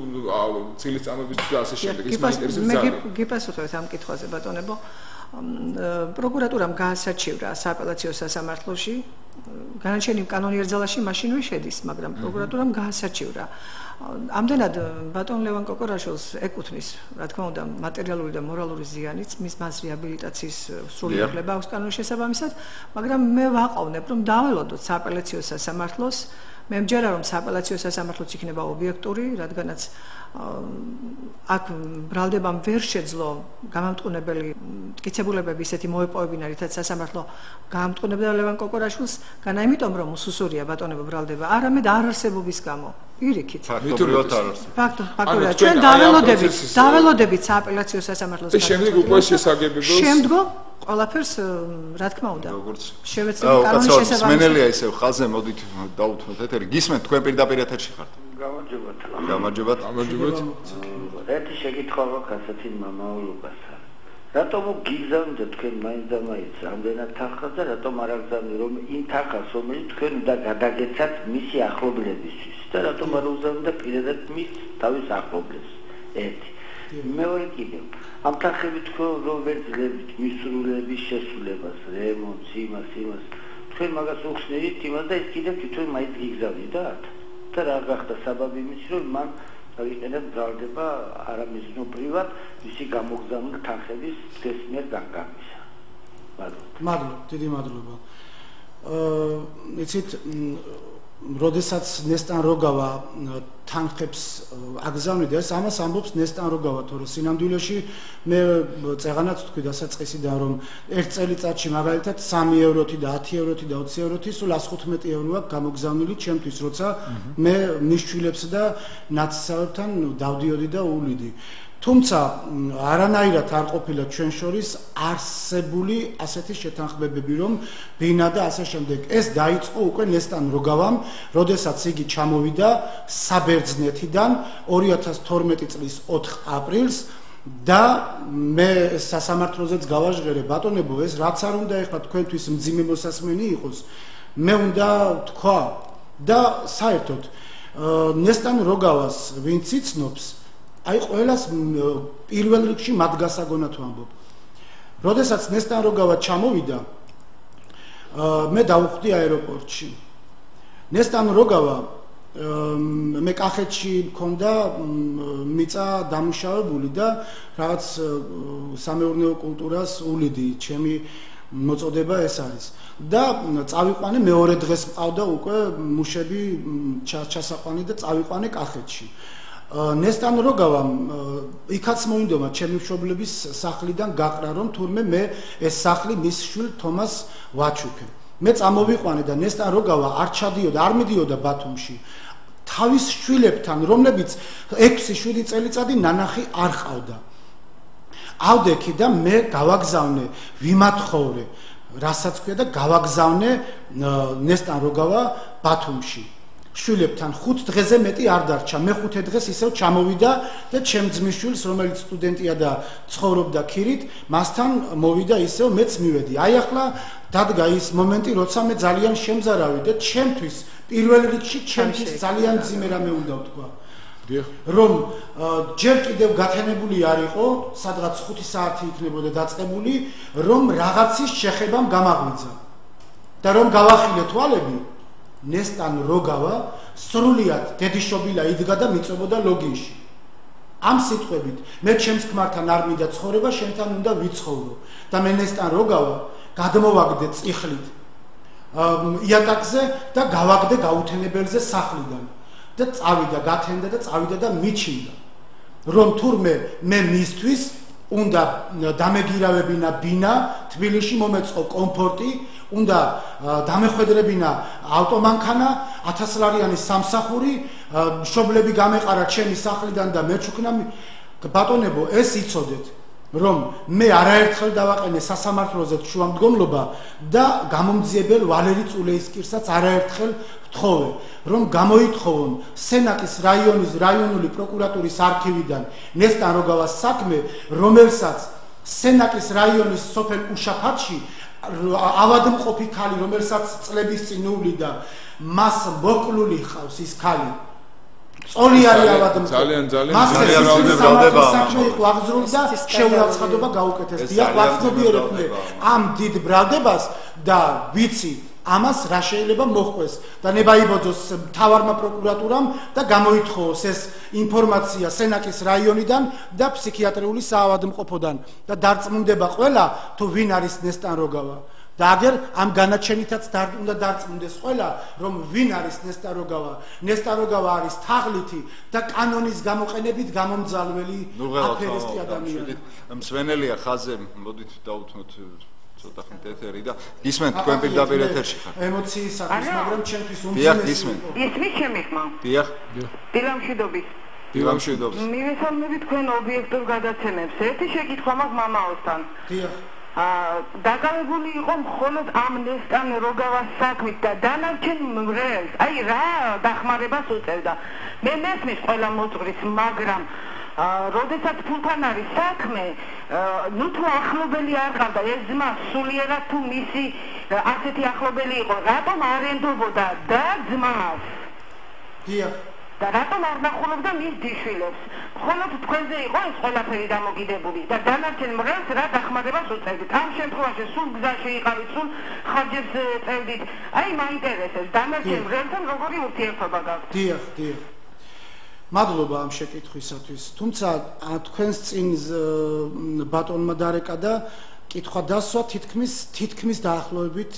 ცილის წამებისთვის და ასე შემდეგ ის მაინტერესებს ძალიან მე გიპასუხებთ ამ კითხვაზე ბატონებო პროკურატურამ გაასაჩივრა სააპელაციო სასამართლოში განაჩენი კანონიერ ძალაში მაშინვე შედის მაგრამ პროკურატურამ გაასაჩივრა ამდენად ბატონ ლევან კოკორაშვილს ეკუთვნის რა თქმა უნდა მატერიალური და მორალური ზიანიც მის მას რეაბილიტაციის სრულიად აქვს კანონის შესაბამისად მაგრამ მე ვაყოვნებ რომ დაველოდოთ სააპელაციო სასამართლოს მე მჯერა რომ სააპელაციო სასამართლოც იქნება ობიექტური რადგანაც აქ ბრალდებამ ვერ შეძლო გამამტყუნებელი მტკიცებულებები ისეთი მოეპოვებინა რითაც სასამართლო გაამტყუნებდა ლევან კოკორაშვილს განა იმიტომ რომ უსუსურია ბატონებო ბრალდება არამედ არარსებობის გამო ირიქით ფაქტობრივად არ არსებობს ფაქტობრივად ჩვენ დაველოდებით სააპელაციო სასამართლოს შემდეგ უკვე შესაგებებელს შემდგომ ყველაფერს რა თქმა უნდა შევეცდები კანონის შესაბამისად სმენელია ისევ ხაზზე მოდით დაუთმოთ ეთერი გისმენთ თქვენ პირდაპირ ეთერში ხართ გამარჯობათ ერთი შეკითხვა მაქვს ასეთი მამაულობასთან რატომ გიგზავნდა თქვენ მაინც და მაინც ამდენად თანხას და რატომ არ აგზავნე რომ იმ თანხას რომელიც თქვენ უნდა გადაგეცათ მისი ახლობლებისთვის და რატომ არ უზავნდა პირადად მის თავის ახლობლებს ერთი მეორე კიდევ ამ თანხებით თქო რომ ვერ ძლებით მისრულების შესრულებას რემონტს იმას თქვენ მაგას უხსნით იმას და ეს კიდევ თვითონ მაინც გიგზავნიდათ და რა გახდა საბაბი იმის რომ მან აღიყენეთ ბრალდება არამიზნობრივად მისი გამოგზავნილი თანხების დღესმიერ განგამისა მადლობა დიდი მადლობა იცით როდესაც ნესტან როგავა თანხებს აგზავნიდა ეს ამას ამბობს ნესტან როგავა თორე სინამდვილეში მე წეღანაც თქვი დასაწყისიდან რომ ერთ წელიწადში მაგალითად 3 ევროთი და 10 ევროთი და 20 ევროთი სულ 115 ევროა გამოგზავნილი ჩემთვის როცა მე ნიშვილებს და ნაცისავებთან დავდიოდი და უვლიდი თუმცა არანაირად არ ყოფილა ჩვენ შორის არსებული ასეთი შეთანხმებები რომ ბინა და ასე შემდეგ ეს დაიწყო უკვე ნესტან როგავამ როდესაც იგი ჩამოვიდა საბერძნეთიდან 2012 წლის 4 აპრილს და მე სასამართლოზეც გავაჟღერე ბატონებო ეს რაც არ უნდა ეხლა თქვენთვის მძიმე მოსასმენი იყოს მე უნდა თქვა და საერთოდ ნესტან როგავას ვინც იცნობს აი ყველას პირველ რიგში მათ გასაგონად ვამბობ. როდესაც ნესტან როგავა ჩამოვიდა, მე დავხვდი აეროპორტში. ნესტან როგავა მე კახეთში მქონდა მიწა დამუშავებული და რაღაც სამეურნეო კულტურას უვლიდი, ჩემი მოწოდება ეს არის. და წავიყვანე მეორე დღეს მყავდა უკვე მუშები ჩასაყვანი და წავიყვანე კახეთში. ნესტან როგავამ იქაც მოინდომა ჩემი მშობლების სახლიდან გაყრა რომ თურმე მე ეს სახლი მის შვილ თომას ვაჩუქე მე წამოვიყვანე და ნესტან როგავა არ ჩადიოდა არ მიდიოდა ბათუმში თავის შვილებთან რომლებიც 6-7 წელიწადი ნანახი არ ყავდა ავდექი და მე გავაგზავნე ვიმათხოვრე რასაც ქვია და გავაგზავნე ნესტან როგავა ბათუმში შვილებთან 5 დღეზე მეტი არ დარჩა მე 5 დღეს ისევ ჩამოვიდა და ჩემ ძმის შვილს რომელიც სტუდენტია და ცხოვრობდა ქირით მასთან მოვიდა ისევ მეც მივედი აი ახლა დადგა ის მომენტი როცა მე ძალიან შემზარავი და ჩემთვის პირველ რიგში ჩემთვის ძალიან ძიმე რამე უნდა ვთქვა რომ ჯერ კიდევ გათენებული არ იყო სადღაც 5 საათი იქნებოდა დაწყებული რომ რაღაცის შეხებამ გამაღვიძა და რომ გავახილე თვალები ნესტან როგავა სრულიად დედიშობილა იდგა და მიწვებოდა ლოგინში. ამ სიტყვებით მე ჩემს ქმართან არ მინდა ცხოვრება, შენთან უნდა ვიცხოვრო. და მე ნესტან როგავა გადმოვაგდე წიხლით იატაკზე და გავაგდე გაუთენებელზე სახლიდან. და წავიდა, გათენდა და წავიდა და მიჩინდა. რომ თურმე მე მისთვის უნდა დამეგირავებინა ბინა, თბილისში მომეწყო კომფორტი უნდა დამეხვედრებინა ავტომანქანა 1000 ლარიანი სამსახური მშობლები გამეყარა ჩემი სახლიდან და მეჩუქნა ბატონებო ეს იცოდეთ რომ მე არაერთხელ დავაყენე სასამართლოზე შუამდგომლობა და გამომძიებელ ვალერი წულეისკირსაც არაერთხელ ვთხოვე რომ გამოითხოვონ სენაკის რაიონის რაიონული პროკურატურის არქივიდან ნესტან როგავას საქმე რომელსაც სენაკის რაიონის სოფელ უშაფათში ავადმყოფი ქალი რომელსაც წლების წინ უვლიდა მას მოკლული ხავს ის ქალი წოლი არის ავადმყოფი ძალიან ბრალდება საქმე იყო აღძრული და შეურაცხადობა გაუკეთეს დიახ ვაცნობიერებ მე ამ დიდ ბრალდებას და ვიცი ამას რა შეიძლება მოხდეს და ნებაიბოძოს მთავარმა პროკურატურამ და გამოითხოვოს ეს ინფორმაცია სენაკის რაიონიდან და ფსიქიატრიული საავადმყოფოდან და დარწმუნდება ყველა თუ ვინ არის ნესტან როგავა და აგერ ამ განაჩენითაც უნდა დარწმუნდეს ყველა რომ ვინ არის ნესტან როგავა ნესტან როგორა არის თაღლითი და კანონის გამოყენებით გამომძალველი აფერისტი ადამიანი მსვენელია ხაზე მოდით დავუთმოთ ცოტა ხნით ეთერი და გისმენთ თქვენ პირდაპირ ეთერში ხარ ემოციის აქვს მაგრამ ჩემთვის უმძიმესი ისმის ჩემი ხმა დიახ დილამშვიდობის მივესალმები თქვენ ობიექტურ გადაცემებს ერთი შეკითხვა მაქვს მამაოსთან დიახ დაკავებული იყო მხოლოდ ამ ნესტან როგავას საქმით და დანარჩენ მრევლს აი რა დახმარებას უწევდა მე მესმის ყველა მოძღვრის მაგრამ როდესაც ფულთან არის საქმე ნუ თუ ახლობელი არ ყავდა ეს ძმა სულიერად თუ მისი ასეთი ახლობელი იყო რატომ არ ენდობოდა და ძმას დიახ და რატომ არ ნახულობდა მის დიშვილებს? მხოლოდ თქვენზე იყო ეს ყველაფერი დამოკიდებული და დანარჩენ მღერს რა დახმარებას უწევდით? ამ შემთხვევაში სულ გზაში იყავით, სულ ხარჯებს წევდით. აი მაინტერესებს დანარჩენ მღერთან როგორი ურთიერთობა გაქვთ? დიახ. მადლობა ამ შეკითხვისათვის. თუმცა თქვენს წინ ბატონმა დარეკადა კითხვა დასვა თითქმის დაახლოებით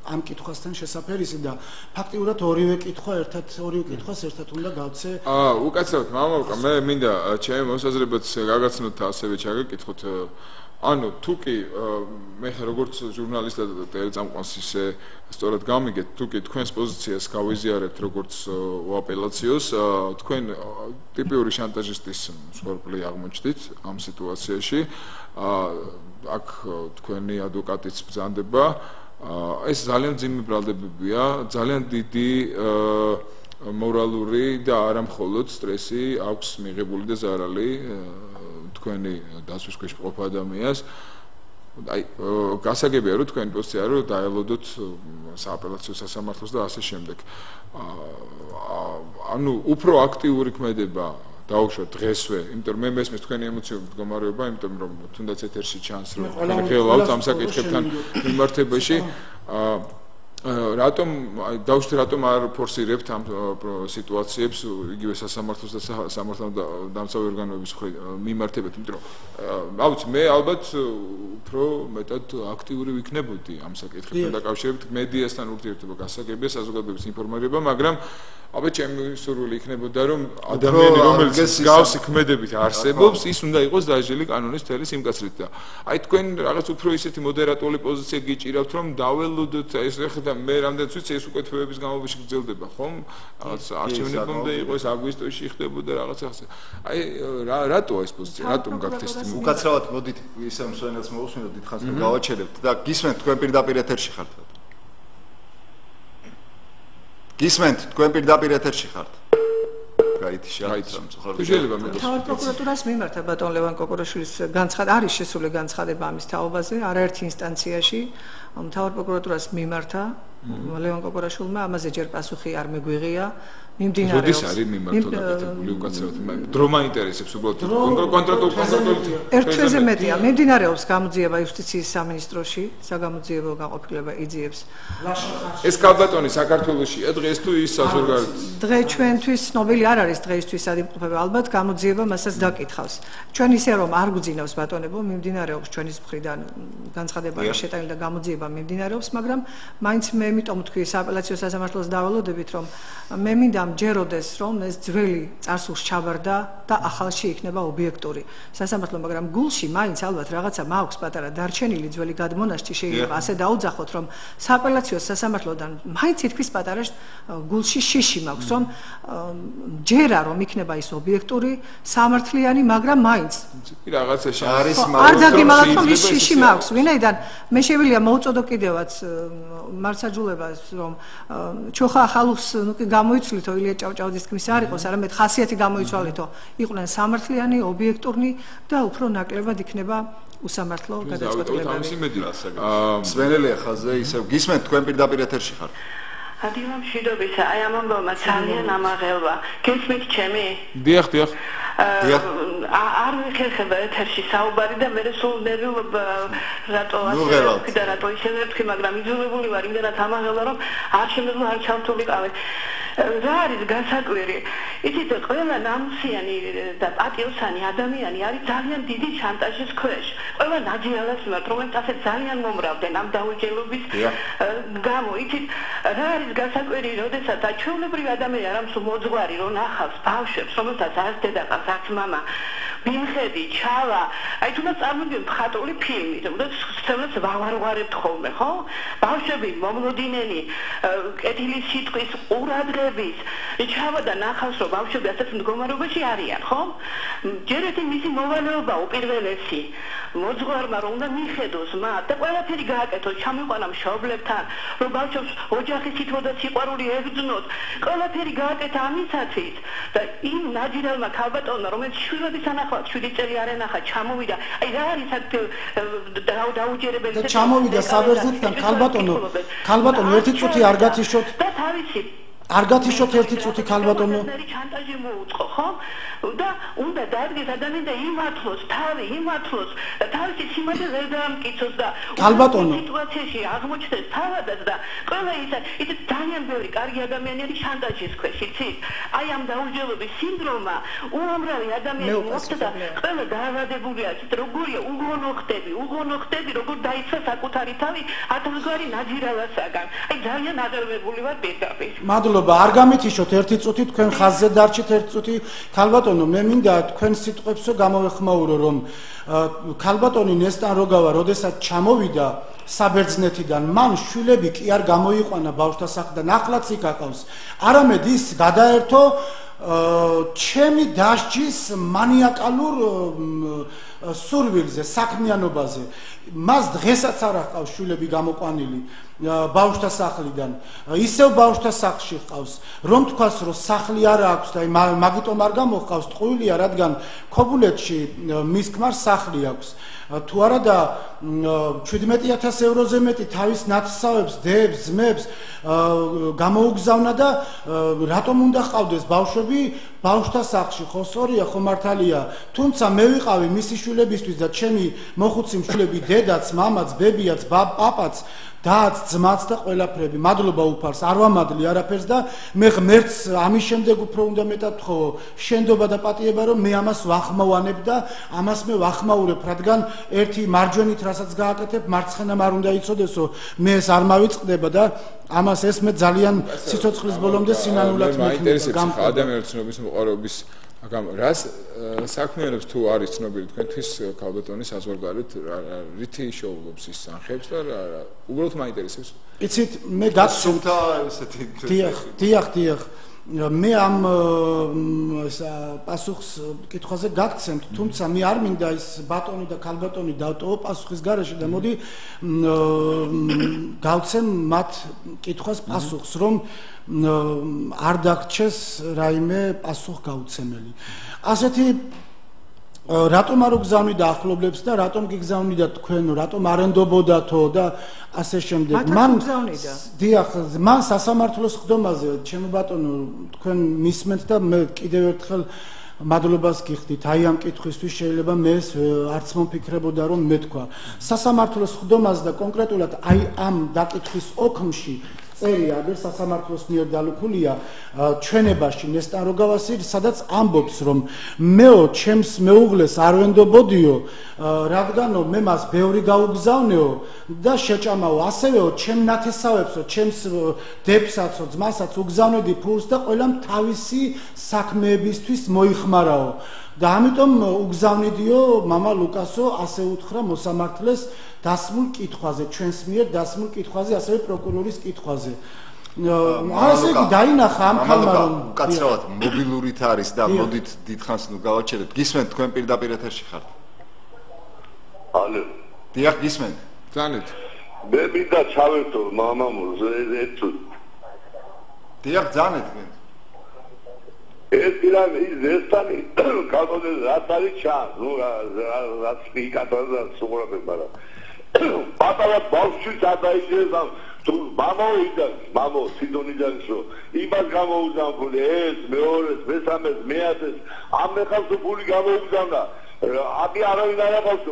ამ კითხვასთან შესაძერისი და ფაქტიურად ორივე კითხვას ერთად უნდა გავცე. უკაცრავად მამაუკა, მე მინდა ჩემი მოსაზრებაც გაგაცნოთ ასევე ჩაგეკითხოთ. ანუ თუკი მე როგორც ჟურნალისტად და ტელეწამყვანს ისე სწორად გამიგეთ, თუკი თქვენს პოზიციას გავიზიარებთ როგორც უაპელაციოს, თქვენ ტიპიური შანტაჟისტის მსხვერპლი აღმოჩნდით ამ სიტუაციაში. აქ თქვენი ადვოკატიც ბრძანდება. ეს ძალიან ძიმე ბრალდებებია, ძალიან დიდი მორალური და არა მხოლოდ სტრესი აქვს მიღებული და ზარალი თქვენი დასვის ქვეშ მყოფ ადამიანს. აი, გასაგებია რომ თქვენი პოზიცია რომ დაელოდოთ სააპელაციო სასამართლოს და ასე შემდეგ. ანუ უფრო აქტიური ქმედება დაუშვათ დღესვე, იმიტომ რომ მე მესმის თქვენი ემოციური მდგომარეობა, იმიტომ რომ თუნდაც ეთერში ჩანს რომ ხელავთ ამ საკითხებთან მიმართებაში. რატომ დაუშვათ რატომ არ ფორსირებთ ამ სიტუაციებს იგივე სასამართლოს და სამართალდამცავი ორგანოების მიმართებად, იმიტომ რომ ავუც მე ალბათ უფრო მეტად აქტიური ვიქნებოდი ამ საკითხებთან დაკავშირებით, მედიასთან ურთიერთობა გასაგებია, საზოგადოების ინფორმირება, მაგრამ აბა ჩემი სურვილი იქნებოდა რომ ადამიანი რომელიც გავსი ქმედებით არსებობს, ის უნდა იყოს დაჟილი კანონის მთელი სიმკაცრით და აი თქვენ რაღაც უფრო ისეთი მოდერატორული პოზიცია გიჭირავთ რომ დაველოდოთ ეს ხა მე რამდენიც ვიცი ეს უკვე თვეების განმავლობაში გრძელდება, ხომ? რაღაც არჩევნებამდე იყო ეს აგვისტოში ხდებოდა რაღაც ასე. აი რატოა ეს პოზიცია? რატომ გაქვთ ეს? უკაცრავად მოდით ისე მსვენელს მოусმინოთ, დიდხანს რომ გავაჩერებთ და გისმენთ თქვენ პირდაპირ ეთერში ხართ. გისმენთ თქვენ პირდაპირ ეთერში ხართ. გაითი შეიძლება თავად პროკურატურას მიმართა ბატონ ლევან კოკორაშვილის არის შესული განცხადება ამის თაობაზე არაერთი ინსტანციაში თავად პროკურატურას მიმართა ლევან კოკორაშვილმა ამაზე ჯერ პასუხი არ მეგვიღია მიმდინარეობს როდის არის მიმართო დაკეთებული უკაცრავად დრო მაინტერესებს უბრალოდ კონტრაქტული ერთ თვეზე მეტია მიმდინარეობს გამოძიება იუსტიციის სამინისტროში საგამოძიებო განყოფილება იძიებს ეს კალბატონი საქართველოსია დღეს თუ ის საზღვარგარეთ დღე ჩვენთვის ცნობილი არ არის დღეისთვის ადიმყოფება ალბათ გამოძიება მასაც დაკითხავს ჩვენ ისე რომ არ გვძინავს ბატონებო მიმდინარეობს ჩვენის მხრიდან განცხადება შეტანილი და გამოძიება მიმდინარეობს მაგრამ მაინც მე იმიტომ თქვი სააპელაციო სასამართლოს დავალოდებით რომ მე მინდა ჯეროდეს რომ ეს ძველი წარსულს ჩაბარდა და ახალში იქნება ობიექტური სასამართლო მაგრამ გულში მაინც ალბათ რაღაცა მაქვს პატარა დარჩენილი ძველი გადმონაშთი შეიძლება ასე დაუძახოთ რომ სააპელაციო სასამართლოდან მაინც ითქვის პატარა გულში შიში მაქვს რომ ჯერა რომ იქნება ის ობიექტური სამართლიანი მაგრამ მაინც რაღაცა არის არ დაგიმალოთ რომ ის შიში მაქვს ვინაიდან მე შეგვიძლია მოუწოდო კიდევაც მარცაჯულებას რომ ჩოხა ახალუს გამოიცვლითო ილია ჭავჭავაძის თქმის არ იყოს, არამედ ხასიათი გამოიცვალითო, იყვნენ სამართლიანი, ობიექტურნი და უფრო ნაკლებად იქნება უსამართლო გადაწყვეტილებები. სვენელია ხაზე, ისევ გისმენთ თქვენ პირდაპირ ეთერში ხართ. ადილა მშვიდობისა, აი ამ ამბავმა ძალიან ამაღელვა. გესმით ჩემი? დიახ. არ მიხერხება ეთერში საუბარი და მე სულ ნერვიულობა რატო ასე და რატო ისე ვერთხი, მაგრამ იძულებული ვარ იმდენად ამაღელვა რომ არ შემიძლია არ ჩავთვლიყავი. რა არის განსაკვირი? იცით, ყველა ნამუსიანი და პატიოსანი ადამიანი არის ძალიან დიდი შანტაჟის ქვეშ. ყველა ნაძიალას მიმართ, რომელიც ასე ძალიან მომრავდნენ ამ დაუჯერობის გამო. იცით, რა არის განსაკვირი, როდესაც ჩვეულებრივი ადამიანი არ ამსულ მოძღვარი რომ ნახავს ბავშვებს, რომელთაც არც დედა ყავს, არც მამა. ბინხედი, ჩავა, აი თუნდაც წარმოგიდგენთ მხატვრული ფილმი, თუნდაც სცენას ვავარვარებთ ხოლმე, ხო? ბავშვები მომლოდინენი, კეთილი სიტყვის ყურადღების, ჩავა და ნახავს, რომ ბავშვები ასეთ მდგომარეობაში არიან, ხო? ჯერ ერთი მისი მოვალეობა უპირველესი, მოძღვარმა რომ უნდა მიხედოს მათ და ყველაფერი გააკეთოს, ჩამიყვანა მშობლებთან, რომ ბავშვებს ოჯახის თითო და სიყვარული ებრძნოთ, ყველაფერი გააკეთა ამისათვის და იმ ნაჯირალმა ქალბატონმა, რომელიც შვილების ანახავ 7 წელი არ ენახა, ჩამოვიდა. აი რა არის აქ დაუჯერებელი და ჩამოვიდა საბერძნეთთან ქალბატონო ერთი წუთი არ გათიშოთ და თავისი კარგად იშოთ ერთი წუთი ქალბატონო. ჩანტაჟი მოუწყო, ხო? და უნდა დაადგეს ადამიანი და იმართლოს, თავისი სიმართლე ვერ დაამტკიცოს და ქალბატონო სიტუაციაში აღმოჩნდეს თავადაც და ყველა ის ძალიან ბევრი კარგი ადამიანი არის შანტაჟის ქვეშ, იცით? აი ამ დაურჯელობის სინდრომა უამრავი ადამიანი მოხდა და ყველა დაავადებულია, იცით, როგორია უღონო ხდები, როგორ დაიწყო საკუთარი თავი ათასგვარი ნაძირავასაგან. აი ძალიან ადრევებული ვარ პირდაპირ. მადლობა, არ გამითიშოთ ერთი წუთი, თქვენ ხაზზე დარჩით ერთი წუთი. ქალბატონო, მე მინდა თქვენ სიტყვებსო გამოვეხმაურო, რომ ქალბატონი ნესტან როგავა, როდესაც ჩამოვიდა საბერძნეთიდან, მან შვილები კი არ გამოიყვანა ბავშვთა სახლიდან, ახლაც იქ აკავს. არამედ ის გადაერთო ჩემი დასჯის მანიაკალურ სურვილზე, საქმიანობაზე. მას დღესაც არ აქვს შვილები გამოყვანილი ბავშვთა სახლიდან. ისევ ბავშვთა სახლში ჰყავს. რომ თქვას, რომ სახლი არ აქვს და მაგიტომ არ გამოჰყავს, ტყუილია, რადგან ქობულეთში მის ქმარს სახლი აქვს. თუ არა და 17,000 ევროზე მეტი თავის ნათესავებს, დებს, ძმებს გამოუგზავნა და რატომ უნდა ჰყავდეს ბავშვები ბავშვთა სახლში? ხო სწორია, ხო მართალია. თუმცა მე ვიყავი მისი შვილებისთვის და ჩემი მოხუცი შვილები, დედაც, მამაც, ბებიაც, პაპაც, დაც, ძმაც და ყველაფრები. მადლობა უფალს, არ ვამადლი არაფერს და მე ღმერთს ამის შემდეგ უფრო უნდა მეტად ვთხოვო შენდობა და პატიება, რომ მე ამას ვახმოვანებ და ამას მე ვახმაურებ, რადგან ერთი მარჯვენით რასაც გააკეთებ, მარცხენამ არ უნდა იცოდესო, მე ეს არ მავიწყდება და ამას ეს მე ძალიან სიცოცხლის ბოლომდე სინანულად მექნება. ადამიანის ცნობის მოყარობის მაგრამ რას საქმიანობს თუ არის ცნობილი თქვენთვის ქალბატონი საზღვარგარეთ რითი შოულობს ის სახებს და უბრალოდ მაინტერესებს. იცით, მე გასცემთ ესეთი დიახ. მე ამ პასუხს კითხვაზე გაგცემთ, თუმცა მე არ მინდა ის ბატონი და ქალბატონი დავტოვო პასუხის გარეშე და მოდი გავცემ მათ კითხვას პასუხს, რომ არ დაგრჩეს რაიმე პასუხგაუცემელი. ასეთი რატომ არ უგზავნიდა ახლობლებს და რატომ გიგზავნიდა თქვენ, რატომ არ ენდობოდათო და ასე შემდეგ. დიახ, მან სასამართლოს ხდომაზე, ჩემო ბატონო, თქვენ მისმენთ და მე კიდევ ერთხელ მადლობას გიხდით. აი ამ კითხვისთვის შეიძლება მე არც მომფიქრებოდა რომ მეთქვა. სასამართლოს ხდომაზე და კონკრეტულად აი ამ დაკითხვის ოქმში წერია და სასამართლოს მიერ დალუქულია ჩვენებაში ნესტან როგავასი, სადაც ამბობს, რომ მეო ჩემს მეუღლეს არ ვენდობოდიო, რადგანო მე მას ბევრი გაუგზავნეო და შეჭამაო, ასევეო ჩემ ნათესავებსო, ჩემს დებსაცო, ძმასაც უგზავნედი ფულს და ყველამ თავისი საქმეებისთვის მოიხმარაო. და ამიტომ უგზავნიდიო მამა ლუკასო, ასე უთხრა მოსამართლეს დასმულ კითხვაზე, ჩვენს მიერ დასმულ კითხვაზე, ასევე პროკურორის კითხვაზე. ასე იგი დაინახა ამ ქალმა, რომ უკაცრავად მობილურით არის და მოდით დიდხანს ნუ გავაჩერებთ. გისმენთ, თქვენ პირდაპირ ეთერში ხართ? ალო. დიახ, გისმენთ. ძანეთ. მე მინდა ჩავერთო მამამოზე ერთ. დიახ, ძანეთ თქვენ. ეს პირამ ის ზესტანი კანონზე რაც არის ჩან, ნუ რაც პიკატონზე სუღურებს, მაგრამ პატარა ბავშვი გადაიჭერს და თუ მამო სიდონიდან შო იმას გამოუგზავნე ეს მეორეს მესამეს მეათეს ამ მეხავს ფული გამოუგზავნა აბი არავინ არ აყავს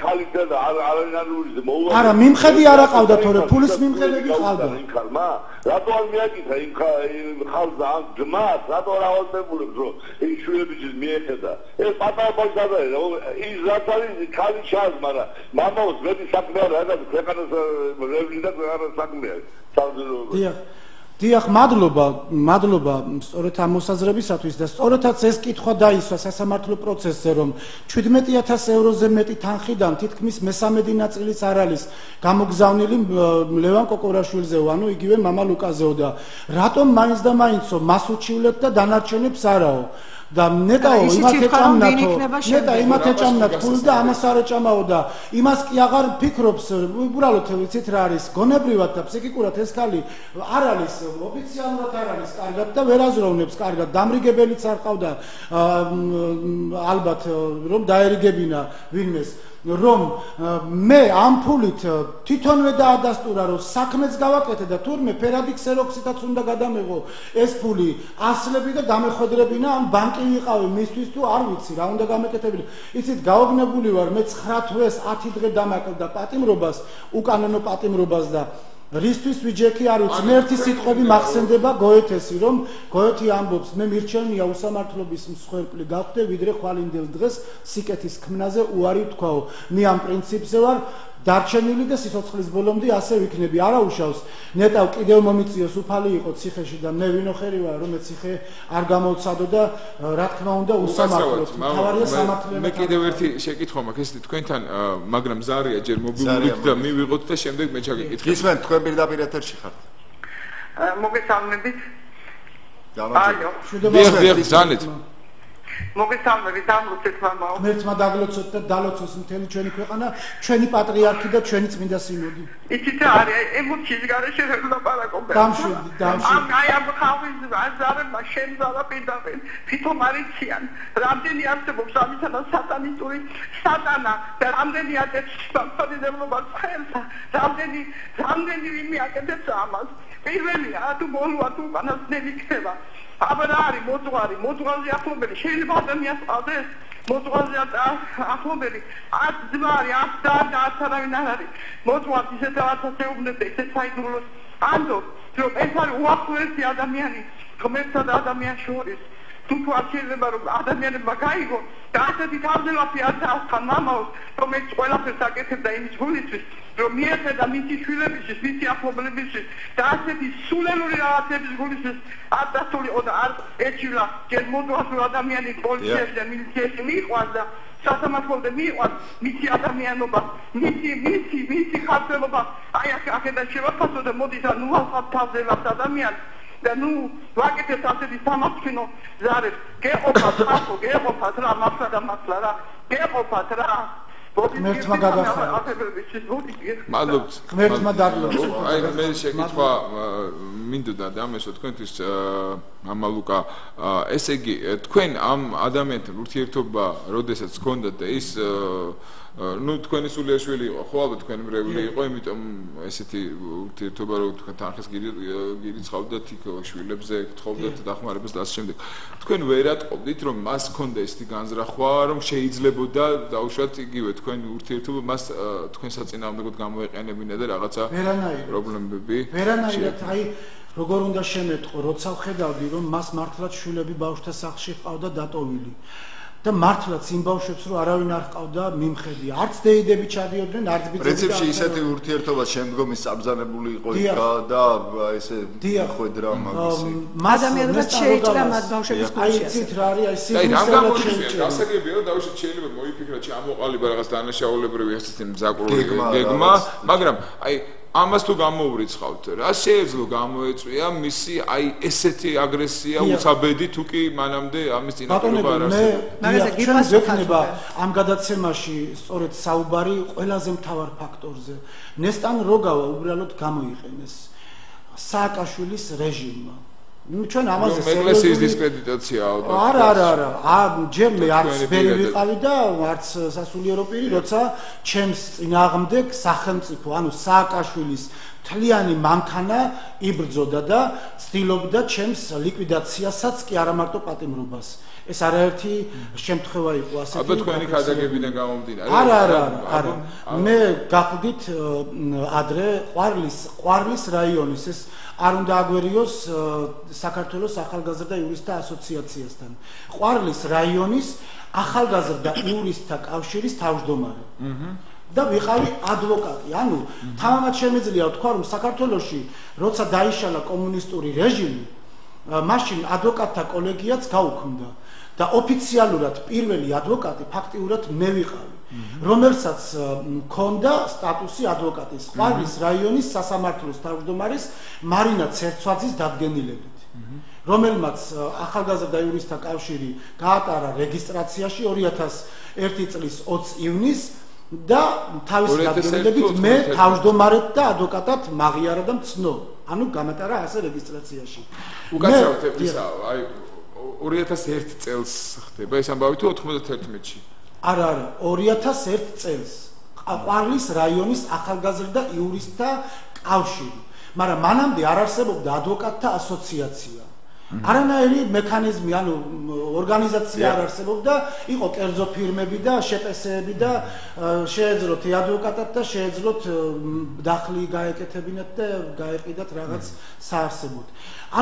ხალხი და არავინ არ ურის მოუვა არა მიმხედი არ აყავდა თორე ფულის მიმხედები ყავდა იმ ხალმა რატო არ მიაკითხა იმ ხალხს ამ ძმას რატო არ ავალდებულებს რომ ის შვილებიც მიეხედა ეს პატარა ბავშვი ის რაც არის ხალი ჩანს მაგრამ მამაოს მეტი საქმე არ არის ქვეყანას რევლინა ქვეყანა საქმეა დიახ დიახ მადლობა სწორედ ამ მოსაზრებისათვის და სწორედაც ეს კითხვა დაისვა სასამართლო პროცესზე რომ 17000 ევროზე მეტი თანხიდან თითქმის მესამედი ნაწილიც არ არის გამოგზავნილი ლევან კოკორაშვილზეო ანუ იგივე მამა ლუკაზეო და რატომ მაინც და მაინცო მას უჩივლეთ და დანარჩენებს არაო და ნეტაო იმათ ეჭამნათ ფულს და ამას არ ეჭამაო და იმას კი აღარ ფიქრობს უბრალოდ ვიცით რა არის გონებრივად და ფსიქიკურად ეს ქალი არ არის ოფიციალურად არ არის კარგად და ვერ აზროვნებს კარგად დამრიგებელიც არ ყავდა ალბათ რომ დაერიგებინა ვინმეს რომ მე ამ ფულით თვითონვე დაადასტურა რომ საქმეც გავაკეთე და თურმე ფერადი ქსეროქსითაც უნდა გადამეღო ეს ფული ასლები და დამეხვედრებინა ან ბანკი ვიყავი მისთვის თუ არ ვიცი რა უნდა გამეკეთებინა იცით გაოგნებული ვარ მე 9 თვეს 10 დღე დამაკლდა პატიმრობას უკანონო პატიმრობას და რისთვის ვიჯექი არ ვიცი მე ერთი სიტყვები მახსენდება გოეთესი რომ გოეთი ამბობს მე მირჩევნია უსამართლობის მსხვერპლი გავხდე ვიდრე ხვალინდელ დღეს სიკეთის ქმნაზე უარი ვთქვაო მე ამ პრინციპზე ვარ დარჩენილი და სიცოცხლის ბოლომდე ასე ვიქნები არა უშავს ნეტავ კიდევ მომიწიოს უფალი იყო ციხეში და მე ვინოხერი ვარ რომ მე ციხე არ გამოვცადო და რა თქმა უნდა უსამართლოდ თავარია სამართლიანობა მე კიდევ ერთი შეკითხვა მაქვს ესეთი თქვენთან მაგრამ ზარია ჯერ მობილურით და მივიღოთ და შემდეგ მე ჩაგიკითხე ისმენ თქვენ პირდაპირ ეთერში ხართ მოგესალმებით ალო დიახ ზანით მოგესალმებით ამბობთ მამაო ღმერთმა დაგლოცოთ და დალოცოს მთელი ჩვენი ქვეყანა ჩვენი პატრიარქი და ჩვენი წმინდა სინოდი იცით არის ემოციის გარეშე ვერ ვლაპარაკობ დამშვიდი აი ამ ხალხის აზარება შემზადა პირდაპირ თვითონ არიციან რამდენი არსებობს ამისადა სატანისტური სატანა და რამდენი აკეთებს სამწოდებლობას ხელს რამდენი ვინმე აკეთებს ამას პირველია თუ ბოლოა თუ უკანასკნელი ხდება აბა რა არის მოძღვარი ახლობელი შეიძლება ადამიანს ყავდეს მოძღვარი ახლობელი ათ ძმარი ათ და არავინ არ არის მოძღვარი ისეთ რაღაცას ეუბნებდა ისეთ საიდუმლოს ანდო რომ ეს არის უახლოესი ადამიანი ღმერთსა და ადამიანს შორის თუ შეიძლება რომ ადამიანებმა გაიგო და ასეთი თავდელაფი არ დაასხან მამაოს რომ ეს ყველაფერს აკეთებდა იმის გულისთვის რომ მიეხედა მისი შვილებისთვის მისი ახლობლებისთვის და ასეთი სულელური რაღაცების გულისთვის არ დასულიყო და არ ეჩივლა ჯერ მოძღვარი ადამიანი პოლიციაში და მილიციაში მიიყვანს და სასამართლომდე მიიყვანს მისი ადამიანობა მისი ხალხობა აი აქედან შევაფასო და მოდით ნუ ახალ თავდელაფს ადამიანს და ნუ ვაკეთებთ ასეთი სამართლინო ზარებს გეყოფათ ხალხო გეყოფათ რა მართლა და მართლა რა გეყოფათ რა ღმერთმა გადახარეთ მადლობთ ღმერთმა დაგლოცოთ აი მე შეკითხვა მინდოდა დამესო თქვენთვის მამა ლუკა ესე იგი თქვენ ამ ადამიანთან ურთიერთობა როდესაც გქონდათ და ის ну თქვენი სულიაშვილი იყო ხო ალბათ თქვენი მრევლი იყო იმიტომ ესეთი ურთიერთობა რო თქვენ თანხის გირიცხავდათ იქ შვილებზე გთხოვდათ დახმარებას და ასე შემდეგ თქვენ ვერ ატყობდით რომ მას ჰქონდა ესეთი განზრახვა რომ შეიძლებოდა დაუშვათ იგივე თქვენი ურთიერთობა მას თქვენ საწინააღმდეგოდ გამოეყენებინა და რაღაცა პრობლემები ვერანაირად აი როგორ უნდა შემეტყო როცა ვხედავდი რომ მას მართლაც შვილები ბავშვთა სახლში ჰყავდა დატოვილი და მართლაც იმ ბავშვებს რო არავინ არ ჰყავდა მიმხედი არც დეიდები ჩადიოდნენ არც ბიძები პრინციპში ისეთი ურთიერთობა შემდგომი საბრძანებული იყო და ესე ხვედრა მაგისი ადამიანებმა შეიჭრა მათ ბავშვების აი იცით რა არის აი სიძულვილად შეიჭრა გასაგებია რომ დავუშვათ შეიძლება მოიფიქროთ ჩამოყალიბა რაღაც დანაშაულებრივი ასეთი მზაკვრული გეგმა მაგრამ აი ამას თუ გამოურიცხავთ რა შეეძლო გამოეწვია მისი აი ესეთი აგრესია უცაბედი თუ კი მანამდე ამის წინაპირობა არ არსებობს გექნება ამ გადაცემაში სწორედ საუბარი ყველაზე მთავარ ფაქტორზე ნესტან როგავა უბრალოდ გამოიყენეს სააკაშვილის რეჟიმმა ჩვენ ამაზე ეკლესიის დისკრედიტაცია არა ჯერ მე არც ვერი ვიყავი და არც სასულიერო პირი როცა ჩემს წინააღმდეგ სახელმწიფო ანუ სააკაშვილის თლიანი მანქანა იბრძოდა და ცდილობდა ჩემს ლიკვიდაციასაც კი არა მარტო პატიმრობას ეს არაერთი შემთხვევა იყო ასეთი აბა თქვენი ქადაგებიდან გამომდინარე არა მე გახვდით ადრე ყვარლის რაიონის ეს არ უნდა აგვერიოს საქართველოს ახალგაზრდა იურისტთა ასოციაციასთან. ყვარლის რაიონის ახალგაზრდა იურისტთა კავშირის თავმჯდომარე. და ვიყავი ადვოკატი. ანუ თამამად შემიძლია ვთქვა, რომ საქართველოში როცა დაიშალა კომუნისტური რეჟიმი, მაშინ ადვოკატთა კოლეგიაც გაუქმდა და ოფიციალურად პირველი ადვოკატი ფაქტიურად მე ვიყავი. რომელსაც მქონდა სტატუსი ადვოკატის ყვარლის რაიონის სასამართლოს თავმჯდომარის მარინა ცერცვაძის დადგენილებით რომელმაც ახალგაზრდა იურისტთა კავშირი გაატარა რეგისტრაციაში 2001 წლის 20 ივნისს და თავის დადგენილებით მე თავმჯდომარედ და ადვოკატად მაღიარა და მცნო ანუ გამატარა ასე რეგისტრაციაში უკაცრავთ ისა აი 2001 წელს ხდება ეს ამბავი თუ 91-ში არა 2001 წელს ყვარლის რაიონის ახალგაზრდა იურისტთა კავშირი მაგრამ მანამდე არ არსებობდა ადვოკატთა ასოციაცია არანაირი მექანიზმი ანუ ორგანიზაცია არ არსებობდა იყო კერძო ფირმები და შეპესეები და შეეძლოთ ადვოკატად და შეეძლოთ დახლი გაეკეთებინათ და გაეყიდათ რაღაც საარსებოდ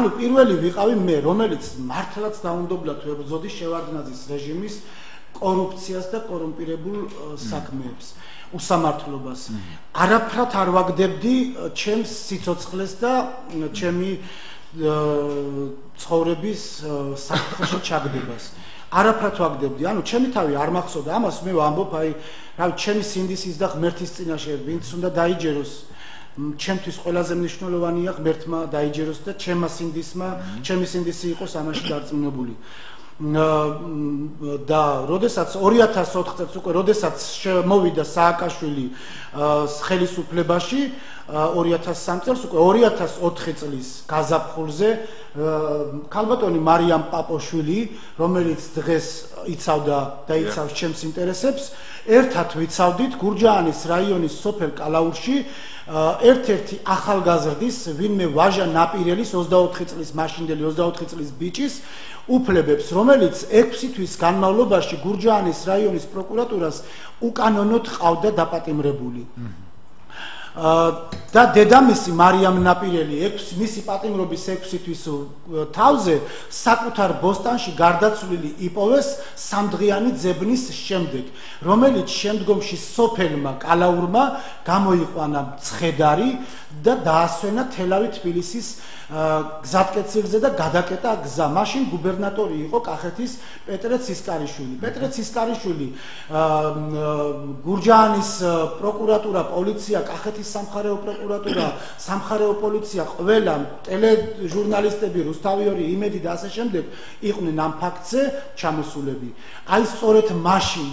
ანუ პირველი ვიყავი მე რომელიც მართლაც დაუნდობლად ვებრძოდი შევარდნაძის რეჟიმის კორუფციას და კორუმპირებულ საქმეებს უსამართლობას არაფრად არ ვაგდებდი ჩემს სიცოცხლეს და ჩემი ცხოვრების საფრთხეში ჩაგდებას არაფრად ვაგდებდი ანუ ჩემი თავი არ მახსოვდა ამას მე ვამბობ აი რავი ჩემი სინდისის და ღმერთის წინაშე ვინც უნდა დაიჯეროს ჩემთვის ყველაზე მნიშვნელოვანია ღმერთმა დაიჯეროს და ჩემი სინდისი იყოს ამაში დარწმუნებული და როდესაც 2004 წელს უკვე როდესაც მოვიდა სააკაშვილი ხელისუფლებაში 2003 წელს უკვე 2004 წლის გაზაფხულზე ქალბატონი მარიამ პაპოშვილი რომელიც დღეს იცავდა და იცავს ჩემს ინტერესებს ერთად ვიცავდით გურჯაანის რაიონის სოფელ კალაურში ერთ-ერთი ახალგაზრდის ვინმე ვაჟა ნაპირელის 24 წლის მაშინდელი 24 წლის ბიჭის უფლებებს რომელიც 6 თვის განმავლობაში გურჯაანის რაიონის პროკურატურას უკანონოდ ყავდა დაპატიმრებული და დედამისი მარიამ ნაპირელი მისი პატიმრობის 6 თვის თავზე საკუთარ ბოსტანში გარდაცვლილი იპოვეს სამდღიანი ძებნის შემდეგ რომელიც შემდგომში სოფელმა კალაურმა გამოიყვანა მცხედარი და დაასვენა თელავი თბილისის გზატკეცილზე და გადაკეტა გზა მაშინ გუბერნატორი იყო კახეთის პეტრე ცისკარიშვილი პეტრე ცისკარიშვილი გურჯაანის პროკურატურა პოლიცია კახეთის სამხარეო პროკურატურა სამხარეო პოლიცია ყველა ტელეჟურნალისტები რუსთავიორი იმედი და ასე შემდეგ იყვნენ ამ ფაქტზე ჩამოსულები აი სწორედ მაშინ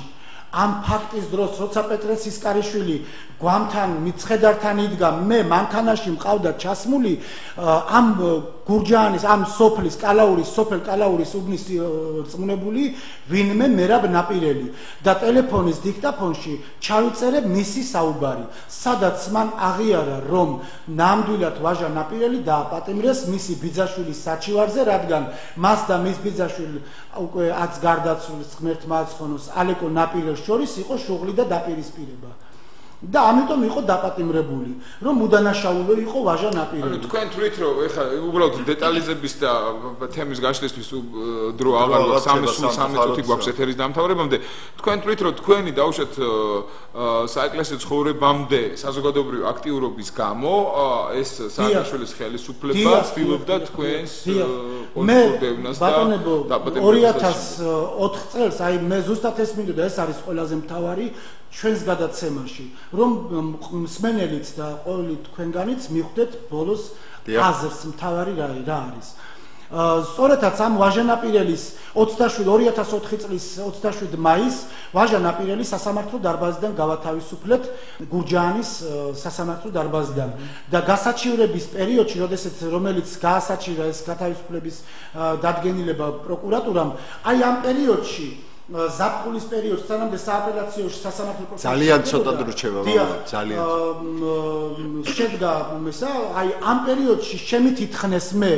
ამ ფაქტის დროს როცა პეტრე ცისკარიშვილი გვამთან მცხედართან იდგა მე მანქანაში მყავდა ჩასმული ამ გურჯაანის ამ სოფლის კალაურის სოფელ კალაურის უბნის რწმუნებული ვინმე მერაბ ნაპირელი და ტელეფონის დიქტაფონში ჩავიწერე მისი საუბარი სადაც მან აღიარა რომ ნამდვილად ვაჟა ნაპირელი დააპატიმრეს მისი ბიძაშვილის საჩივარზე რადგან მას და მის ბიძაშვილ უკვე აც გარდაცვლის ღმერთმა აცხონოს ალეკო ნაპირელს შორის იყო შუღლი და დაპირისპირება და ამიტომ იყო დაპატიმრებული რომ უდანაშაულო იყო ვაჟა ნაპირელი. თქვენ თვლით რომ ეხლა უბრალოდ დეტალიზების და თემის გაშლისთვის დრო აღარ გვაქვს 3 წუთი გვაქვს ეთერის დამთავრებამდე თქვენ თვლით რომ თქვენი დაუშვათ საეკლესიო ცხოვრებამდე საზოგადოებრივი აქტიურობის გამო ეს სააკაშვილის ხელისუფლება ცდილობდა თქვენს პოლიტიკურ დევნას და დაპატიმრებას 2004 წელს აი მე ზუსტად ეს მინდოდა ეს არის ყველაზე მთავარი ჩვენს გადაცემაში რომ მსმენელიც და ყოველი თქვენგანიც მიხვდეთ ბოლოს აზრს მთავარი რა არის სწორედაც ამ ვაჟა ნაპირელის 2004 წლის 27 მაისს ვაჟა ნაპირელის სასამართლო დარბაზიდან გავათავისუფლეთ გურჯაანის სასამართლო დარბაზიდან და გასაჩივრების პერიოდში რომელიც გაასაჩივრა ეს გათავისუფლების დადგენილება პროკურატურამ აი ამ პერიოდში ზაფხულის პერიოდში სანამდე სააპელაციოში სასამართლო პროკურატურა ძალიან ცოტა დრო რჩება ძალიან შედგა მესა აი ამ პერიოდში შემითითხნეს მე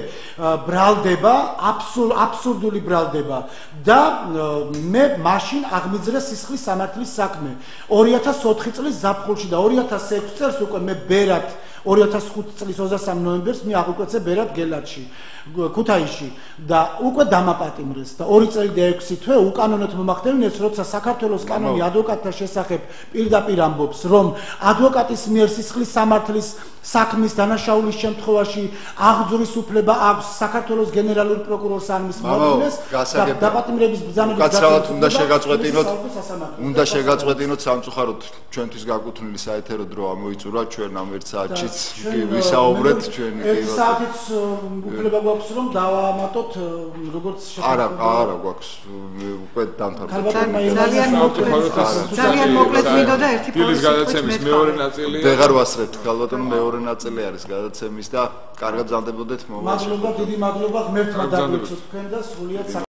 ბრალდება აბსურდული ბრალდება და მე მაშინ აღმიძრეს სისხლის სამართლის საქმე 2004 წლის ზაფხულში და 2006 წელს უკვე მე ბერად 2005 წლის 23 ნოემბერს მე აღვიკვეცე ბერად გელათში ქუთაისში და უკვე დამაპატიმრეს და 2 წელი და 6 თვე უკანონოდ მომახდენეს როცა საქართველოს კანონი ადვოკატთა შესახებ პირდაპირ ამბობს რომ ადვოკატის მიერ სისხლის სამართლის საქმის დანაშაულის შემთხვევაში აღძვრის უფლება აქვს საქართველოს გენერალურ პროკურორს ან მის მოადგილეს და დაპატიმრების ბრძანების გასაგებად უნდა შეგაწყვეტინოთ სამწუხაროდ ჩვენთვის გაკუთვნილი საეთერო დრო ამოიწურა ჩვენ ამ ერთ საათშიც ვისაუბრეთ ჩვენი ერთ საათიც უფლება გვაქვს რომ დავამატოთ როგორც არა გვაქვს უკვე დამთავრდა ძალიან მოკლედ მინდოდა ერთი ფილის გადაცემის მეორე ნაწილი ვეღარ ვასწრებთ ქალბატონო მეორე ნაწილი არის გადაცემის და კარგად ზამდებოდეთ მადლობა დიდი მადლობა ღმერთმა დაგვეცოთ თქვენ და სრულიად